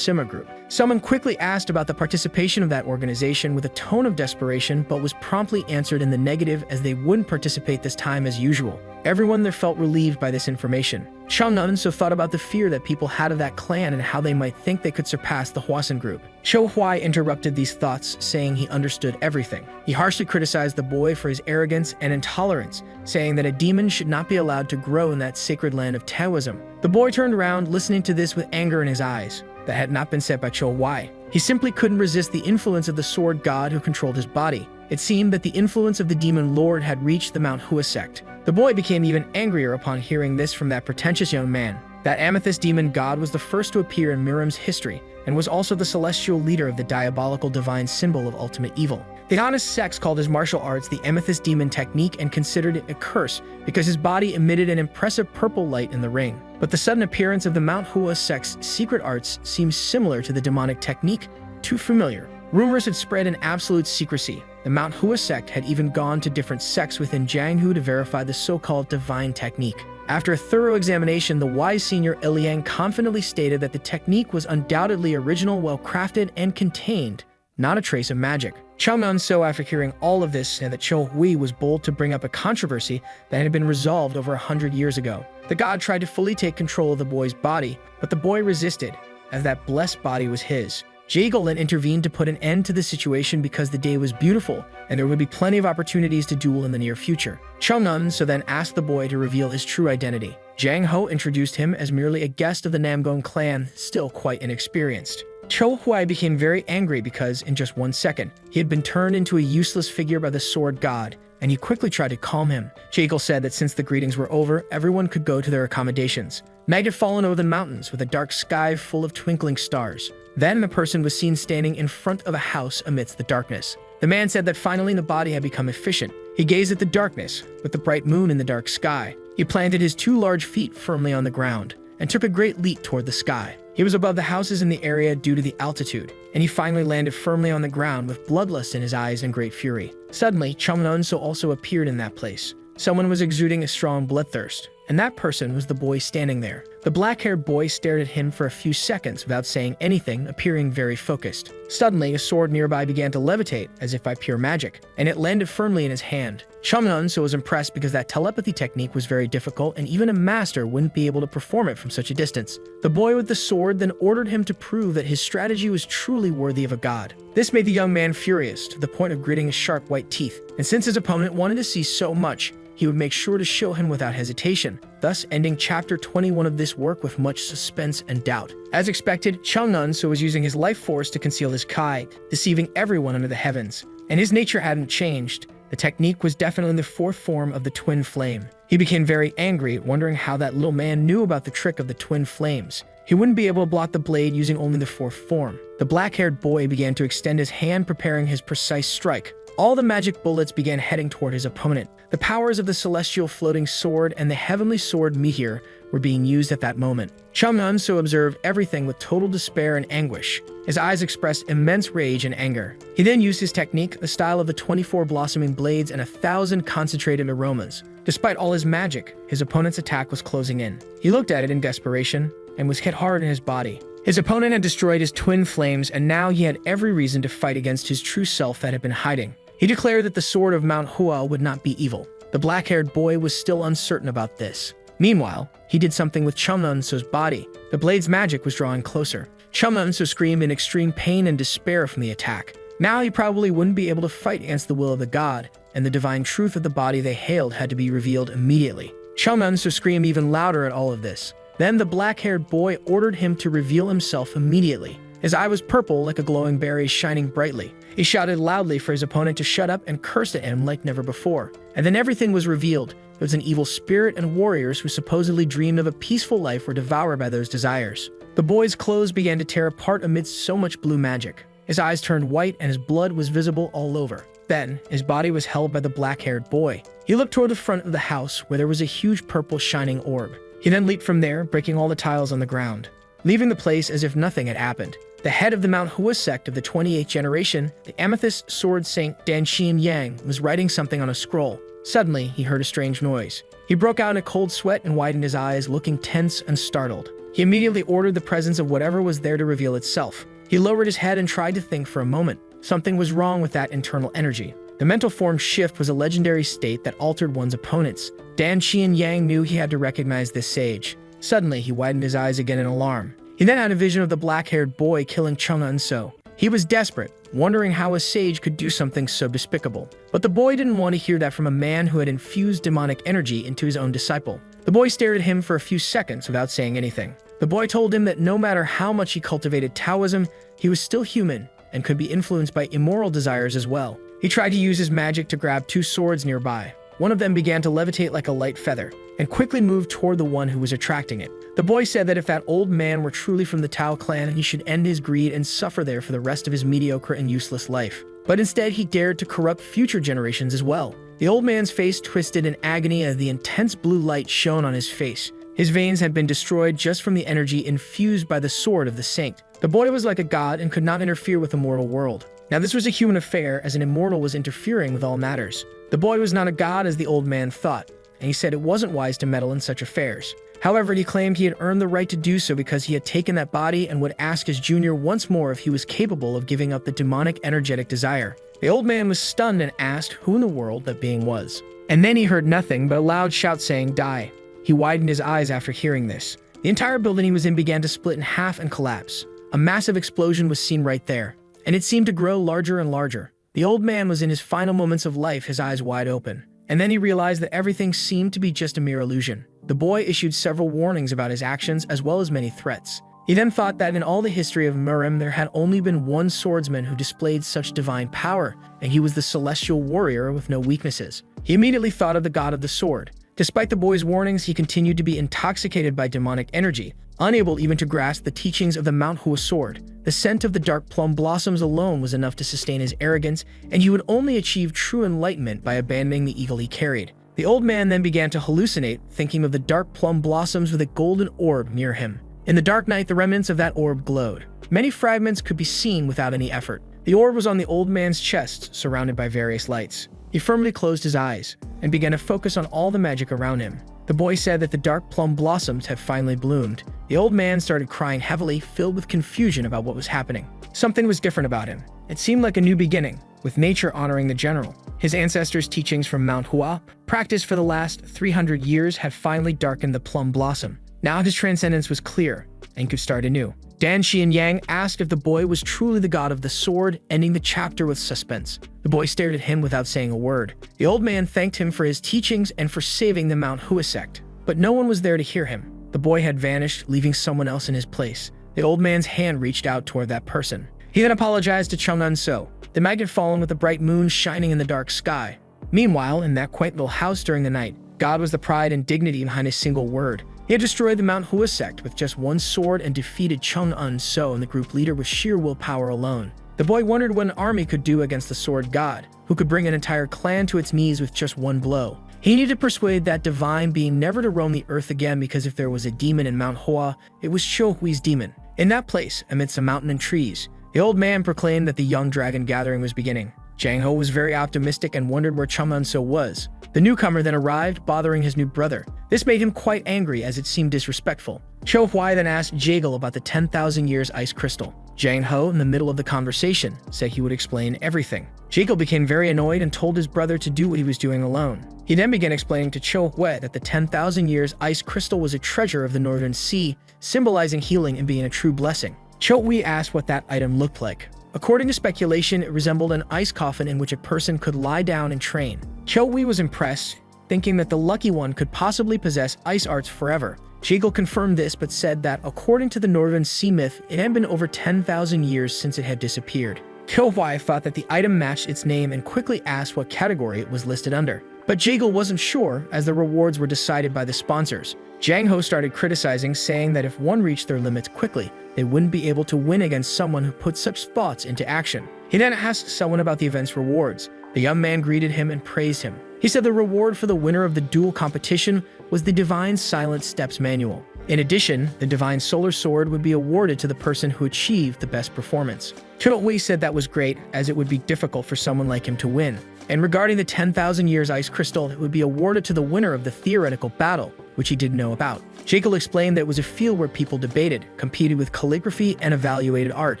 Someone quickly asked about the participation of that organization with a tone of desperation, but was promptly answered in the negative, as they wouldn't participate this time as usual. Everyone there felt relieved by this information. Chung-un so thought about the fear that people had of that clan and how they might think they could surpass the Hwasun group. Cho-hui interrupted these thoughts, saying he understood everything. He harshly criticized the boy for his arrogance and intolerance, saying that a demon should not be allowed to grow in that sacred land of Taoism. The boy turned around, listening to this with anger in his eyes. That had not been said by Cho-hui. He simply couldn't resist the influence of the sword god who controlled his body. It seemed that the influence of the demon lord had reached the MANHUA sect. The boy became even angrier upon hearing this from that pretentious young man. That Amethyst demon god was the first to appear in Mirim's history, and was also the celestial leader of the diabolical divine symbol of ultimate evil. The honest sects called his martial arts the Amethyst demon technique and considered it a curse because his body emitted an impressive purple light in the ring. But the sudden appearance of the MANHUA sect's secret arts seemed similar to the demonic technique, too familiar. Rumors had spread in absolute secrecy. The MANHUA sect had even gone to different sects within Jianghu to verify the so-called divine technique. After a thorough examination, the wise senior Iliang confidently stated that the technique was undoubtedly original, well-crafted, and contained not a trace of magic. Chung-un so, after hearing all of this, said that Cho-hui was bold to bring up a controversy that had been resolved over 100 years ago. The god tried to fully take control of the boy's body, but the boy resisted, as that blessed body was his. Jaegol then intervened to put an end to the situation because the day was beautiful, and there would be plenty of opportunities to duel in the near future. Chung-un so then asked the boy to reveal his true identity. Jang Ho introduced him as merely a guest of the Namgong clan, still quite inexperienced. Cho Huai became very angry because, in just 1 second, he had been turned into a useless figure by the sword god, and he quickly tried to calm him. Jekyll said that since the greetings were over, everyone could go to their accommodations. Night had fallen over the mountains with a dark sky full of twinkling stars. Then the person was seen standing in front of a house amidst the darkness. The man said that finally the body had become efficient. He gazed at the darkness, with the bright moon in the dark sky. He planted his 2 large feet firmly on the ground, and took a great leap toward the sky. He was above the houses in the area due to the altitude, and he finally landed firmly on the ground with bloodlust in his eyes and great fury. Suddenly, Chungnunso also appeared in that place. Someone was exuding a strong bloodthirst, and that person was the boy standing there. The black-haired boy stared at him for a few seconds without saying anything, appearing very focused. Suddenly, a sword nearby began to levitate, as if by pure magic, and it landed firmly in his hand. Chungnunso was impressed because that telepathy technique was very difficult, and even a master wouldn't be able to perform it from such a distance. The boy with the sword then ordered him to prove that his strategy was truly worthy of a god. This made the young man furious, to the point of gritting his sharp white teeth, and since his opponent wanted to see so much, he would make sure to show him without hesitation, thus ending chapter 21 of this work with much suspense and doubt. As expected, Chungnunso was using his life force to conceal his kai, deceiving everyone under the heavens, and his nature hadn't changed. The technique was definitely the 4th form of the twin flame. He became very angry, wondering how that little man knew about the trick of the twin flames. He wouldn't be able to block the blade using only the 4th form. The black-haired boy began to extend his hand, preparing his precise strike. All the magic bullets began heading toward his opponent. The powers of the celestial floating sword and the heavenly sword meteor were being used at that moment. Chungnunso observed everything with total despair and anguish. His eyes expressed immense rage and anger. He then used his technique, the style of the 24 blossoming blades and 1,000 concentrated aromas. Despite all his magic, his opponent's attack was closing in. He looked at it in desperation and was hit hard in his body. His opponent had destroyed his twin flames, and now he had every reason to fight against his true self that had been hiding. He declared that the sword of MANHUA would not be evil. The black-haired boy was still uncertain about this. Meanwhile, he did something with Chungnunso's body. The blade's magic was drawing closer. Chungnunso screamed in extreme pain and despair from the attack. Now he probably wouldn't be able to fight against the will of the god, and the divine truth of the body they hailed had to be revealed immediately. Chungnunso screamed even louder at all of this. Then the black-haired boy ordered him to reveal himself immediately. His eye was purple like a glowing berry shining brightly. He shouted loudly for his opponent to shut up and cursed at him like never before. And then everything was revealed. It was an evil spirit, and warriors who supposedly dreamed of a peaceful life were devoured by those desires. The boy's clothes began to tear apart amidst so much blue magic. His eyes turned white and his blood was visible all over. Then, his body was held by the black-haired boy. He looked toward the front of the house where there was a huge purple shining orb. He then leaped from there, breaking all the tiles on the ground, leaving the place as if nothing had happened. The head of the MANHUA sect of the 28th generation, the Amethyst Sword Saint Danqian Yang, was writing something on a scroll. Suddenly, he heard a strange noise. He broke out in a cold sweat and widened his eyes, looking tense and startled. He immediately ordered the presence of whatever was there to reveal itself. He lowered his head and tried to think for a moment. Something was wrong with that internal energy. The mental form shift was a legendary state that altered one's opponents. Danqian Yang knew he had to recognize this sage. Suddenly, he widened his eyes again in alarm. He then had a vision of the black-haired boy killing Chungnunso. He was desperate, wondering how a sage could do something so despicable. But the boy didn't want to hear that from a man who had infused demonic energy into his own disciple. The boy stared at him for a few seconds without saying anything. The boy told him that no matter how much he cultivated Taoism, he was still human and could be influenced by immoral desires as well. He tried to use his magic to grab 2 swords nearby. One of them began to levitate like a light feather and quickly moved toward the one who was attracting it. The boy said that if that old man were truly from the Tao clan, he should end his greed and suffer there for the rest of his mediocre and useless life. But instead, he dared to corrupt future generations as well. The old man's face twisted in agony as the intense blue light shone on his face. His veins had been destroyed just from the energy infused by the sword of the saint. The boy was like a god and could not interfere with the mortal world. Now this was a human affair, as an immortal was interfering with all matters. The boy was not a god as the old man thought, and he said it wasn't wise to meddle in such affairs. However, he claimed he had earned the right to do so because he had taken that body and would ask his junior once more if he was capable of giving up the demonic energetic desire. The old man was stunned and asked who in the world that being was. And then he heard nothing but a loud shout saying, "Die." He widened his eyes after hearing this. The entire building he was in began to split in half and collapse. A massive explosion was seen right there, and it seemed to grow larger and larger. The old man was in his final moments of life, his eyes wide open. And then he realized that everything seemed to be just a mere illusion. The boy issued several warnings about his actions as well as many threats. He then thought that in all the history of Murim there had only been one swordsman who displayed such divine power, and he was the celestial warrior with no weaknesses. He immediately thought of the god of the sword. Despite the boy's warnings, he continued to be intoxicated by demonic energy, unable even to grasp the teachings of the MANHUA sword. The scent of the dark plum blossoms alone was enough to sustain his arrogance, and he would only achieve true enlightenment by abandoning the eagle he carried. The old man then began to hallucinate, thinking of the dark plum blossoms with a golden orb near him. In the dark night, the remnants of that orb glowed. Many fragments could be seen without any effort. The orb was on the old man's chest, surrounded by various lights. He firmly closed his eyes and began to focus on all the magic around him. The boy said that the dark plum blossoms had finally bloomed. The old man started crying heavily, filled with confusion about what was happening. Something was different about him. It seemed like a new beginning, with nature honoring the general. His ancestors' teachings from MANHUA, practiced for the last 300 years, had finally darkened the plum blossom. Now his transcendence was clear and could start anew. Dan Shi and Yang asked if the boy was truly the god of the sword, ending the chapter with suspense. The boy stared at him without saying a word. The old man thanked him for his teachings and for saving the MANHUA sect, but no one was there to hear him. The boy had vanished, leaving someone else in his place. The old man's hand reached out toward that person. He then apologized to Chung-un-so. The night had fallen with the bright moon shining in the dark sky. Meanwhile, in that quaint little house during the night, God was the pride and dignity behind a single word. He had destroyed the MANHUA sect with just one sword and defeated Chung-un-so and the group leader with sheer willpower alone. The boy wondered what an army could do against the sword god, who could bring an entire clan to its knees with just one blow. He needed to persuade that divine being never to roam the earth again, because if there was a demon in MANHUA, it was Shohui's demon. In that place, amidst a mountain and trees, the old man proclaimed that the young dragon gathering was beginning. Jang Ho was very optimistic and wondered where Chung-un-so was. The newcomer then arrived, bothering his new brother. This made him quite angry, as it seemed disrespectful. Cho Huai then asked Jagal about the 10,000 years ice crystal. Jang Ho, in the middle of the conversation, said he would explain everything. Jagal became very annoyed and told his brother to do what he was doing alone. He then began explaining to Cho Huai that the 10,000 years ice crystal was a treasure of the Northern Sea, symbolizing healing and being a true blessing. Cho Hui asked what that item looked like. According to speculation, it resembled an ice coffin in which a person could lie down and train. Cho Hui was impressed, thinking that the lucky one could possibly possess ice arts forever. Jagal confirmed this, but said that according to the Northern Sea myth, it had been over 10,000 years since it had disappeared. Cho Hui thought that the item matched its name and quickly asked what category it was listed under. But Jagal wasn't sure, as the rewards were decided by the sponsors. Jang Ho started criticizing, saying that if one reached their limits quickly, they wouldn't be able to win against someone who put such thoughts into action. He then asked someone about the event's rewards. The young man greeted him and praised him. He said the reward for the winner of the duel competition was the Divine Silent Steps Manual. In addition, the Divine Solar Sword would be awarded to the person who achieved the best performance. Chudol-Hui said that was great, as it would be difficult for someone like him to win. And regarding the 10,000 years ice crystal, it would be awarded to the winner of the theoretical battle, which he didn't know about. Jekyll explained that it was a field where people debated, competed with calligraphy, and evaluated art.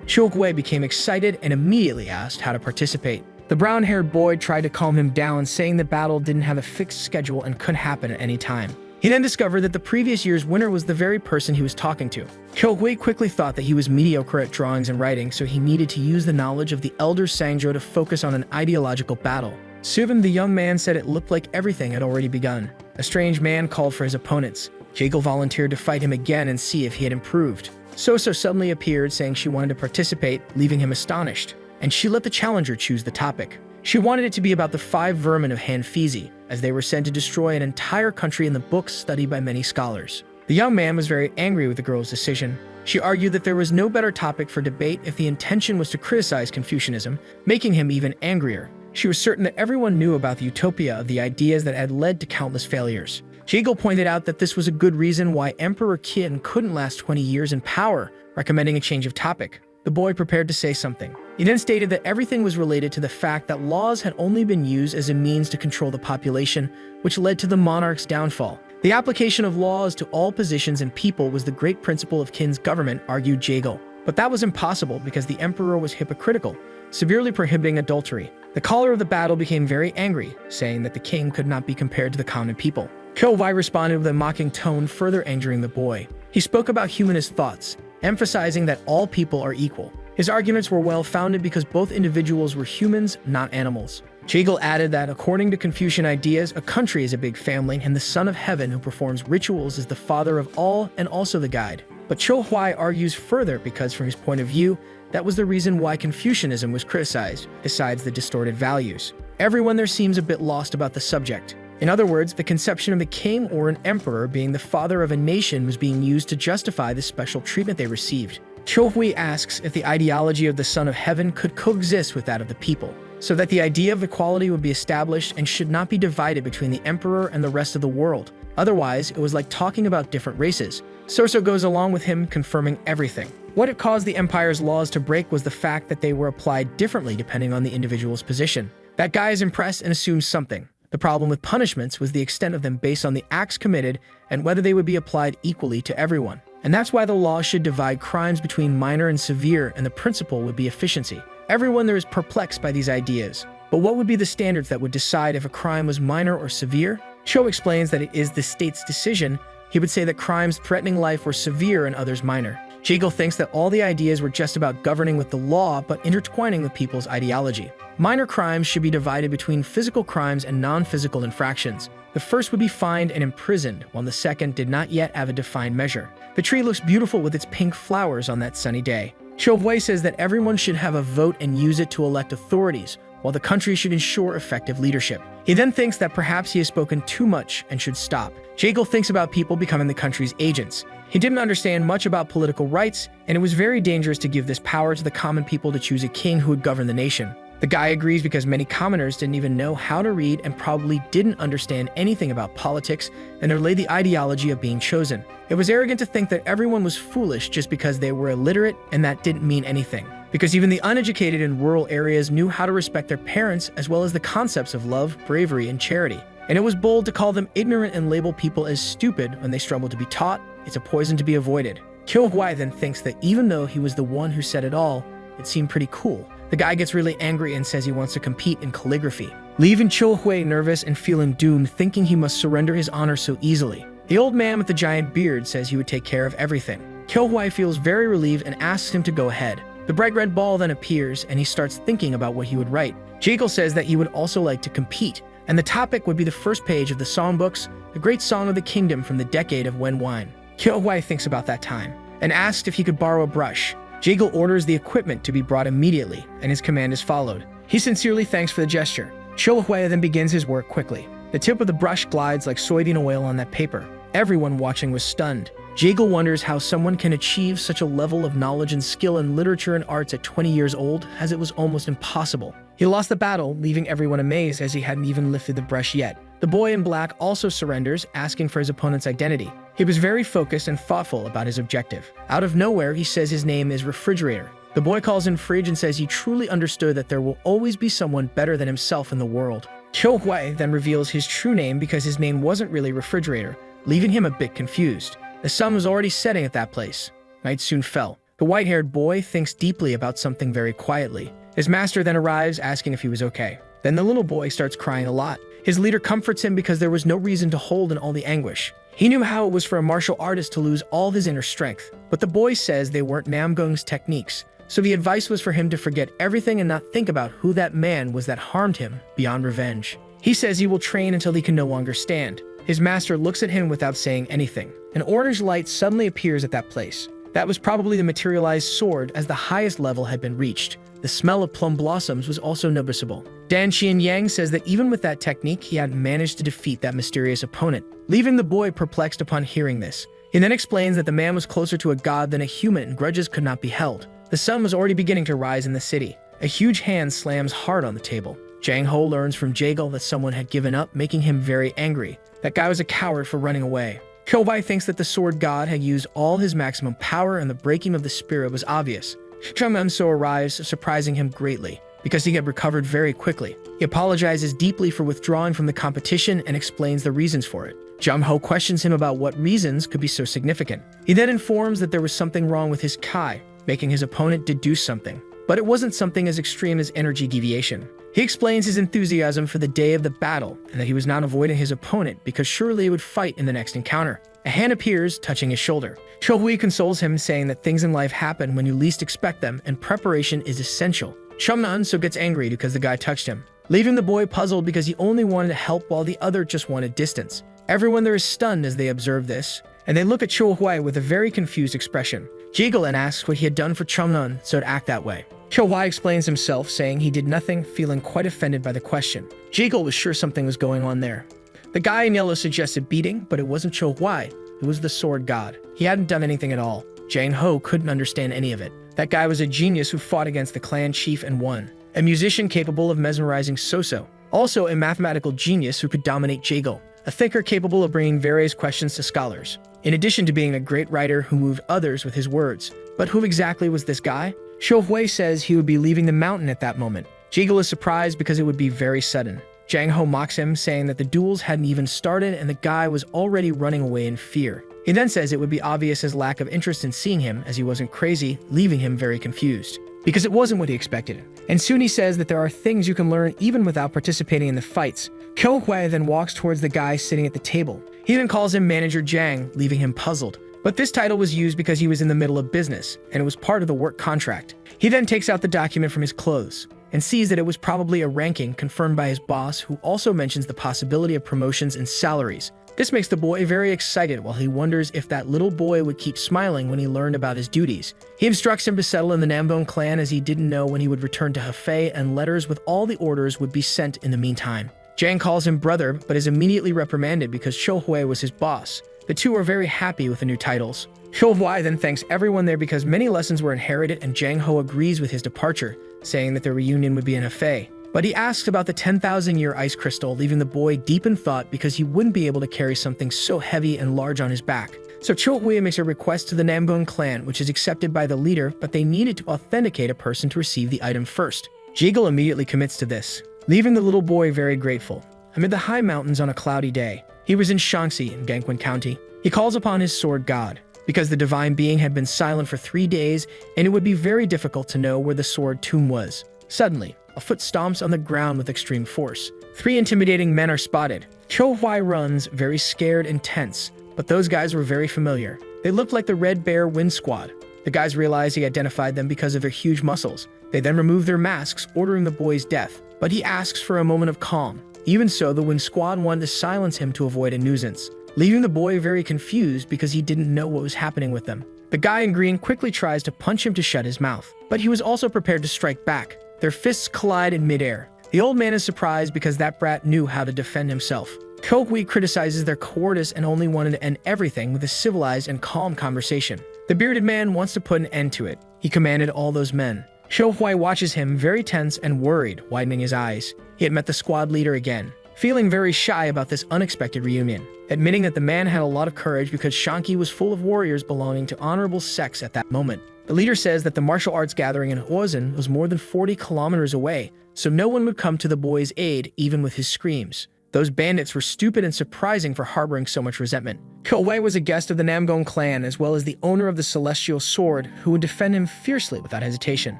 Chudol-Hui became excited and immediately asked how to participate. The brown-haired boy tried to calm him down, saying the battle didn't have a fixed schedule and could happen at any time. He then discovered that the previous year's winner was the very person he was talking to. Chudol-Hui quickly thought that he was mediocre at drawings and writing, so he needed to use the knowledge of the elder Sangjo to focus on an ideological battle. Subin, the young man, said it looked like everything had already begun. A strange man called for his opponents. Jagal volunteered to fight him again and see if he had improved. So suddenly appeared, saying she wanted to participate, leaving him astonished. And she let the challenger choose the topic. She wanted it to be about the 5 vermin of Hanfizi, as they were said to destroy an entire country in the books studied by many scholars. The young man was very angry with the girl's decision. She argued that there was no better topic for debate if the intention was to criticize Confucianism, making him even angrier. She was certain that everyone knew about the utopia of the ideas that had led to countless failures. Jagal pointed out that this was a good reason why Emperor Qin couldn't last 20 years in power, recommending a change of topic. The boy prepared to say something. He then stated that everything was related to the fact that laws had only been used as a means to control the population, which led to the monarch's downfall. The application of laws to all positions and people was the great principle of Qin's government, argued Jagal. But that was impossible because the emperor was hypocritical, severely prohibiting adultery. The caller of the battle became very angry, saying that the king could not be compared to the common people. Chudol-Hui responded with a mocking tone, further angering the boy. He spoke about humanist thoughts, emphasizing that all people are equal. His arguments were well-founded because both individuals were humans, not animals. Jagal added that according to Confucian ideas, a country is a big family, and the Son of Heaven who performs rituals is the father of all and also the guide. But Cho Huai argues further because from his point of view, that was the reason why Confucianism was criticized, besides the distorted values. Everyone there seems a bit lost about the subject. In other words, the conception of a king or an emperor being the father of a nation was being used to justify the special treatment they received. Cho Hui asks if the ideology of the Son of Heaven could coexist with that of the people, so that the idea of equality would be established and should not be divided between the emperor and the rest of the world. Otherwise, it was like talking about different races. Sorso goes along with him, confirming everything. What it caused the empire's laws to break was the fact that they were applied differently depending on the individual's position. That guy is impressed and assumes something. The problem with punishments was the extent of them based on the acts committed and whether they would be applied equally to everyone. And that's why the law should divide crimes between minor and severe, and the principle would be efficiency. Everyone there is perplexed by these ideas. But what would be the standards that would decide if a crime was minor or severe? Cho explains that it is the state's decision. He would say that crimes threatening life were severe and others minor. Jiggle thinks that all the ideas were just about governing with the law but intertwining with people's ideology. Minor crimes should be divided between physical crimes and non-physical infractions. The first would be fined and imprisoned, while the second did not yet have a defined measure. The tree looks beautiful with its pink flowers on that sunny day. Cho Hui says that everyone should have a vote and use it to elect authorities, while the country should ensure effective leadership. He then thinks that perhaps he has spoken too much and should stop. Jagle thinks about people becoming the country's agents. He didn't understand much about political rights, and it was very dangerous to give this power to the common people to choose a king who would govern the nation. The guy agrees because many commoners didn't even know how to read and probably didn't understand anything about politics, and there lay the ideology of being chosen. It was arrogant to think that everyone was foolish just because they were illiterate, and that didn't mean anything. Because even the uneducated in rural areas knew how to respect their parents as well as the concepts of love, bravery, and charity. And it was bold to call them ignorant and label people as stupid when they struggle to be taught. It's a poison to be avoided. Kyo Huai then thinks that even though he was the one who said it all, it seemed pretty cool. The guy gets really angry and says he wants to compete in calligraphy, leaving Cho Hui nervous and feeling doomed, thinking he must surrender his honor so easily. The old man with the giant beard says he would take care of everything. Kyo Hui feels very relieved and asks him to go ahead. The bright red ball then appears and he starts thinking about what he would write. Jekyll says that he would also like to compete, and the topic would be the first page of the songbooks, the great song of the kingdom from the decade of Wen Wine. Kyo Hui thinks about that time and asks if he could borrow a brush. Jiggle orders the equipment to be brought immediately, and his command is followed. He sincerely thanks for the gesture. Cho Hui then begins his work quickly. The tip of the brush glides like soybean oil on that paper. Everyone watching was stunned. Jiggle wonders how someone can achieve such a level of knowledge and skill in literature and arts at 20 years old, as it was almost impossible. He lost the battle, leaving everyone amazed as he hadn't even lifted the brush yet. The boy in black also surrenders, asking for his opponent's identity. He was very focused and thoughtful about his objective. Out of nowhere, he says his name is Refrigerator. The boy calls him Fridge and says he truly understood that there will always be someone better than himself in the world. Cho Hui then reveals his true name because his name wasn't really Refrigerator, leaving him a bit confused. The sun was already setting at that place. Night soon fell. The white-haired boy thinks deeply about something very quietly. His master then arrives, asking if he was okay. Then the little boy starts crying a lot. His leader comforts him because there was no reason to hold in all the anguish. He knew how it was for a martial artist to lose all his inner strength, but the boy says they weren't Namgung's techniques, so the advice was for him to forget everything and not think about who that man was that harmed him beyond revenge. He says he will train until he can no longer stand. His master looks at him without saying anything. An orange light suddenly appears at that place. That was probably the materialized sword, as the highest level had been reached. The smell of plum blossoms was also noticeable. Dan Qian Yang says that even with that technique, he had managed to defeat that mysterious opponent, leaving the boy perplexed upon hearing this. He then explains that the man was closer to a god than a human and grudges could not be held. The sun was already beginning to rise in the city. A huge hand slams hard on the table. Jang Ho learns from Jagle that someone had given up, making him very angry. That guy was a coward for running away. Kobai thinks that the sword god had used all his maximum power and the breaking of the spirit was obvious. Shangmanso arrives, surprising him greatly, because he had recovered very quickly. He apologizes deeply for withdrawing from the competition and explains the reasons for it. Jung Ho questions him about what reasons could be so significant. He then informs that there was something wrong with his Kai, making his opponent deduce something. But it wasn't something as extreme as energy deviation. He explains his enthusiasm for the day of the battle, and that he was not avoiding his opponent because surely he would fight in the next encounter. A hand appears, touching his shoulder. Cho Hui consoles him, saying that things in life happen when you least expect them, and preparation is essential. Chumnan so gets angry because the guy touched him, leaving the boy puzzled because he only wanted to help while the other just wanted distance. Everyone there is stunned as they observe this. and they look at Cho Hui with a very confused expression. Jiggle and asks what he had done for Chumnun so to act that way. Cho Hui explains himself, saying he did nothing, feeling quite offended by the question. Jiggle was sure something was going on there. The guy in yellow suggested beating, but it wasn't Cho Hui, it was the sword god. He hadn't done anything at all. Jang Ho couldn't understand any of it. That guy was a genius who fought against the clan chief and won. A musician capable of mesmerizing Soso. Also a mathematical genius who could dominate Jiggle. A thinker capable of bringing various questions to scholars. In addition to being a great writer who moved others with his words. But who exactly was this guy? Cho Hui says he would be leaving the mountain at that moment. Jiggle is surprised because it would be very sudden. Jang Ho mocks him, saying that the duels hadn't even started and the guy was already running away in fear. He then says it would be obvious his lack of interest in seeing him, as he wasn't crazy, leaving him very confused. Because it wasn't what he expected. And soon he says that there are things you can learn even without participating in the fights. Cho Hui then walks towards the guy sitting at the table. He then calls him Manager Jang, leaving him puzzled. But this title was used because he was in the middle of business, and it was part of the work contract. He then takes out the document from his clothes, and sees that it was probably a ranking confirmed by his boss, who also mentions the possibility of promotions and salaries. This makes the boy very excited, while he wonders if that little boy would keep smiling when he learned about his duties. He instructs him to settle in the Nambone clan, as he didn't know when he would return to Hefei, and letters with all the orders would be sent in the meantime. Jang calls him brother, but is immediately reprimanded because Cho Hui was his boss. The two are very happy with the new titles. Cho Hui then thanks everyone there because many lessons were inherited, and Jang Ho agrees with his departure, saying that their reunion would be in Hefei. But he asks about the 10,000-year ice crystal, leaving the boy deep in thought because he wouldn't be able to carry something so heavy and large on his back. So Cho Hui makes a request to the Nambone clan, which is accepted by the leader, but they needed to authenticate a person to receive the item first. Jiggle immediately commits to this, leaving the little boy very grateful. Amid the high mountains on a cloudy day, he was in Shaanxi in Gangwon County. He calls upon his sword god, because the divine being had been silent for 3 days, and it would be very difficult to know where the sword tomb was. Suddenly, a foot stomps on the ground with extreme force. 3 intimidating men are spotted. Cho Hui runs, very scared and tense, but those guys were very familiar. They looked like the Red Bear Wind Squad. The guys realized he identified them because of their huge muscles. They then remove their masks, ordering the boy's death, but he asks for a moment of calm. Even so, the Wind Squad wanted to silence him to avoid a nuisance, leaving the boy very confused because he didn't know what was happening with them. The guy in green quickly tries to punch him to shut his mouth, but he was also prepared to strike back. Their fists collide in midair. The old man is surprised because that brat knew how to defend himself. Cho Hui criticizes their cowardice and only wanted to end everything with a civilized and calm conversation. The bearded man wants to put an end to it. He commanded all those men. Cho Hui watches him, very tense and worried, widening his eyes. He had met the squad leader again, feeling very shy about this unexpected reunion, admitting that the man had a lot of courage because Shanxi was full of warriors belonging to honorable sects at that moment. The leader says that the martial arts gathering in Huozhen was more than 40 kilometers away, so no one would come to the boy's aid even with his screams. Those bandits were stupid and surprising for harboring so much resentment. Cho Hui was a guest of the Namgong clan as well as the owner of the Celestial Sword, who would defend him fiercely without hesitation.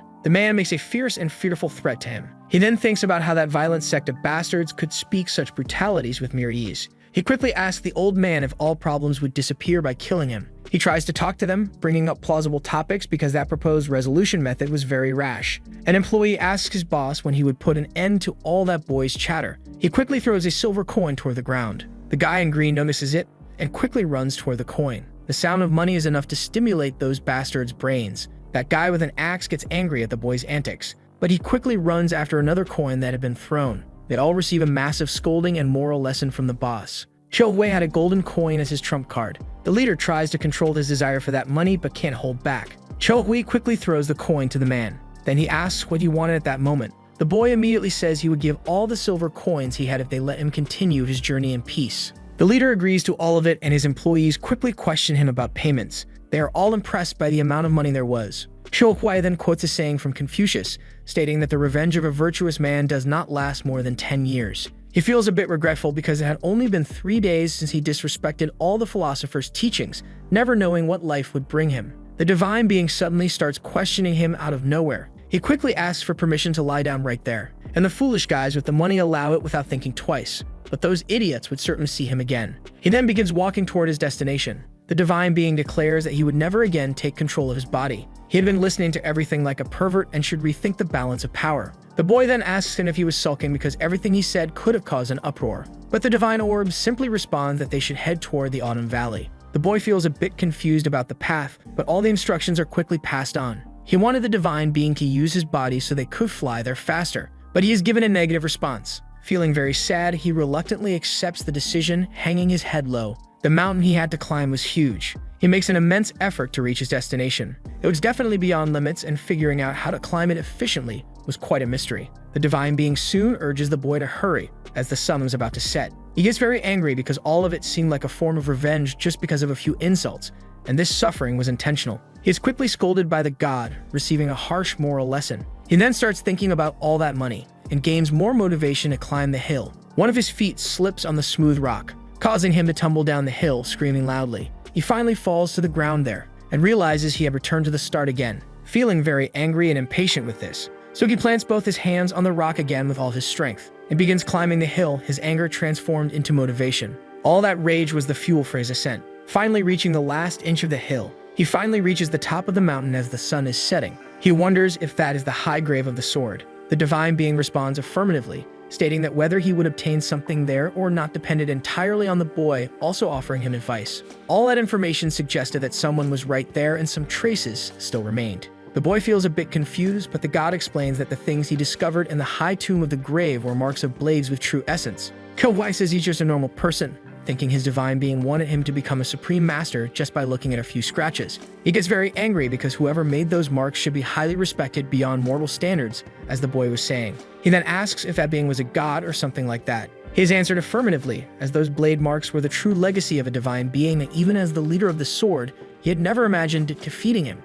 The man makes a fierce and fearful threat to him. He then thinks about how that violent sect of bastards could speak such brutalities with mere ease. He quickly asks the old man if all problems would disappear by killing him. He tries to talk to them, bringing up plausible topics because that proposed resolution method was very rash. An employee asks his boss when he would put an end to all that boy's chatter. He quickly throws a silver coin toward the ground. The guy in green notices it and quickly runs toward the coin. The sound of money is enough to stimulate those bastards' brains. That guy with an axe gets angry at the boy's antics, but he quickly runs after another coin that had been thrown. They all receive a massive scolding and moral lesson from the boss. Cho Hui had a golden coin as his trump card. The leader tries to control his desire for that money but can't hold back. Cho Hui quickly throws the coin to the man. Then he asks what he wanted at that moment. The boy immediately says he would give all the silver coins he had if they let him continue his journey in peace. The leader agrees to all of it, and his employees quickly question him about payments. They are all impressed by the amount of money there was. Cho Hui then quotes a saying from Confucius, stating that the revenge of a virtuous man does not last more than 10 years. He feels a bit regretful because it had only been 3 days since he disrespected all the philosopher's teachings, never knowing what life would bring him. The divine being suddenly starts questioning him out of nowhere. He quickly asks for permission to lie down right there, and the foolish guys with the money allow it without thinking twice. But those idiots would certainly see him again. He then begins walking toward his destination. The divine being declares that he would never again take control of his body. He had been listening to everything like a pervert and should rethink the balance of power. The boy then asks him if he was sulking because everything he said could have caused an uproar. But the divine orb simply responds that they should head toward the Autumn Valley. The boy feels a bit confused about the path, but all the instructions are quickly passed on. He wanted the divine being to use his body so they could fly there faster, but he is given a negative response. Feeling very sad, he reluctantly accepts the decision, hanging his head low. The mountain he had to climb was huge. He makes an immense effort to reach his destination. It was definitely beyond limits, and figuring out how to climb it efficiently was quite a mystery. The divine being soon urges the boy to hurry, as the sun was about to set. He gets very angry because all of it seemed like a form of revenge just because of a few insults, and this suffering was intentional. He is quickly scolded by the god, receiving a harsh moral lesson. He then starts thinking about all that money, and gains more motivation to climb the hill. One of his feet slips on the smooth rock, causing him to tumble down the hill, screaming loudly. He finally falls to the ground there, and realizes he had returned to the start again, feeling very angry and impatient with this. So he plants both his hands on the rock again with all his strength, and begins climbing the hill, his anger transformed into motivation. All that rage was the fuel for his ascent. Finally reaching the last inch of the hill, he finally reaches the top of the mountain as the sun is setting. He wonders if that is the high grave of the sword. The divine being responds affirmatively, stating that whether he would obtain something there or not depended entirely on the boy, also offering him advice. All that information suggested that someone was right there and some traces still remained. The boy feels a bit confused, but the god explains that the things he discovered in the high tomb of the grave were marks of blades with true essence. Kyo-hwai says he's just a normal person, thinking his divine being wanted him to become a supreme master just by looking at a few scratches. He gets very angry because whoever made those marks should be highly respected beyond mortal standards, as the boy was saying. He then asks if that being was a god or something like that. He is answered affirmatively, as those blade marks were the true legacy of a divine being that even as the leader of the sword, he had never imagined defeating him.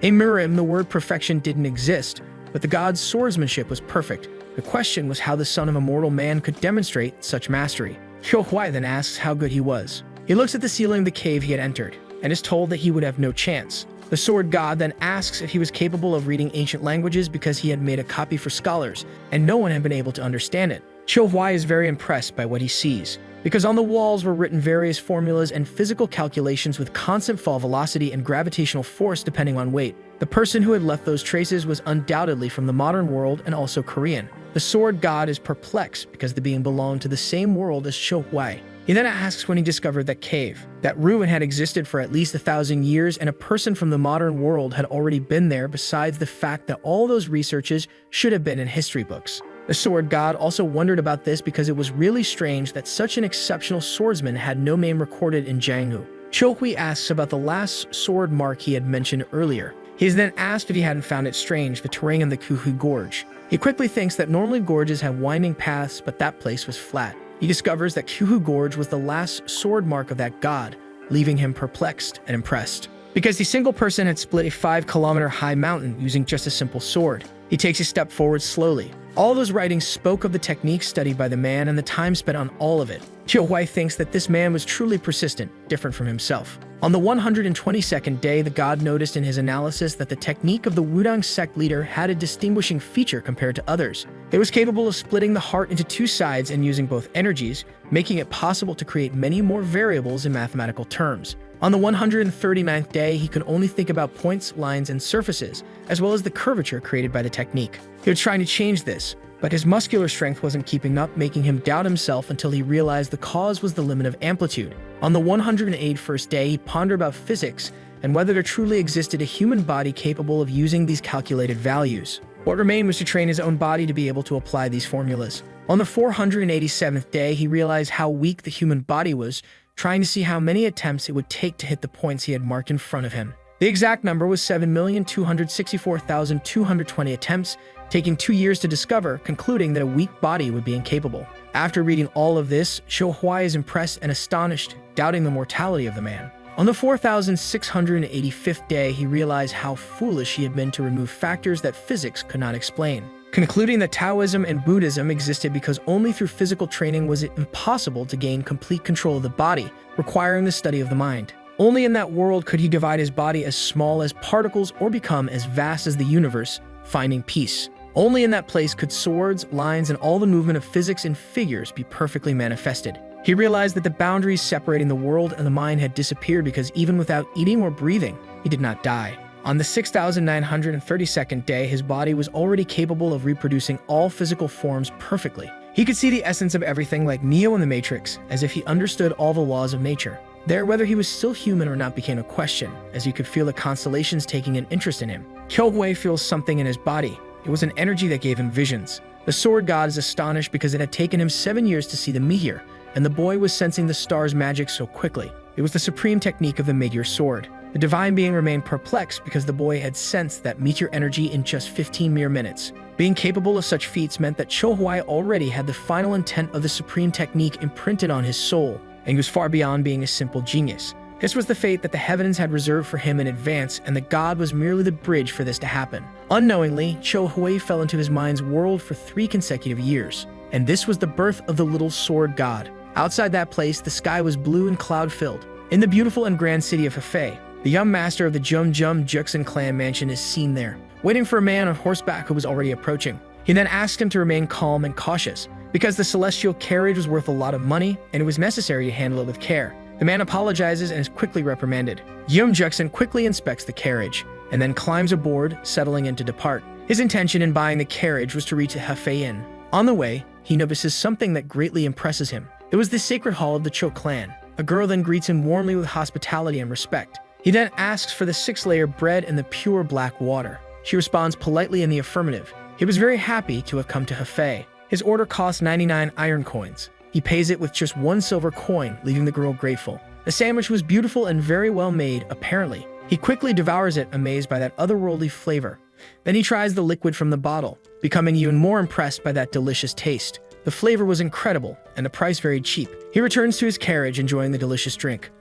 In Mirim, the word perfection didn't exist, but the god's swordsmanship was perfect. The question was how the son of a mortal man could demonstrate such mastery. Kyo-hwai then asks how good he was. He looks at the ceiling of the cave he had entered, and is told that he would have no chance. The sword god then asks if he was capable of reading ancient languages because he had made a copy for scholars, and no one had been able to understand it. Kyo-hwai is very impressed by what he sees, because on the walls were written various formulas and physical calculations with constant fall velocity and gravitational force depending on weight. The person who had left those traces was undoubtedly from the modern world and also Korean. The sword god is perplexed because the being belonged to the same world as Kyo-hwai. He then asks when he discovered that cave. That ruin had existed for at least 1,000 years, and a person from the modern world had already been there, besides the fact that all those researches should have been in history books. The sword god also wondered about this because it was really strange that such an exceptional swordsman had no name recorded in Janghu. Kyo-hwai asks about the last sword mark he had mentioned earlier. He is then asked if he hadn't found it strange, the terrain in the Kuhu Gorge. He quickly thinks that normally gorges have winding paths, but that place was flat. He discovers that Kuhu Gorge was the last sword mark of that god, leaving him perplexed and impressed. Because the single person had split a 5-kilometer high mountain using just a simple sword. He takes a step forward slowly. All those writings spoke of the techniques studied by the man and the time spent on all of it. Kyo-hwai thinks that this man was truly persistent, different from himself. On the 122nd day, the god noticed in his analysis that the technique of the Wudang sect leader had a distinguishing feature compared to others. It was capable of splitting the heart into two sides and using both energies, making it possible to create many more variables in mathematical terms. On the 139th day, he could only think about points, lines, and surfaces, as well as the curvature created by the technique. He was trying to change this, but his muscular strength wasn't keeping up, making him doubt himself until he realized the cause was the limit of amplitude. On the 181st day, he pondered about physics and whether there truly existed a human body capable of using these calculated values. What remained was to train his own body to be able to apply these formulas. On the 487th day, he realized how weak the human body was, trying to see how many attempts it would take to hit the points he had marked in front of him. The exact number was 7,264,220 attempts, taking 2 years to discover, concluding that a weak body would be incapable. After reading all of this, Kyo-hwai is impressed and astonished, doubting the mortality of the man. On the 4,685th day, he realized how foolish he had been to remove factors that physics could not explain, concluding that Taoism and Buddhism existed because only through physical training was it impossible to gain complete control of the body, requiring the study of the mind. Only in that world could he divide his body as small as particles or become as vast as the universe, finding peace. Only in that place could swords, lines, and all the movement of physics and figures be perfectly manifested. He realized that the boundaries separating the world and the mind had disappeared because even without eating or breathing, he did not die. On the 6,932nd day, his body was already capable of reproducing all physical forms perfectly. He could see the essence of everything like Neo in the Matrix, as if he understood all the laws of nature. There, whether he was still human or not became a question, as you could feel the constellations taking an interest in him. Kyo-hwee feels something in his body. It was an energy that gave him visions. The sword god is astonished because it had taken him 7 years to see the meteor, and the boy was sensing the star's magic so quickly. It was the supreme technique of the meteor sword. The divine being remained perplexed because the boy had sensed that meteor energy in just 15 mere minutes. Being capable of such feats meant that Kyo-hwee already had the final intent of the supreme technique imprinted on his soul, and he was far beyond being a simple genius. This was the fate that the heavens had reserved for him in advance, and the god was merely the bridge for this to happen. Unknowingly, Kyo-hwee fell into his mind's world for 3 consecutive years, and this was the birth of the little sword god. Outside that place, the sky was blue and cloud-filled. In the beautiful and grand city of Hefei, the young master of the Jukseon clan mansion is seen there, waiting for a man on horseback who was already approaching. He then asked him to remain calm and cautious, because the celestial carriage was worth a lot of money, and it was necessary to handle it with care. The man apologizes and is quickly reprimanded. Jukseon quickly inspects the carriage, and then climbs aboard, settling in to depart. His intention in buying the carriage was to reach the Hefei Inn. On the way, he notices something that greatly impresses him. It was the sacred hall of the Cho clan. A girl then greets him warmly with hospitality and respect. He then asks for the 6-layer bread and the pure black water. She responds politely in the affirmative. He was very happy to have come to Hefei. His order cost 99 iron coins. He pays it with just 1 silver coin, leaving the girl grateful. The sandwich was beautiful and very well made, apparently. He quickly devours it, amazed by that otherworldly flavor. Then he tries the liquid from the bottle, becoming even more impressed by that delicious taste. The flavor was incredible, and the price very cheap. He returns to his carriage, enjoying the delicious drink.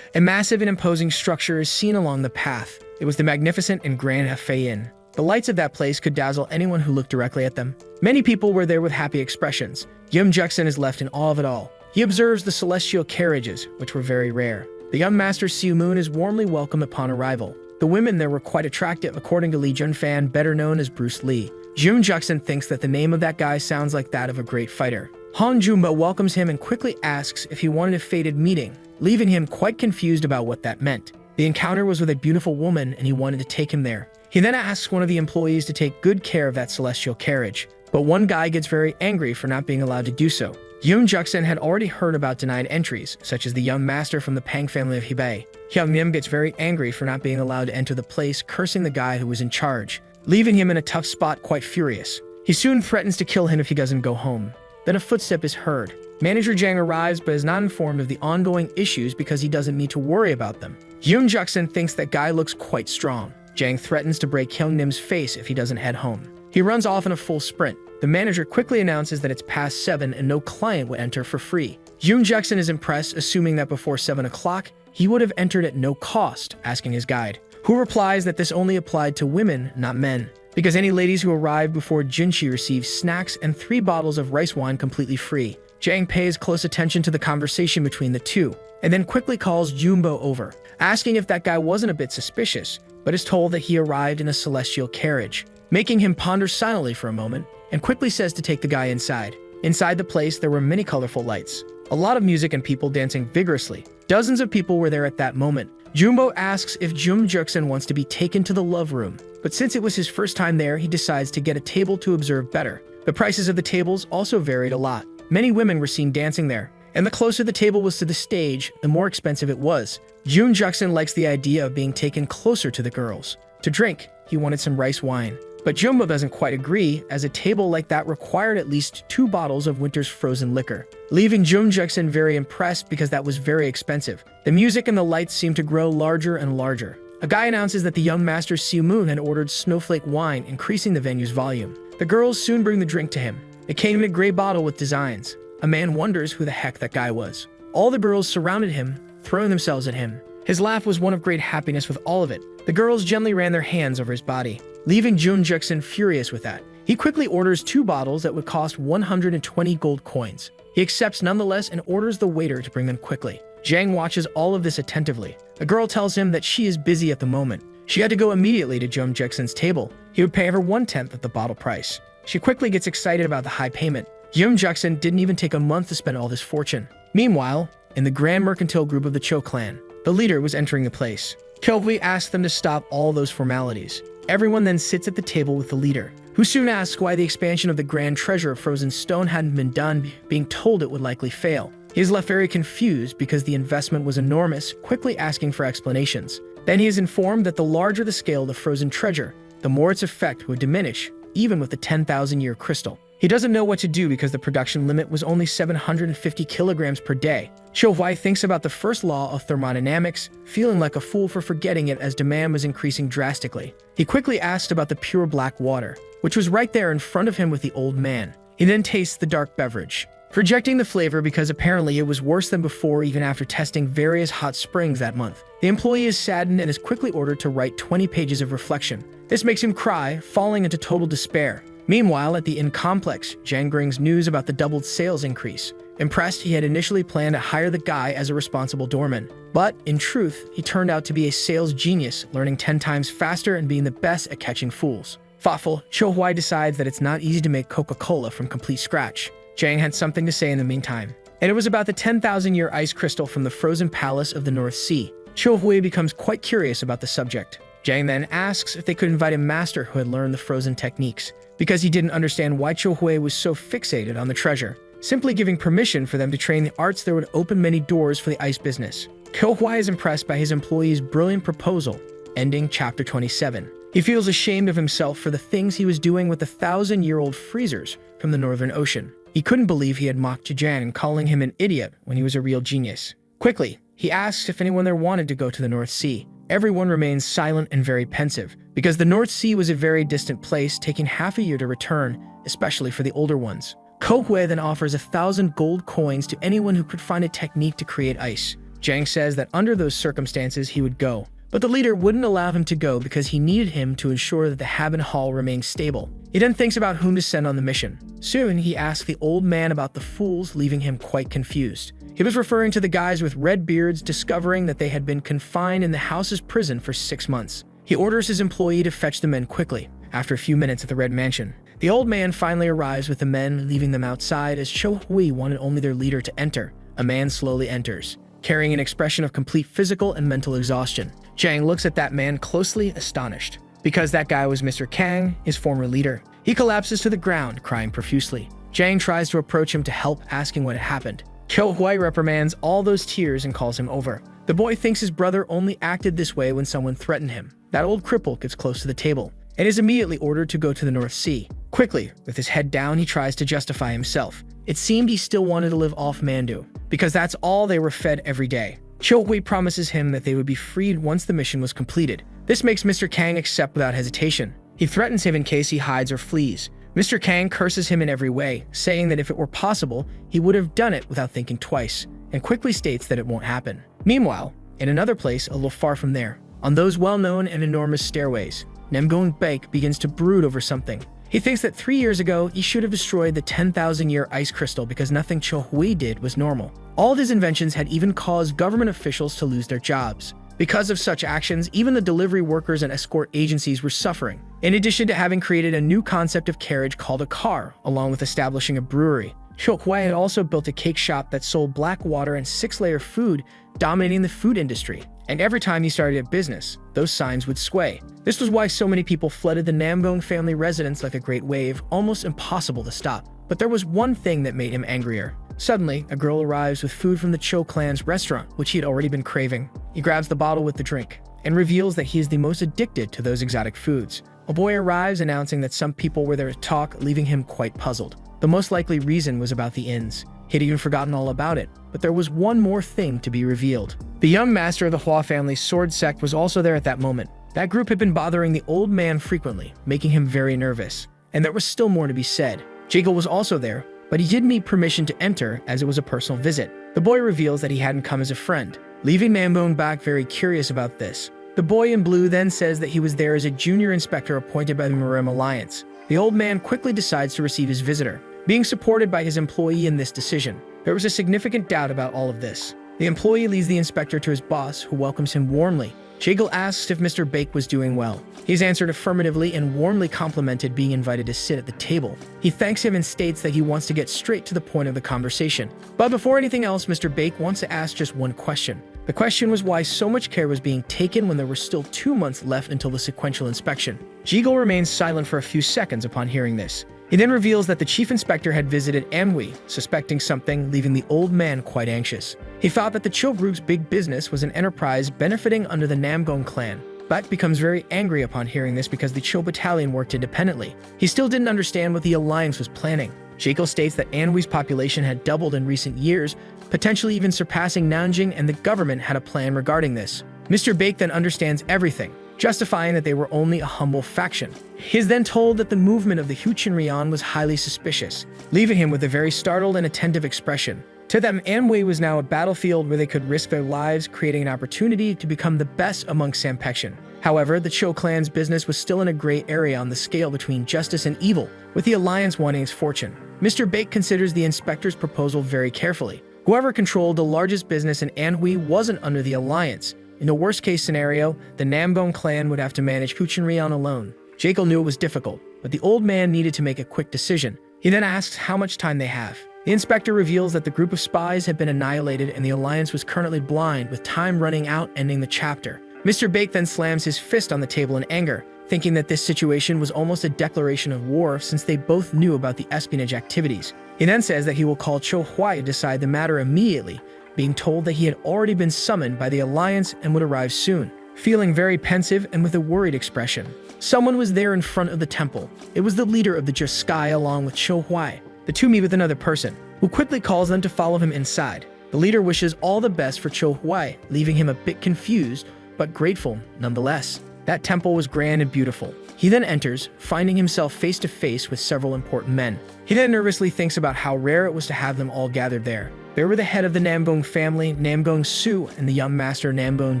A massive and imposing structure is seen along the path. It was the magnificent and grand Hefei Inn. The lights of that place could dazzle anyone who looked directly at them. Many people were there with happy expressions. Jukseon is left in awe of it all. He observes the celestial carriages, which were very rare. The young master Seungwoo is warmly welcomed upon arrival. The women there were quite attractive, according to Lee Jun-fan, better known as Bruce Lee. Jukseon thinks that the name of that guy sounds like that of a great fighter. Han Junbo welcomes him and quickly asks if he wanted a fated meeting, leaving him quite confused about what that meant. The encounter was with a beautiful woman, and he wanted to take him there. He then asks one of the employees to take good care of that celestial carriage, but one guy gets very angry for not being allowed to do so. Jukseon had already heard about denied entries, such as the young master from the Pang family of Hebei. Hyung-nim gets very angry for not being allowed to enter the place, cursing the guy who was in charge, leaving him in a tough spot, quite furious. He soon threatens to kill him if he doesn't go home. Then a footstep is heard. Manager Jang arrives but is not informed of the ongoing issues because he doesn't need to worry about them. Jukseon thinks that guy looks quite strong. Jang threatens to break Hyung-nim's face if he doesn't head home. He runs off in a full sprint. The manager quickly announces that it's past 7 and no client would enter for free. Jukseon is impressed, assuming that before 7 o'clock, he would have entered at no cost, asking his guide, who replies that this only applied to women, not men, because any ladies who arrived before Jinchi received snacks and 3 bottles of rice wine completely free. Jang pays close attention to the conversation between the two, and then quickly calls Junbo over, asking if that guy wasn't a bit suspicious, but is told that he arrived in a celestial carriage, making him ponder silently for a moment, and quickly says to take the guy inside. Inside the place, there were many colorful lights, a lot of music and people dancing vigorously. Dozens of people were there at that moment. Junbo asks if Jukseon wants to be taken to the love room, but since it was his first time there, he decides to get a table to observe better. The prices of the tables also varied a lot. Many women were seen dancing there, and the closer the table was to the stage, the more expensive it was. Jukseon likes the idea of being taken closer to the girls. To drink, he wanted some rice wine. But Junbo doesn't quite agree, as a table like that required at least 2 bottles of winter's frozen liquor, leaving Jukseon very impressed because that was very expensive. The music and the lights seemed to grow larger and larger. A guy announces that the young master Seungwoo had ordered snowflake wine, increasing the venue's volume. The girls soon bring the drink to him. It came in a gray bottle with designs. A man wonders who the heck that guy was. All the girls surrounded him, throwing themselves at him. His laugh was one of great happiness with all of it. The girls gently ran their hands over his body, leaving Jukseon furious with that. He quickly orders 2 bottles that would cost 120 gold coins. He accepts nonetheless and orders the waiter to bring them quickly. Jang watches all of this attentively. The girl tells him that she is busy at the moment. She had to go immediately to Jukseon's table. He would pay her 1/10 of the bottle price. She quickly gets excited about the high payment. Jukseon didn't even take a month to spend all this fortune. Meanwhile, in the grand mercantile group of the Cho clan, the leader was entering the place. Kyo-hwee asked them to stop all those formalities. Everyone then sits at the table with the leader, who soon asks why the expansion of the grand treasure of frozen stone hadn't been done, being told it would likely fail. He is left very confused because the investment was enormous, quickly asking for explanations. Then he is informed that the larger the scale of the frozen treasure, the more its effect would diminish, even with the 10,000-year crystal. He doesn't know what to do because the production limit was only 750 kilograms per day. Cho-hwai thinks about the first law of thermodynamics, feeling like a fool for forgetting it as demand was increasing drastically. He quickly asked about the pure black water, which was right there in front of him with the old man. He then tastes the dark beverage, rejecting the flavor because apparently it was worse than before even after testing various hot springs that month. The employee is saddened and is quickly ordered to write 20 pages of reflection. This makes him cry, falling into total despair. Meanwhile, at the inn complex, Jang brings news about the doubled sales increase. Impressed, he had initially planned to hire the guy as a responsible doorman. But, in truth, he turned out to be a sales genius, learning 10 times faster and being the best at catching fools. Thoughtful, Cho-hwai decides that it's not easy to make Coca-Cola from complete scratch. Jang had something to say in the meantime, and it was about the 10,000-year ice crystal from the frozen palace of the North Sea. Cho-hwai becomes quite curious about the subject. Jang then asks if they could invite a master who had learned the frozen techniques, because he didn't understand why Cho-hwai was so fixated on the treasure. Simply giving permission for them to train the arts there would open many doors for the ice business. Cho-hwai is impressed by his employee's brilliant proposal, ending chapter 27. He feels ashamed of himself for the things he was doing with the 1,000-year-old freezers from the Northern Ocean. He couldn't believe he had mocked Jang, calling him an idiot when he was a real genius. Quickly, he asks if anyone there wanted to go to the North Sea. Everyone remains silent and very pensive, because the North Sea was a very distant place, taking half a year to return, especially for the older ones. Cho-hwai then offers 1,000 gold coins to anyone who could find a technique to create ice. Jang says that under those circumstances he would go, but the leader wouldn't allow him to go because he needed him to ensure that the Haben Hall remained stable. He then thinks about whom to send on the mission. Soon, he asks the old man about the fools, leaving him quite confused. He was referring to the guys with red beards, discovering that they had been confined in the house's prison for 6 months. He orders his employee to fetch the men quickly. After a few minutes at the Red Mansion, the old man finally arrives with the men, leaving them outside as Cho-hwai wanted only their leader to enter. A man slowly enters, carrying an expression of complete physical and mental exhaustion. Jang looks at that man closely, astonished, because that guy was Mr. Kang, his former leader. He collapses to the ground, crying profusely. Jang tries to approach him to help, asking what had happened. Cho-hwai reprimands all those tears and calls him over. The boy thinks his brother only acted this way when someone threatened him. That old cripple gets close to the table and is immediately ordered to go to the North Sea. Quickly, with his head down, he tries to justify himself. It seemed he still wanted to live off mandu, because that's all they were fed every day. Cho-hwai promises him that they would be freed once the mission was completed. This makes Mr. Kang accept without hesitation. He threatens him in case he hides or flees. Mr. Kang curses him in every way, saying that if it were possible, he would have done it without thinking twice, and quickly states that it won't happen. Meanwhile, in another place a little far from there, on those well-known and enormous stairways, Baek begins to brood over something. He thinks that 3 years ago, he should have destroyed the 10,000-year ice crystal because nothing Cho-hwai did was normal. All of his inventions had even caused government officials to lose their jobs. Because of such actions, even the delivery workers and escort agencies were suffering. In addition to having created a new concept of carriage called a car, along with establishing a brewery, Cho-hwai had also built a cake shop that sold black water and 6-layer food, dominating the food industry. And every time he started a business, those signs would sway. This was why so many people flooded the Namgong family residence like a great wave, almost impossible to stop. But there was one thing that made him angrier. Suddenly, a girl arrives with food from the Cho clan's restaurant, which he had already been craving. He grabs the bottle with the drink and reveals that he is the most addicted to those exotic foods. A boy arrives announcing that some people were there to talk, leaving him quite puzzled. The most likely reason was about the inns. He had even forgotten all about it, but there was one more thing to be revealed. The young master of the Hua family's sword sect was also there at that moment. That group had been bothering the old man frequently, making him very nervous. And there was still more to be said. Jiggle was also there, but he did need permission to enter as it was a personal visit. The boy reveals that he hadn't come as a friend, leaving Baek very curious about this. The boy in blue then says that he was there as a junior inspector appointed by the Marim Alliance. The old man quickly decides to receive his visitor, being supported by his employee in this decision. There was a significant doubt about all of this. The employee leads the inspector to his boss, who welcomes him warmly. Jiggle asks if Mr. Baek was doing well. He's answered affirmatively and warmly complimented being invited to sit at the table. He thanks him and states that he wants to get straight to the point of the conversation. But before anything else, Mr. Baek wants to ask just one question. The question was why so much care was being taken when there were still 2 months left until the sequential inspection. Jiggle remains silent for a few seconds upon hearing this. He then reveals that the chief inspector had visited MANHUA, suspecting something, leaving the old man quite anxious. He thought that the Cho group's big business was an enterprise benefiting under the Namgong clan. Bak becomes very angry upon hearing this because the Cho battalion worked independently. He still didn't understand what the alliance was planning. Jaekel states that Anhui's population had doubled in recent years, potentially even surpassing Nanjing, and the government had a plan regarding this. Mr. Bake then understands everything, justifying that they were only a humble faction. He is then told that the movement of the Huchinryan was highly suspicious, leaving him with a very startled and attentive expression. To them, Anhui was now a battlefield where they could risk their lives, creating an opportunity to become the best among Sampection. However, the Cho clan's business was still in a gray area on the scale between justice and evil, with the alliance wanting its fortune. Mr. Bake considers the inspector's proposal very carefully. Whoever controlled the largest business in Anhui wasn't under the alliance. In the worst-case scenario, the Namgong clan would have to manage Huchinryan alone. Jaekel knew it was difficult, but the old man needed to make a quick decision. He then asks how much time they have. The inspector reveals that the group of spies had been annihilated and the alliance was currently blind, with time running out, ending the chapter. Mr. Bake then slams his fist on the table in anger, thinking that this situation was almost a declaration of war since they both knew about the espionage activities. He then says that he will call Cho Huai to decide the matter immediately, being told that he had already been summoned by the alliance and would arrive soon. Feeling very pensive and with a worried expression, someone was there in front of the temple. It was the leader of the Just Sky along with Cho Huai. The two meet with another person, who quickly calls them to follow him inside. The leader wishes all the best for Cho Huai, leaving him a bit confused, but grateful nonetheless. That temple was grand and beautiful. He then enters, finding himself face to face with several important men. He then nervously thinks about how rare it was to have them all gathered there. There were the head of the Namgong family, Namgong Su, and the young master Namgong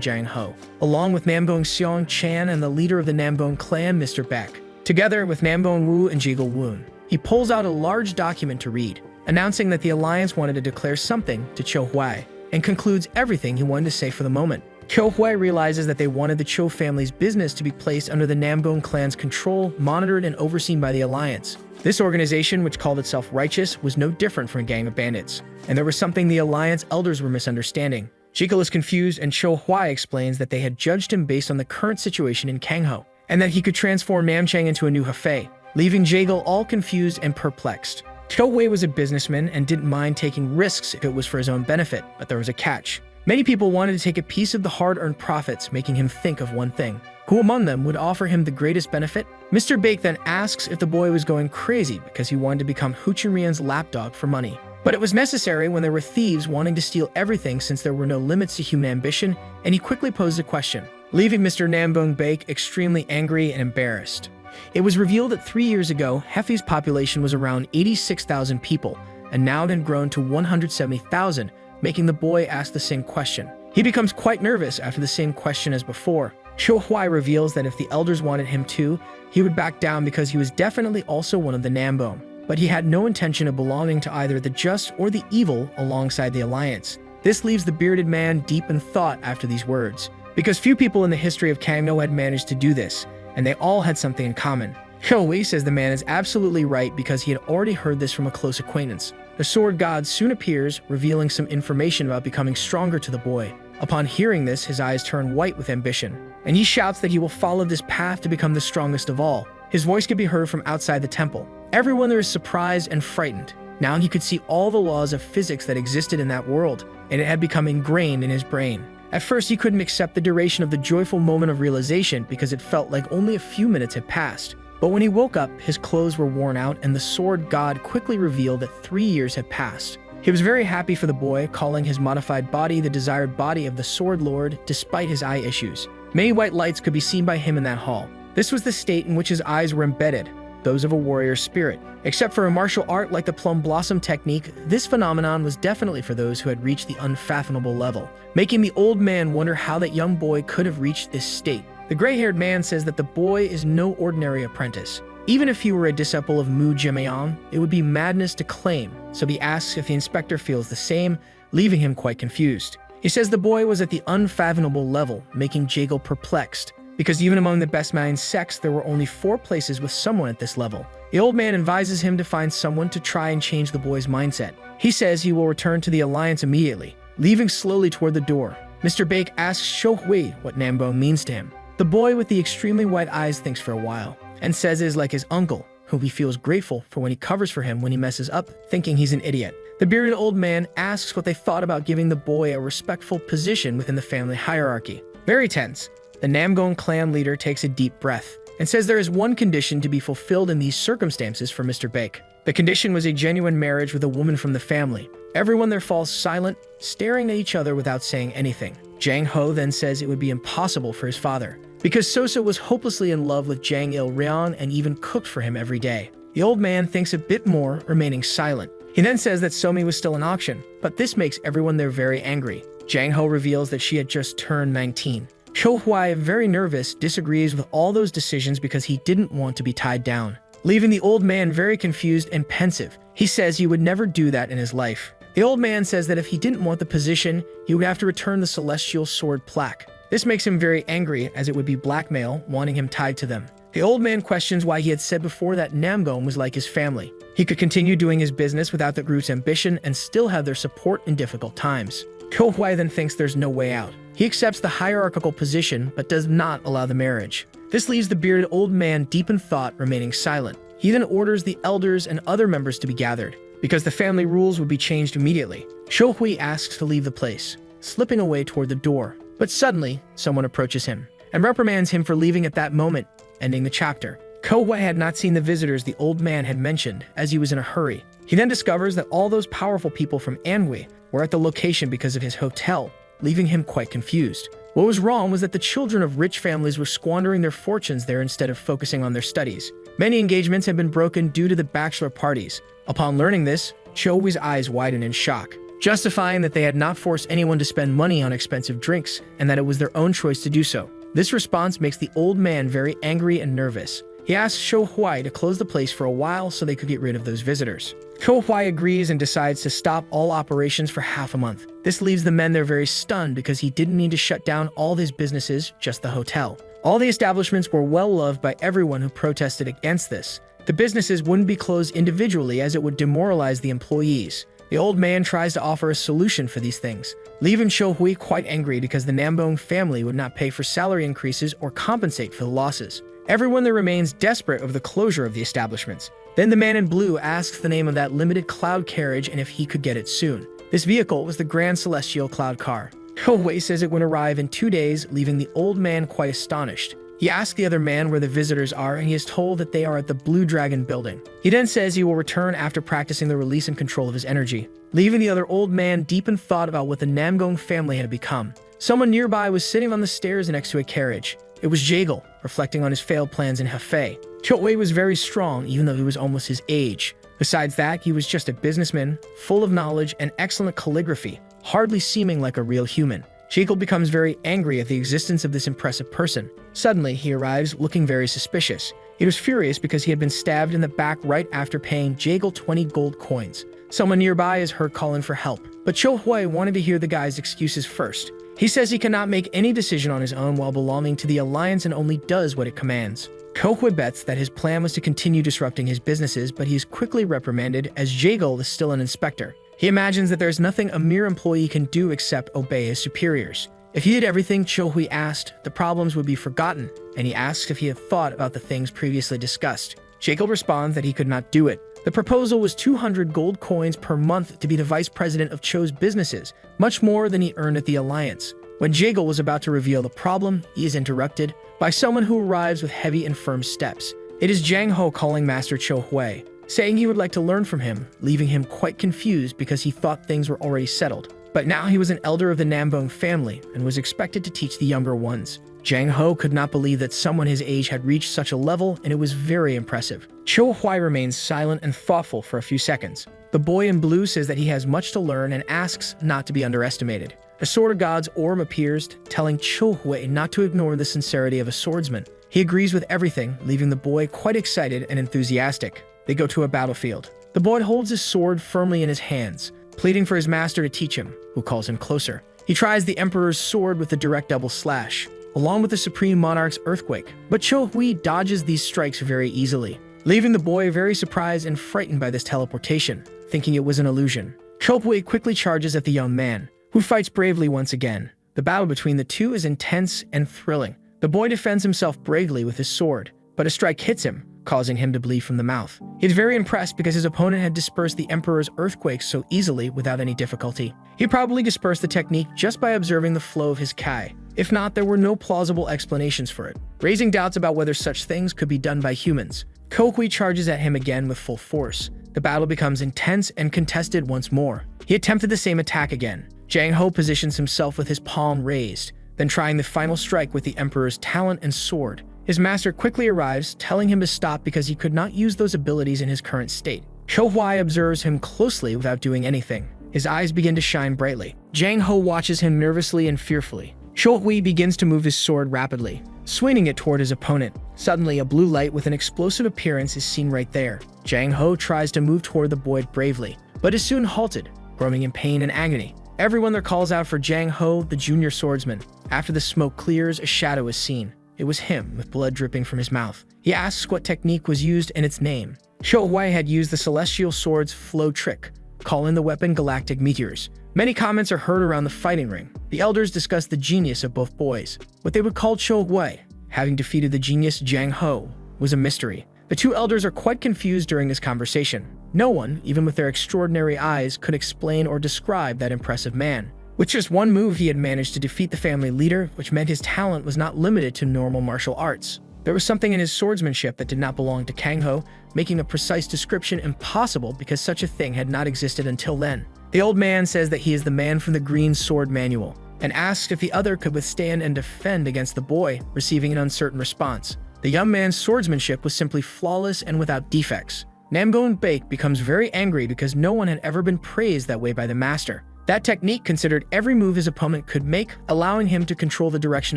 Jang Ho, along with Namgong Seong Chan and the leader of the Namgong clan, Mr. Beck, together with Namgong Wu and Jigel Woon. He pulls out a large document to read, announcing that the alliance wanted to declare something to Cho Huai, and concludes everything he wanted to say for the moment. Cho Huai realizes that they wanted the Cho family's business to be placed under the Namgong clan's control, monitored and overseen by the alliance. This organization, which called itself Righteous, was no different from a gang of bandits, and there was something the alliance elders were misunderstanding. Jaekel is confused, and Cho Huai explains that they had judged him based on the current situation in Kangho, and that he could transform Namchang into a new Hefei, leaving Jaekel all confused and perplexed. Cho Huai was a businessman and didn't mind taking risks if it was for his own benefit, but there was a catch. Many people wanted to take a piece of the hard-earned profits, making him think of one thing. Who among them would offer him the greatest benefit? Mr. Bake then asks if the boy was going crazy because he wanted to become Huchinryan's lapdog for money. But it was necessary when there were thieves wanting to steal everything, since there were no limits to human ambition, and he quickly posed a question, leaving Mr. Nambong Bake extremely angry and embarrassed. It was revealed that 3 years ago, Hefei's population was around 86,000 people, and now it had grown to 170,000, making the boy ask the same question. He becomes quite nervous after the same question as before. Cho Huai reveals that if the elders wanted him to, he would back down because he was definitely also one of the Nambong, but he had no intention of belonging to either the just or the evil alongside the alliance. This leaves the bearded man deep in thought after these words, because few people in the history of Kangno had managed to do this, and they all had something in common. Cho Huai says the man is absolutely right because he had already heard this from a close acquaintance. The sword god soon appears, revealing some information about becoming stronger to the boy. Upon hearing this, his eyes turn white with ambition, and he shouts that he will follow this path to become the strongest of all. His voice could be heard from outside the temple. Everyone there is surprised and frightened. Now he could see all the laws of physics that existed in that world, and it had become ingrained in his brain. At first, he couldn't accept the duration of the joyful moment of realization because it felt like only a few minutes had passed. But when he woke up, his clothes were worn out, and the sword god quickly revealed that 3 years had passed. He was very happy for the boy, calling his modified body the desired body of the Sword Lord, despite his eye issues. Many white lights could be seen by him in that hall. This was the state in which his eyes were embedded, those of a warrior spirit. Except for a martial art like the plum blossom technique, this phenomenon was definitely for those who had reached the unfathomable level, making the old man wonder how that young boy could have reached this state. The gray-haired man says that the boy is no ordinary apprentice. Even if he were a disciple of Mu Jimayang, it would be madness to claim, so he asks if the inspector feels the same, leaving him quite confused. He says the boy was at the unfathomable level, making Jaekel perplexed, because even among the best minds sects, there were only 4 places with someone at this level. The old man advises him to find someone to try and change the boy's mindset. He says he will return to the alliance immediately, leaving slowly toward the door. Mr. Bake asks Cho Huai what Nambo means to him. The boy with the extremely white eyes thinks for a while, and says it is like his uncle, whom he feels grateful for when he covers for him when he messes up, thinking he's an idiot. The bearded old man asks what they thought about giving the boy a respectful position within the family hierarchy. Very tense. The Namgong clan leader takes a deep breath and says there is one condition to be fulfilled in these circumstances for Mr. Baek. The condition was a genuine marriage with a woman from the family. Everyone there falls silent, staring at each other without saying anything. Jang Ho then says it would be impossible for his father, because Sosa was hopelessly in love with Jang Il-ryeon and even cooked for him every day. The old man thinks a bit more, remaining silent. He then says that Somi was still in auction, but this makes everyone there very angry. Jang Ho reveals that she had just turned 19. Cho Huai, very nervous, disagrees with all those decisions because he didn't want to be tied down, leaving the old man very confused and pensive. He says he would never do that in his life. The old man says that if he didn't want the position, he would have to return the celestial sword plaque. This makes him very angry, as it would be blackmail, wanting him tied to them. The old man questions why he had said before that Namgong was like his family. He could continue doing his business without the group's ambition and still have their support in difficult times. Ko Huai then thinks there's no way out. He accepts the hierarchical position, but does not allow the marriage. This leaves the bearded old man deep in thought, remaining silent. He then orders the elders and other members to be gathered, because the family rules would be changed immediately. Shou Hui asks to leave the place, slipping away toward the door. But suddenly, someone approaches him and reprimands him for leaving at that moment, ending the chapter. Ko Hui had not seen the visitors the old man had mentioned, as he was in a hurry. He then discovers that all those powerful people from Anhui were at the location because of his hotel, leaving him quite confused. What was wrong was that the children of rich families were squandering their fortunes there instead of focusing on their studies. Many engagements had been broken due to the bachelor parties. Upon learning this, Cho Hui's eyes widen in shock, justifying that they had not forced anyone to spend money on expensive drinks and that it was their own choice to do so. This response makes the old man very angry and nervous. He asks Shou Hui to close the place for a while so they could get rid of those visitors. Shou Hui agrees and decides to stop all operations for half a month. This leaves the men there very stunned because he didn't need to shut down all his businesses, just the hotel. All the establishments were well loved by everyone who protested against this. The businesses wouldn't be closed individually as it would demoralize the employees. The old man tries to offer a solution for these things, leaving Shou Hui quite angry because the Namgong family would not pay for salary increases or compensate for the losses. Everyone there remains desperate over the closure of the establishments. Then the man in blue asks the name of that limited cloud carriage and if he could get it soon. This vehicle was the Grand Celestial Cloud Car. Shou Hui says it would arrive in 2 days, leaving the old man quite astonished. He asks the other man where the visitors are, and he is told that they are at the Blue Dragon building. He then says he will return after practicing the release and control of his energy, leaving the other old man deep in thought about what the Namgong family had become. Someone nearby was sitting on the stairs next to a carriage. It was Jaegal, reflecting on his failed plans in Hefei. Cho Hui was very strong, even though he was almost his age. Besides that, he was just a businessman, full of knowledge and excellent calligraphy, hardly seeming like a real human. Jaegal becomes very angry at the existence of this impressive person. Suddenly, he arrives looking very suspicious. He was furious because he had been stabbed in the back right after paying Jaegal 20 gold coins. Someone nearby is heard calling for help, but Cho Hui wanted to hear the guy's excuses first. He says he cannot make any decision on his own while belonging to the Alliance and only does what it commands. Ko Hui bets that his plan was to continue disrupting his businesses, but he is quickly reprimanded as Jaegal is still an inspector. He imagines that there is nothing a mere employee can do except obey his superiors. If he did everything Cho Hui asked, the problems would be forgotten, and he asks if he had thought about the things previously discussed. Jaegal responds that he could not do it. The proposal was 200 gold coins per month to be the vice president of Cho's businesses, much more than he earned at the Alliance. When Jaegal was about to reveal the problem, he is interrupted by someone who arrives with heavy and firm steps. It is Jang Ho calling Master Cho Hui, saying he would like to learn from him, leaving him quite confused because he thought things were already settled. But now he was an elder of the Namgong family and was expected to teach the younger ones. Jang Ho could not believe that someone his age had reached such a level, and it was very impressive. Cho Hui remains silent and thoughtful for a few seconds. The boy in blue says that he has much to learn and asks not to be underestimated. A Sword of God's orb appears, telling Cho Hui not to ignore the sincerity of a swordsman. He agrees with everything, leaving the boy quite excited and enthusiastic. They go to a battlefield. The boy holds his sword firmly in his hands, pleading for his master to teach him, who calls him closer. He tries the Emperor's sword with the direct double slash, along with the Supreme Monarch's earthquake, but Cho Hui dodges these strikes very easily, leaving the boy very surprised and frightened by this teleportation, thinking it was an illusion. Cho Hui quickly charges at the young man, who fights bravely once again. The battle between the two is intense and thrilling. The boy defends himself bravely with his sword, but a strike hits him, causing him to bleed from the mouth. He was very impressed because his opponent had dispersed the Emperor's earthquakes so easily without any difficulty. He probably dispersed the technique just by observing the flow of his Kai. If not, there were no plausible explanations for it, raising doubts about whether such things could be done by humans. Ko-hui charges at him again with full force. The battle becomes intense and contested once more. He attempted the same attack again. Jang Ho positions himself with his palm raised, then trying the final strike with the Emperor's talent and sword. His master quickly arrives, telling him to stop because he could not use those abilities in his current state. Ko-hui observes him closely without doing anything. His eyes begin to shine brightly. Jang Ho watches him nervously and fearfully. Ko-hui begins to move his sword rapidly, swinging it toward his opponent. Suddenly, a blue light with an explosive appearance is seen right there. Jang Ho tries to move toward the boy bravely, but is soon halted, groaning in pain and agony. Everyone there calls out for Jang Ho, the junior swordsman. After the smoke clears, a shadow is seen. It was him, with blood dripping from his mouth. He asks what technique was used and its name. Ko-hui had used the celestial sword's flow trick, calling the weapon galactic meteors. Many comments are heard around the fighting ring. The elders discuss the genius of both boys. What they would call Ko-hui, having defeated the genius Jang Ho, was a mystery. The two elders are quite confused during this conversation. No one, even with their extraordinary eyes, could explain or describe that impressive man. With just one move, he had managed to defeat the family leader, which meant his talent was not limited to normal martial arts. There was something in his swordsmanship that did not belong to Kang Ho, making a precise description impossible because such a thing had not existed until then. The old man says that he is the man from the Green Sword Manual, and asks if the other could withstand and defend against the boy, receiving an uncertain response. The young man's swordsmanship was simply flawless and without defects. Namgon Baek becomes very angry because no one had ever been praised that way by the master. That technique considered every move his opponent could make, allowing him to control the direction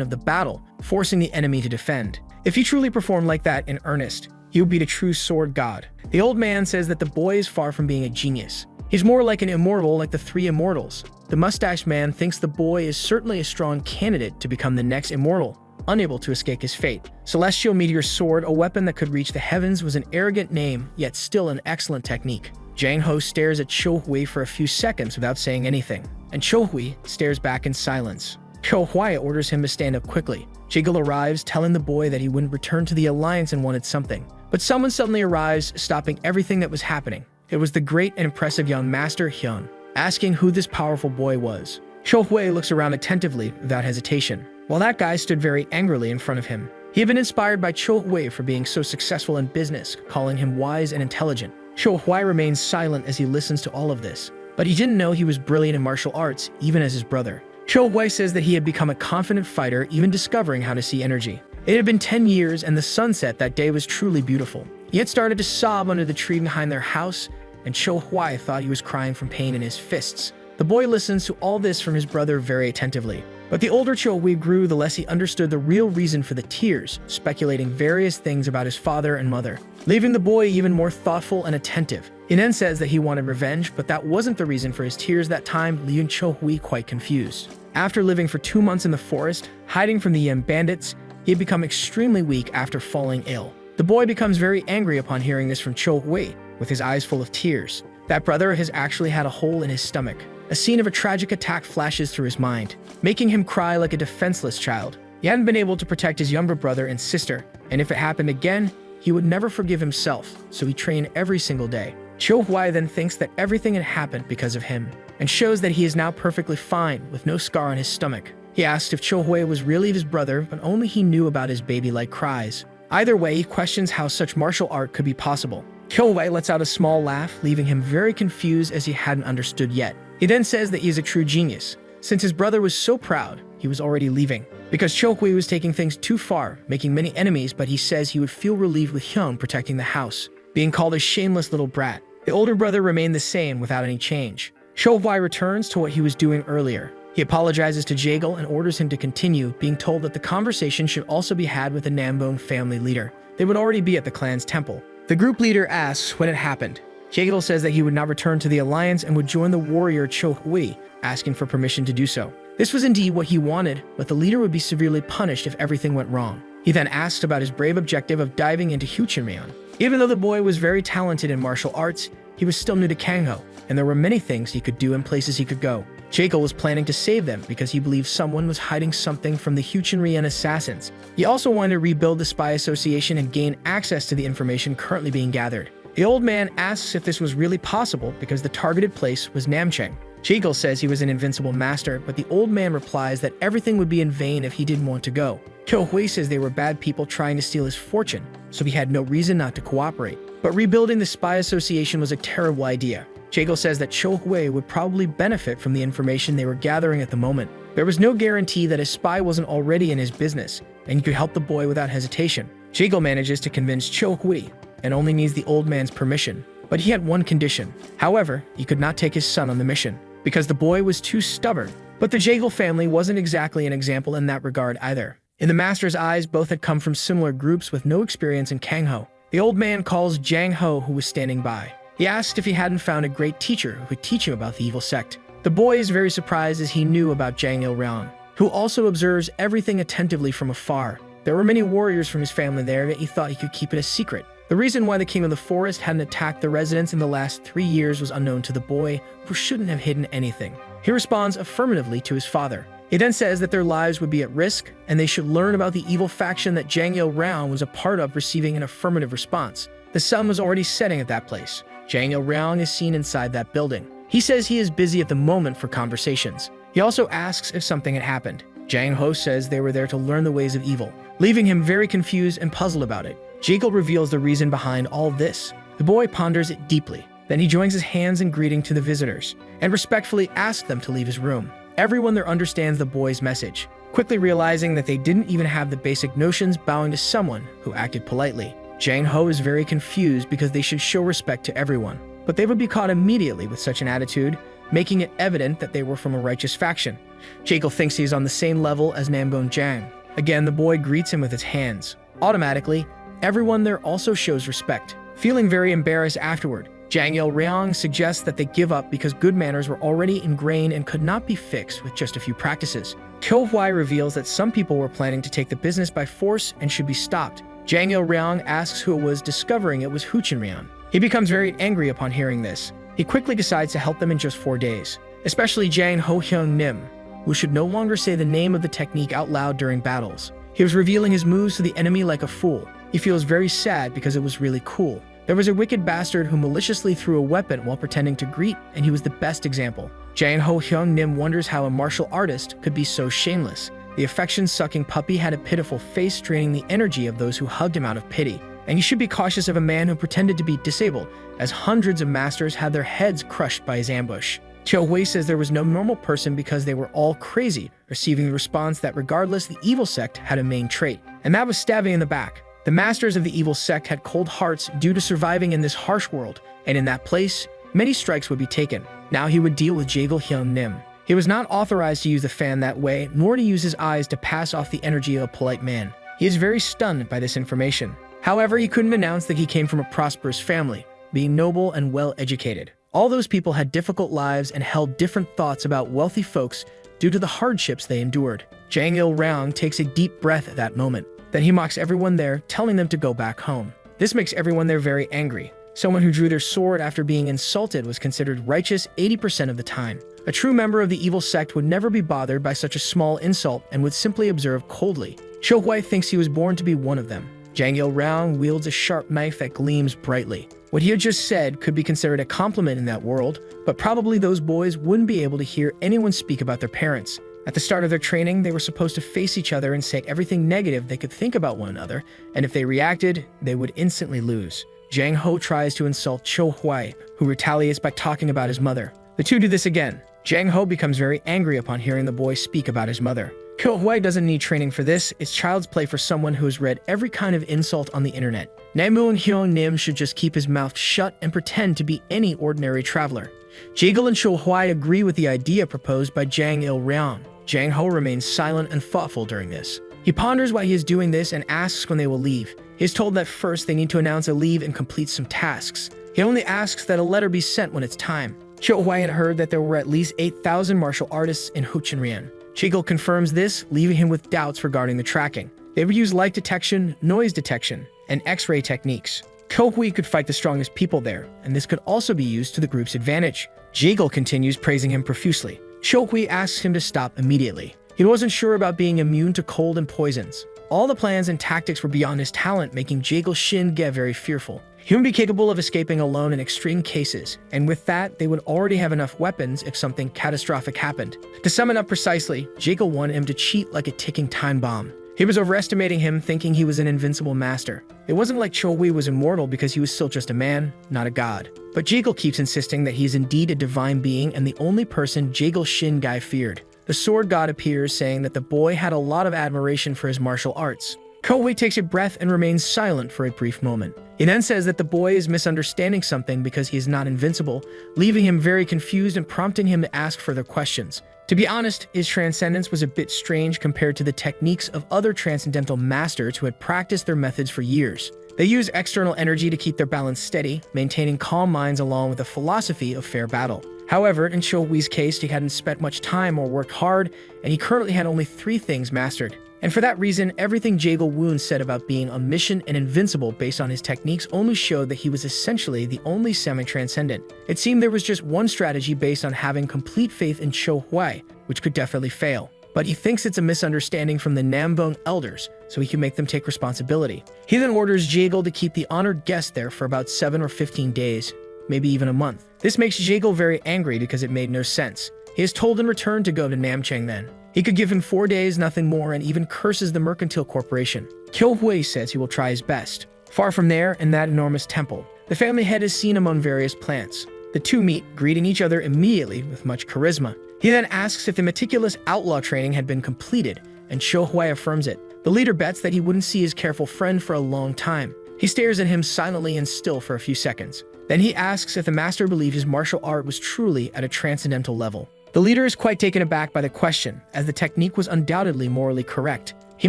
of the battle, forcing the enemy to defend. If he truly performed like that in earnest, he would be the true sword god. The old man says that the boy is far from being a genius. He's more like an immortal like the three immortals. The mustached man thinks the boy is certainly a strong candidate to become the next immortal, unable to escape his fate. Celestial Meteor Sword, a weapon that could reach the heavens, was an arrogant name, yet still an excellent technique. Jang Ho stares at Ko-hui for a few seconds without saying anything, and Ko-hui stares back in silence. Ko-hui orders him to stand up quickly. Jiggle arrives, telling the boy that he wouldn't return to the Alliance and wanted something. But someone suddenly arrives, stopping everything that was happening. It was the great and impressive young master Hyun, asking who this powerful boy was. Ko-hui looks around attentively without hesitation, while that guy stood very angrily in front of him. He had been inspired by Ko-hui for being so successful in business, calling him wise and intelligent. Ko-hui remains silent as he listens to all of this, but he didn't know he was brilliant in martial arts, even as his brother. Ko-hui says that he had become a confident fighter, even discovering how to see energy. It had been 10 years, and the sunset that day was truly beautiful. He had started to sob under the tree behind their house, and Ko-hui thought he was crying from pain in his fists. The boy listens to all this from his brother very attentively. But the older Ko-hui grew, the less he understood the real reason for the tears, speculating various things about his father and mother, leaving the boy even more thoughtful and attentive. He then says that he wanted revenge, but that wasn't the reason for his tears that time, leaving Ko-hui quite confused. After living for 2 months in the forest, hiding from the Yem bandits, he had become extremely weak after falling ill. The boy becomes very angry upon hearing this from Ko-hui, with his eyes full of tears. That brother has actually had a hole in his stomach. A scene of a tragic attack flashes through his mind, making him cry like a defenseless child. He hadn't been able to protect his younger brother and sister, and if it happened again, he would never forgive himself, so he trained every single day. Ko-hui then thinks that everything had happened because of him, and shows that he is now perfectly fine, with no scar on his stomach. He asked if Ko-hui was really his brother, but only he knew about his baby-like cries. Either way, he questions how such martial art could be possible. Ko-hui lets out a small laugh, leaving him very confused as he hadn't understood yet. He then says that he is a true genius. Since his brother was so proud, he was already leaving. Because Ko-hui was taking things too far, making many enemies, but he says he would feel relieved with Hyun protecting the house, being called a shameless little brat. The older brother remained the same without any change. Ko-hui returns to what he was doing earlier. He apologizes to Jaegal and orders him to continue, being told that the conversation should also be had with the Nambone family leader. They would already be at the clan's temple. The group leader asks when it happened. Jaegal says that he would not return to the Alliance and would join the warrior Ko-hui, asking for permission to do so. This was indeed what he wanted, but the leader would be severely punished if everything went wrong. He then asked about his brave objective of diving into Huchinmyeon. Even though the boy was very talented in martial arts, he was still new to Kangho, and there were many things he could do and places he could go. Jekyll was planning to save them because he believed someone was hiding something from the Huchinrian assassins. He also wanted to rebuild the spy association and gain access to the information currently being gathered. The old man asks if this was really possible because the targeted place was Namcheng. Jekyll says he was an invincible master, but the old man replies that everything would be in vain if he didn't want to go. Cho Hui says they were bad people trying to steal his fortune, so he had no reason not to cooperate. But rebuilding the spy association was a terrible idea. Jekyll says that Cho Hui would probably benefit from the information they were gathering at the moment. There was no guarantee that a spy wasn't already in his business, and he could help the boy without hesitation. Jekyll manages to convince Cho Hui, and only needs the old man's permission. But he had one condition. However, he could not take his son on the mission, because the boy was too stubborn. But the Jekyll family wasn't exactly an example in that regard either. In the master's eyes, both had come from similar groups with no experience in Kangho. The old man calls Jang Ho, who was standing by. He asked if he hadn't found a great teacher who could teach him about the evil sect. The boy is very surprised as he knew about Jang Il-ryong, who also observes everything attentively from afar. There were many warriors from his family there, yet he thought he could keep it a secret. The reason why the king of the forest hadn't attacked the residents in the last 3 years was unknown to the boy, who shouldn't have hidden anything. He responds affirmatively to his father. He then says that their lives would be at risk, and they should learn about the evil faction that Jang Il-ryong was a part of, receiving an affirmative response. The sun was already setting at that place. Jang Il-ryong is seen inside that building. He says he is busy at the moment for conversations. He also asks if something had happened. Jang Ho says they were there to learn the ways of evil, leaving him very confused and puzzled about it. Jekyll reveals the reason behind all this. The boy ponders it deeply. Then he joins his hands in greeting to the visitors, and respectfully asks them to leave his room. Everyone there understands the boy's message, quickly realizing that they didn't even have the basic notions, bowing to someone who acted politely. Jang Ho is very confused because they should show respect to everyone, but they would be caught immediately with such an attitude, making it evident that they were from a righteous faction. Jekyll thinks he is on the same level as Namgon Jang. Again, the boy greets him with his hands. Automatically, everyone there also shows respect. Feeling very embarrassed afterward, Jang Il-ryong suggests that they give up because good manners were already ingrained and could not be fixed with just a few practices. Cho Hui reveals that some people were planning to take the business by force and should be stopped. Jang Il-ryong asks who it was, discovering it was Huchinrian. He becomes very angry upon hearing this. He quickly decides to help them in just 4 days, especially Jang Ho-hyung Nim, who should no longer say the name of the technique out loud during battles. He was revealing his moves to the enemy like a fool. He feels very sad because it was really cool. There was a wicked bastard who maliciously threw a weapon while pretending to greet, and he was the best example. Jang Ho-hyung Nim wonders how a martial artist could be so shameless. The affection-sucking puppy had a pitiful face, draining the energy of those who hugged him out of pity. And you should be cautious of a man who pretended to be disabled, as hundreds of masters had their heads crushed by his ambush. Cho Hui says there was no normal person because they were all crazy, receiving the response that regardless, the evil sect had a main trait, and that was stabbing in the back. The masters of the evil sect had cold hearts due to surviving in this harsh world, and in that place, many strikes would be taken. Now he would deal with Jaegil Hyun Nim. He was not authorized to use the fan that way, nor to use his eyes to pass off the energy of a polite man. He is very stunned by this information. However, he couldn't announce that he came from a prosperous family, being noble and well-educated. All those people had difficult lives and held different thoughts about wealthy folks due to the hardships they endured. Jang Il-ryong takes a deep breath at that moment. Then he mocks everyone there, telling them to go back home. This makes everyone there very angry. Someone who drew their sword after being insulted was considered righteous 80% of the time. A true member of the evil sect would never be bothered by such a small insult and would simply observe coldly. Cho Hui thinks he was born to be one of them. Jang Il-ryong wields a sharp knife that gleams brightly. What he had just said could be considered a compliment in that world, but probably those boys wouldn't be able to hear anyone speak about their parents. At the start of their training, they were supposed to face each other and say everything negative they could think about one another, and if they reacted, they would instantly lose. Jang Ho tries to insult Cho Hui, who retaliates by talking about his mother. The two do this again. Jang Ho becomes very angry upon hearing the boy speak about his mother. Cho Hui doesn't need training for this. It's child's play for someone who has read every kind of insult on the internet. Namgon Hyun Nim should just keep his mouth shut and pretend to be any ordinary traveler. Jaegil and Cho Hui agree with the idea proposed by Jang Il-ryong. Jang Ho remains silent and thoughtful during this. He ponders why he is doing this and asks when they will leave. He is told that first they need to announce a leave and complete some tasks. He only asks that a letter be sent when it's time. Cho Hui had heard that there were at least 8,000 martial artists in Huchinrian. Jaegil confirms this, leaving him with doubts regarding the tracking. They would use light detection, noise detection, and X-ray techniques. Cho Hui could fight the strongest people there, and this could also be used to the group's advantage. Jaegil continues praising him profusely. Cho Hui asks him to stop immediately. He wasn't sure about being immune to cold and poisons. All the plans and tactics were beyond his talent, making Jaegil Shin get very fearful. He would be capable of escaping alone in extreme cases, and with that, they would already have enough weapons if something catastrophic happened. To sum it up precisely, Jaegil wanted him to cheat like a ticking time bomb. He was overestimating him, thinking he was an invincible master. It wasn't like Cho Hui was immortal because he was still just a man, not a god. But Jaegil keeps insisting that he is indeed a divine being and the only person Jaegil Shin Guy feared. The sword god appears, saying that the boy had a lot of admiration for his martial arts. Cho Hui takes a breath and remains silent for a brief moment. He then says that the boy is misunderstanding something because he is not invincible, leaving him very confused and prompting him to ask further questions. To be honest, his transcendence was a bit strange compared to the techniques of other transcendental masters who had practiced their methods for years. They use external energy to keep their balance steady, maintaining calm minds along with a philosophy of fair battle. However, in Cho Hui's case, he hadn't spent much time or worked hard, and he currently had only 3 things mastered. And for that reason, everything Jaegil Woon said about being omniscient and invincible based on his techniques only showed that he was essentially the only semi-transcendent. It seemed there was just one strategy based on having complete faith in Cho Hui, which could definitely fail. But he thinks it's a misunderstanding from the Nambong elders, so he can make them take responsibility. He then orders Jaegil to keep the honored guest there for about 7 or 15 days, maybe even a month. This makes Jaegil very angry because it made no sense. He is told in return to go to Namchang then. He could give him 4 days, nothing more, and even curses the mercantile corporation. Cho Hui says he will try his best. Far from there, in that enormous temple, the family head is seen among various plants. The two meet, greeting each other immediately with much charisma. He then asks if the meticulous outlaw training had been completed, and Cho Hui affirms it. The leader bets that he wouldn't see his careful friend for a long time. He stares at him silently and still for a few seconds. Then he asks if the master believed his martial art was truly at a transcendental level. The leader is quite taken aback by the question, as the technique was undoubtedly morally correct. He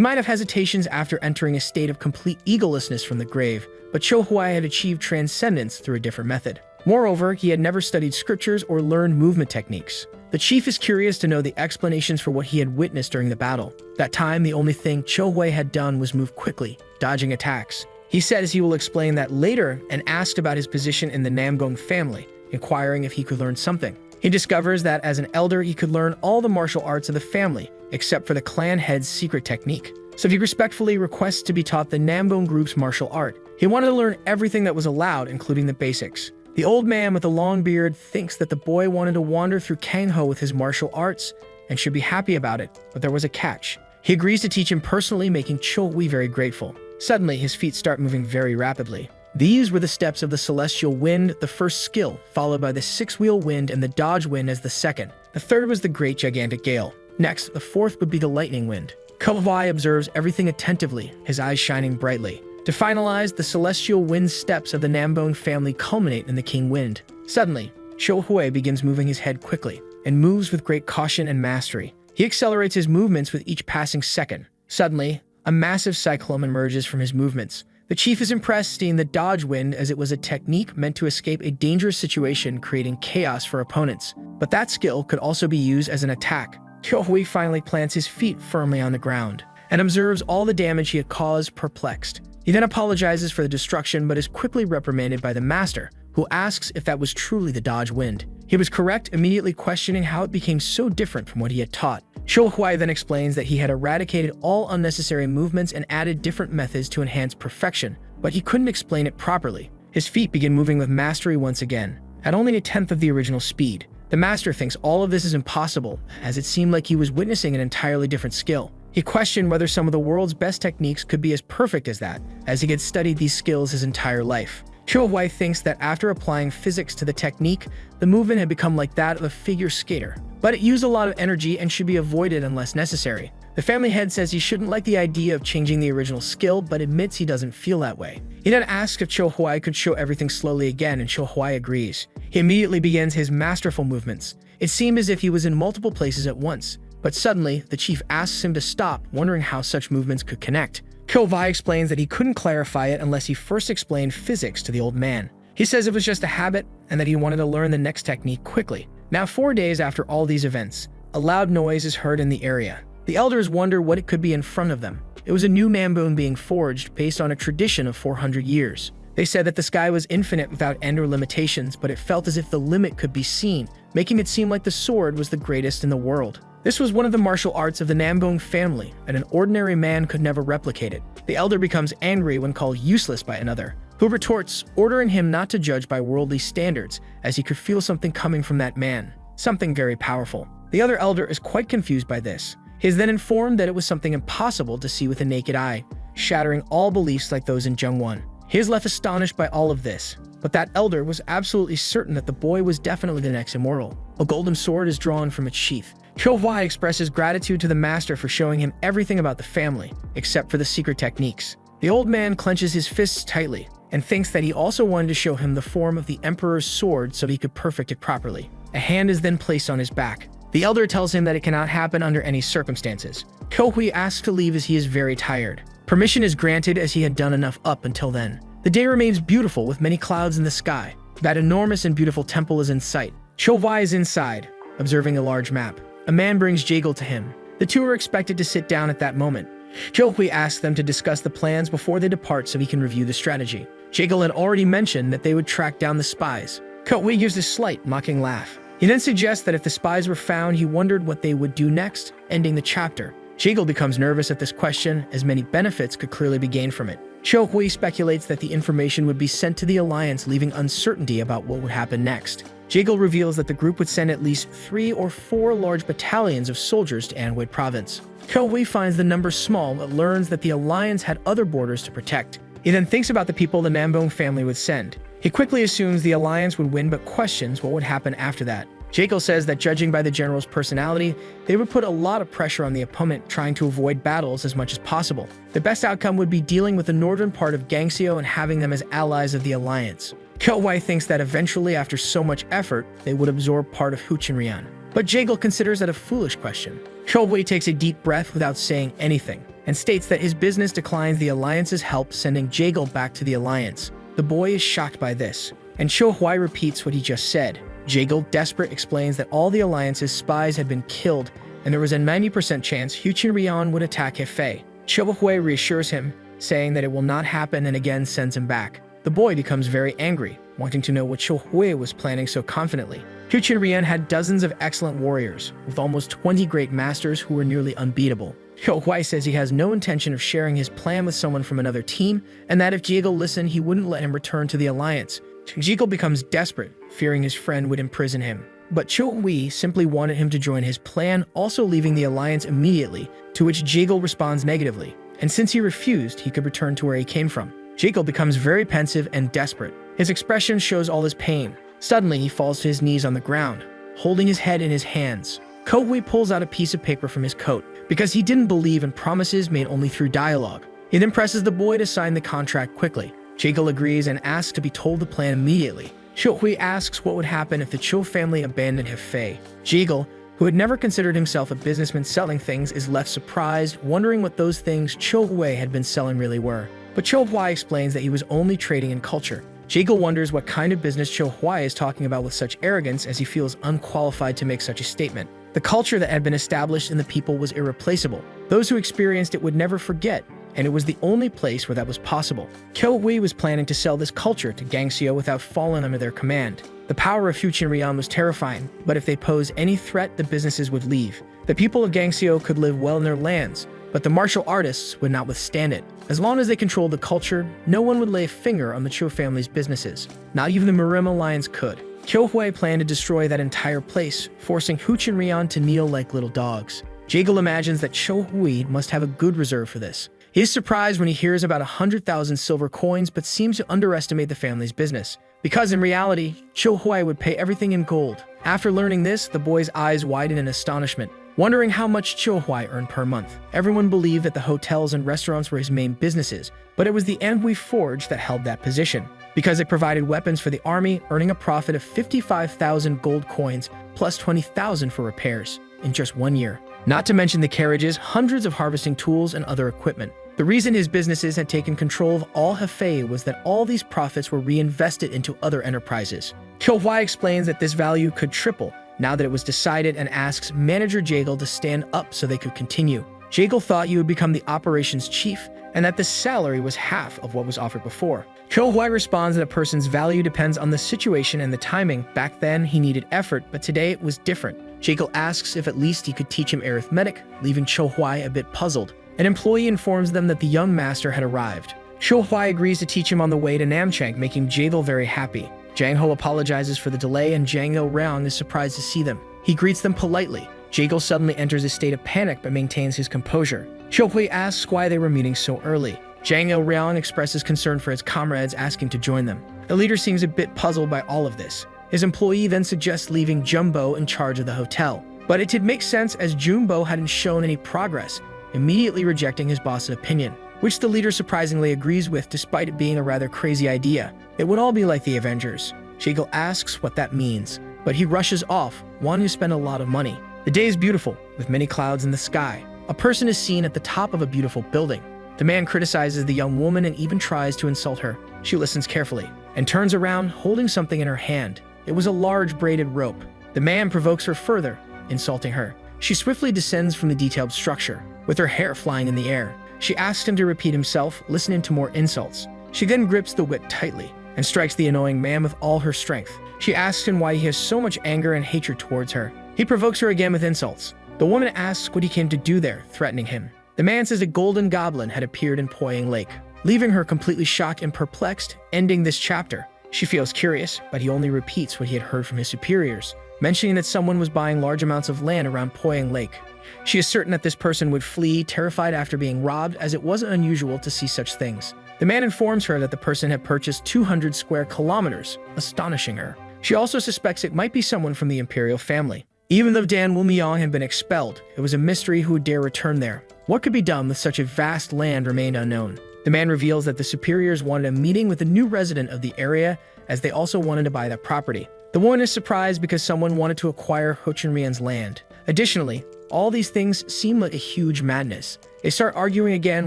might have hesitations after entering a state of complete egolessness from the grave, but Cho Hui had achieved transcendence through a different method. Moreover, he had never studied scriptures or learned movement techniques. The chief is curious to know the explanations for what he had witnessed during the battle. That time, the only thing Cho Hui had done was move quickly, dodging attacks. He says he will explain that later and asked about his position in the Namgong family, inquiring if he could learn something. He discovers that as an elder, he could learn all the martial arts of the family, except for the clan head's secret technique. So he respectfully requests to be taught the Nambong group's martial art. He wanted to learn everything that was allowed, including the basics. The old man with the long beard thinks that the boy wanted to wander through Kangho with his martial arts and should be happy about it, but there was a catch. He agrees to teach him personally, making Cho Hui very grateful. Suddenly, his feet start moving very rapidly. These were the steps of the Celestial Wind, the first skill, followed by the Six-Wheel Wind and the Dodge Wind as the second. The third was the Great Gigantic Gale. Next, the fourth would be the Lightning Wind. Cho Hui observes everything attentively, his eyes shining brightly. To finalize, the Celestial Wind steps of the Nambong family culminate in the King Wind. Suddenly, Cho Hui begins moving his head quickly, and moves with great caution and mastery. He accelerates his movements with each passing second. Suddenly, a massive cyclone emerges from his movements. The chief is impressed, seeing the Dodge Wind as it was a technique meant to escape a dangerous situation, creating chaos for opponents. But that skill could also be used as an attack. Cho Hui finally plants his feet firmly on the ground, and observes all the damage he had caused, perplexed. He then apologizes for the destruction, but is quickly reprimanded by the master, who asks if that was truly the Dodge Wind. He was correct, immediately questioning how it became so different from what he had taught. Cho Hui then explains that he had eradicated all unnecessary movements and added different methods to enhance perfection, but he couldn't explain it properly. His feet begin moving with mastery once again, at only a tenth of the original speed. The master thinks all of this is impossible, as it seemed like he was witnessing an entirely different skill. He questioned whether some of the world's best techniques could be as perfect as that, as he had studied these skills his entire life. Cho Hui thinks that after applying physics to the technique, the movement had become like that of a figure skater. But it used a lot of energy and should be avoided unless necessary. The family head says he shouldn't like the idea of changing the original skill, but admits he doesn't feel that way. He then asks if Cho Hui could show everything slowly again, and Cho Hui agrees. He immediately begins his masterful movements. It seemed as if he was in multiple places at once, but suddenly, the chief asks him to stop, wondering how such movements could connect. Cho Hui explains that he couldn't clarify it unless he first explained physics to the old man. He says it was just a habit, and that he wanted to learn the next technique quickly. Now, 4 days after all these events, a loud noise is heard in the area. The elders wonder what it could be in front of them. It was a new Nambong being forged based on a tradition of 400 years. They said that the sky was infinite without end or limitations, but it felt as if the limit could be seen, making it seem like the sword was the greatest in the world. This was one of the martial arts of the Namdong family, and an ordinary man could never replicate it. The elder becomes angry when called useless by another, who retorts, ordering him not to judge by worldly standards, as he could feel something coming from that man, something very powerful. The other elder is quite confused by this. He is then informed that it was something impossible to see with the naked eye, shattering all beliefs like those in Jungwon. He is left astonished by all of this, but that elder was absolutely certain that the boy was definitely the next immortal. A golden sword is drawn from its sheath. Cho Hwai expresses gratitude to the master for showing him everything about the family, except for the secret techniques. The old man clenches his fists tightly, and thinks that he also wanted to show him the form of the emperor's sword so he could perfect it properly. A hand is then placed on his back. The elder tells him that it cannot happen under any circumstances. Cho Hwai asks to leave as he is very tired. Permission is granted as he had done enough up until then. The day remains beautiful with many clouds in the sky. That enormous and beautiful temple is in sight. Cho Hwai is inside, observing a large map. A man brings Jaegal to him. The two are expected to sit down at that moment. Cho Hwai asks them to discuss the plans before they depart so he can review the strategy. Jaegal had already mentioned that they would track down the spies. Cho Hwai gives a slight, mocking laugh. He then suggests that if the spies were found, he wondered what they would do next, ending the chapter. Jaegal becomes nervous at this question, as many benefits could clearly be gained from it. Cho Hwai speculates that the information would be sent to the Alliance, leaving uncertainty about what would happen next. Jaegal reveals that the group would send at least 3 or 4 large battalions of soldiers to Anhui province. Cho Hwai finds the number small but learns that the Alliance had other borders to protect. He then thinks about the people the Namdong family would send. He quickly assumes the Alliance would win but questions what would happen after that. Jaegal says that judging by the general's personality, they would put a lot of pressure on the opponent, trying to avoid battles as much as possible. The best outcome would be dealing with the northern part of Gangseo and having them as allies of the Alliance. Cho Hwai thinks that eventually, after so much effort, they would absorb part of Huchinrian. But Jaegal considers that a foolish question. Cho Hwai takes a deep breath without saying anything, and states that his business declines the Alliance's help, sending Jaegal back to the Alliance. The boy is shocked by this, and Cho Hwai repeats what he just said. Jaegal, desperate, explains that all the Alliance's spies had been killed, and there was a 90% chance Huchinrian would attack Hefei. Cho Hwai reassures him, saying that it will not happen, and again sends him back. The boy becomes very angry, wanting to know what Cho Hwai was planning so confidently. Huchinrian had dozens of excellent warriors, with almost 20 great masters who were nearly unbeatable. Cho Hwai says he has no intention of sharing his plan with someone from another team, and that if Jaegal listened, he wouldn't let him return to the Alliance. Jaegal becomes desperate, fearing his friend would imprison him. But Cho Hwai simply wanted him to join his plan, also leaving the Alliance immediately, to which Jaegal responds negatively. And since he refused, he could return to where he came from. Jaegal becomes very pensive and desperate. His expression shows all his pain. Suddenly, he falls to his knees on the ground, holding his head in his hands. Cho Hwai pulls out a piece of paper from his coat, because he didn't believe in promises made only through dialogue. He then presses the boy to sign the contract quickly. Jaegal agrees and asks to be told the plan immediately. Cho Hwai asks what would happen if the Cho family abandoned Hefei. Jaegal, who had never considered himself a businessman selling things, is left surprised, wondering what those things Cho Hwai had been selling really were. But Cho Hwai explains that he was only trading in culture. Jaegal wonders what kind of business Cho Hwai is talking about with such arrogance, as he feels unqualified to make such a statement. The culture that had been established in the people was irreplaceable. Those who experienced it would never forget, and it was the only place where that was possible. Cho Hwai was planning to sell this culture to Gangseo without falling under their command. The power of Huchinrian was terrifying, but if they posed any threat, the businesses would leave. The people of Gangseo could live well in their lands, but the martial artists would not withstand it. As long as they controlled the culture, no one would lay a finger on the Cho family's businesses. Not even the Mirim Alliance could. Cho Hwai planned to destroy that entire place, forcing Huchinrian to kneel like little dogs. Jaegal imagines that Cho Hwai must have a good reserve for this. He is surprised when he hears about 100,000 silver coins, but seems to underestimate the family's business, because in reality, Cho Hwai would pay everything in gold. After learning this, the boy's eyes widen in astonishment, wondering how much Cho Hwai earned per month. Everyone believed that the hotels and restaurants were his main businesses, but it was the Anhui Forge that held that position, because it provided weapons for the army, earning a profit of 55,000 gold coins, plus 20,000 for repairs, in just 1 year. Not to mention the carriages, hundreds of harvesting tools, and other equipment. The reason his businesses had taken control of all Hefei was that all these profits were reinvested into other enterprises. Cho Hwai explains that this value could triple now that it was decided, and asks manager Jaegal to stand up so they could continue. Jaegal thought he would become the operations chief, and that the salary was half of what was offered before. Cho Huai responds that a person's value depends on the situation and the timing. Back then, he needed effort, but today it was different. Jekyll asks if at least he could teach him arithmetic, leaving Cho Huai a bit puzzled. An employee informs them that the young master had arrived. Cho Huai agrees to teach him on the way to Namchang, making Jekyll very happy. Jang Ho apologizes for the delay, and Jang Il Ryong is surprised to see them. He greets them politely. Jekyll suddenly enters a state of panic but maintains his composure. Cho Hui asks why they were meeting so early. Jang Il Ryong expresses concern for his comrades, asking to join them. The leader seems a bit puzzled by all of this. His employee then suggests leaving Jumbo in charge of the hotel. But it did make sense, as Jumbo hadn't shown any progress, immediately rejecting his boss's opinion, which the leader surprisingly agrees with despite it being a rather crazy idea. It would all be like the Avengers. Jekyll asks what that means, but he rushes off, wanting to spend a lot of money. The day is beautiful, with many clouds in the sky. A person is seen at the top of a beautiful building. The man criticizes the young woman and even tries to insult her. She listens carefully and turns around, holding something in her hand. It was a large braided rope. The man provokes her further, insulting her. She swiftly descends from the detailed structure, with her hair flying in the air. She asks him to repeat himself, listening to more insults. She then grips the whip tightly and strikes the annoying man with all her strength. She asks him why he has so much anger and hatred towards her. He provokes her again with insults. The woman asks what he came to do there, threatening him. The man says a golden goblin had appeared in Poyang Lake, leaving her completely shocked and perplexed, ending this chapter. She feels curious, but he only repeats what he had heard from his superiors, mentioning that someone was buying large amounts of land around Poyang Lake. She is certain that this person would flee, terrified after being robbed, as it wasn't unusual to see such things. The man informs her that the person had purchased 200 square kilometers, astonishing her. She also suspects it might be someone from the imperial family. Even though Dan Wumyong had been expelled, it was a mystery who would dare return there. What could be done with such a vast land remained unknown. The man reveals that the superiors wanted a meeting with a new resident of the area, as they also wanted to buy that property. The woman is surprised because someone wanted to acquire Ho Chun Rian's land. Additionally, all these things seem like a huge madness. They start arguing again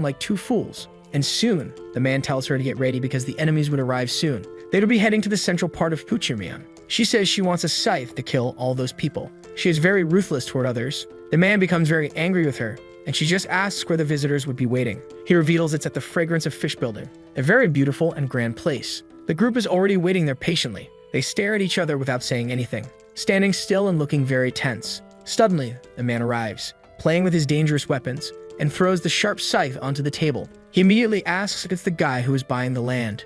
like two fools. And soon, the man tells her to get ready because the enemies would arrive soon. They would be heading to the central part of Ho Chun Rian. She says she wants a scythe to kill all those people. She is very ruthless toward others. The man becomes very angry with her, and she just asks where the visitors would be waiting. He reveals it's at the Fragrance of Fish building, a very beautiful and grand place. The group is already waiting there patiently. They stare at each other without saying anything, standing still and looking very tense. Suddenly, the man arrives, playing with his dangerous weapons, and throws the sharp scythe onto the table. He immediately asks if it's the guy who is buying the land.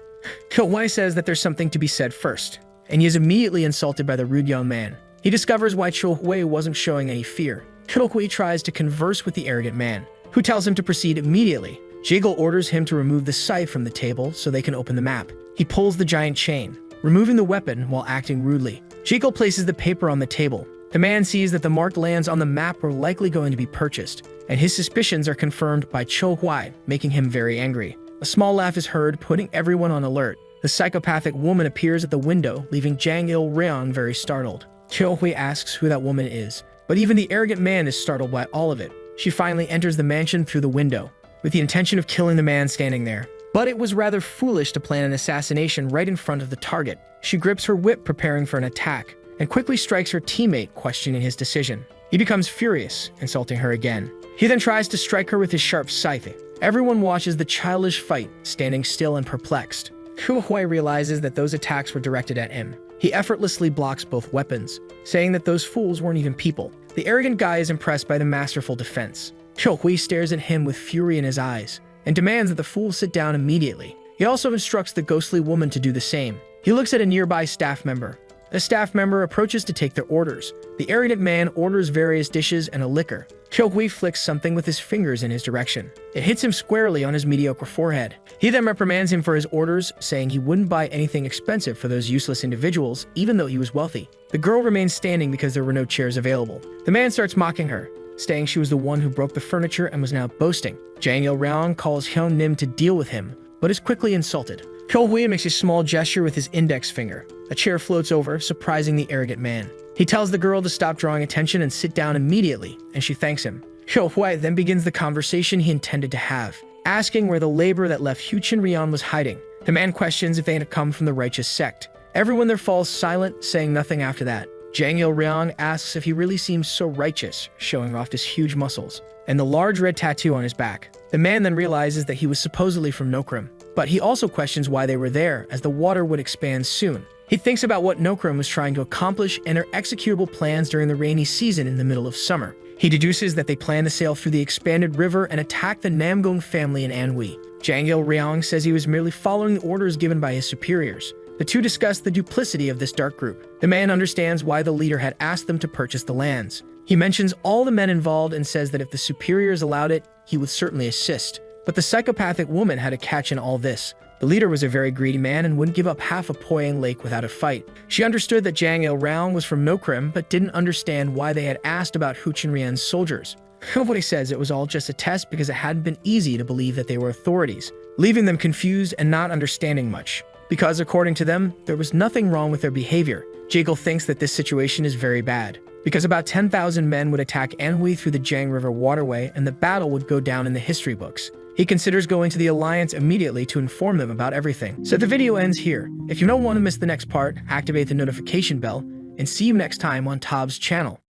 Ko Wai says that there's something to be said first, and he is immediately insulted by the rude young man. He discovers why Cho Hui wasn't showing any fear. Cho Hui tries to converse with the arrogant man, who tells him to proceed immediately. Jekyll orders him to remove the scythe from the table so they can open the map. He pulls the giant chain, removing the weapon while acting rudely. Jekyll places the paper on the table. The man sees that the marked lands on the map were likely going to be purchased, and his suspicions are confirmed by Cho Hui, making him very angry. A small laugh is heard, putting everyone on alert. The psychopathic woman appears at the window, leaving Jang Il Ryong very startled. Cho Hui asks who that woman is, but even the arrogant man is startled by all of it. She finally enters the mansion through the window, with the intention of killing the man standing there. But it was rather foolish to plan an assassination right in front of the target. She grips her whip, preparing for an attack, and quickly strikes her teammate, questioning his decision. He becomes furious, insulting her again. He then tries to strike her with his sharp scythe. Everyone watches the childish fight, standing still and perplexed. Hu Hui realizes that those attacks were directed at him. He effortlessly blocks both weapons, saying that those fools weren't even people. The arrogant guy is impressed by the masterful defense. Cho Hui stares at him with fury in his eyes, and demands that the fool sit down immediately. He also instructs the ghostly woman to do the same. He looks at a nearby staff member. A staff member approaches to take their orders. The arrogant man orders various dishes and a liquor. Cho Hui flicks something with his fingers in his direction. It hits him squarely on his mediocre forehead. He then reprimands him for his orders, saying he wouldn't buy anything expensive for those useless individuals, even though he was wealthy. The girl remains standing because there were no chairs available. The man starts mocking her, saying she was the one who broke the furniture and was now boasting. Jang Il Ryong calls Hyun Nim to deal with him, but is quickly insulted. Cho Hui makes a small gesture with his index finger. A chair floats over, surprising the arrogant man. He tells the girl to stop drawing attention and sit down immediately, and she thanks him. Cho Hui then begins the conversation he intended to have, asking where the labor that left Ho Chun Rian was hiding. The man questions if they had come from the righteous sect. Everyone there falls silent, saying nothing after that. Jang Il Ryong asks if he really seems so righteous, showing off his huge muscles and the large red tattoo on his back. The man then realizes that he was supposedly from Nokrim, but he also questions why they were there, as the water would expand soon. He thinks about what Nokrim was trying to accomplish and their executable plans during the rainy season in the middle of summer. He deduces that they plan to sail through the expanded river and attack the Namgung family in Anhui. Jang Il-ryong says he was merely following the orders given by his superiors. The two discuss the duplicity of this dark group. The man understands why the leader had asked them to purchase the lands. He mentions all the men involved and says that if the superiors allowed it, he would certainly assist. But the psychopathic woman had a catch in all this. The leader was a very greedy man and wouldn't give up half of Poyang Lake without a fight. She understood that Jang Il-ryong was from Nokrim, but didn't understand why they had asked about Hu Chinrian's soldiers. What he says, it was all just a test because it hadn't been easy to believe that they were authorities, leaving them confused and not understanding much. Because according to them, there was nothing wrong with their behavior. Jekyll thinks that this situation is very bad, because about 10,000 men would attack Anhui through the Jiang River waterway and the battle would go down in the history books. He considers going to the Alliance immediately to inform them about everything. So the video ends here. If you don't want to miss the next part, activate the notification bell, and see you next time on Tob's channel.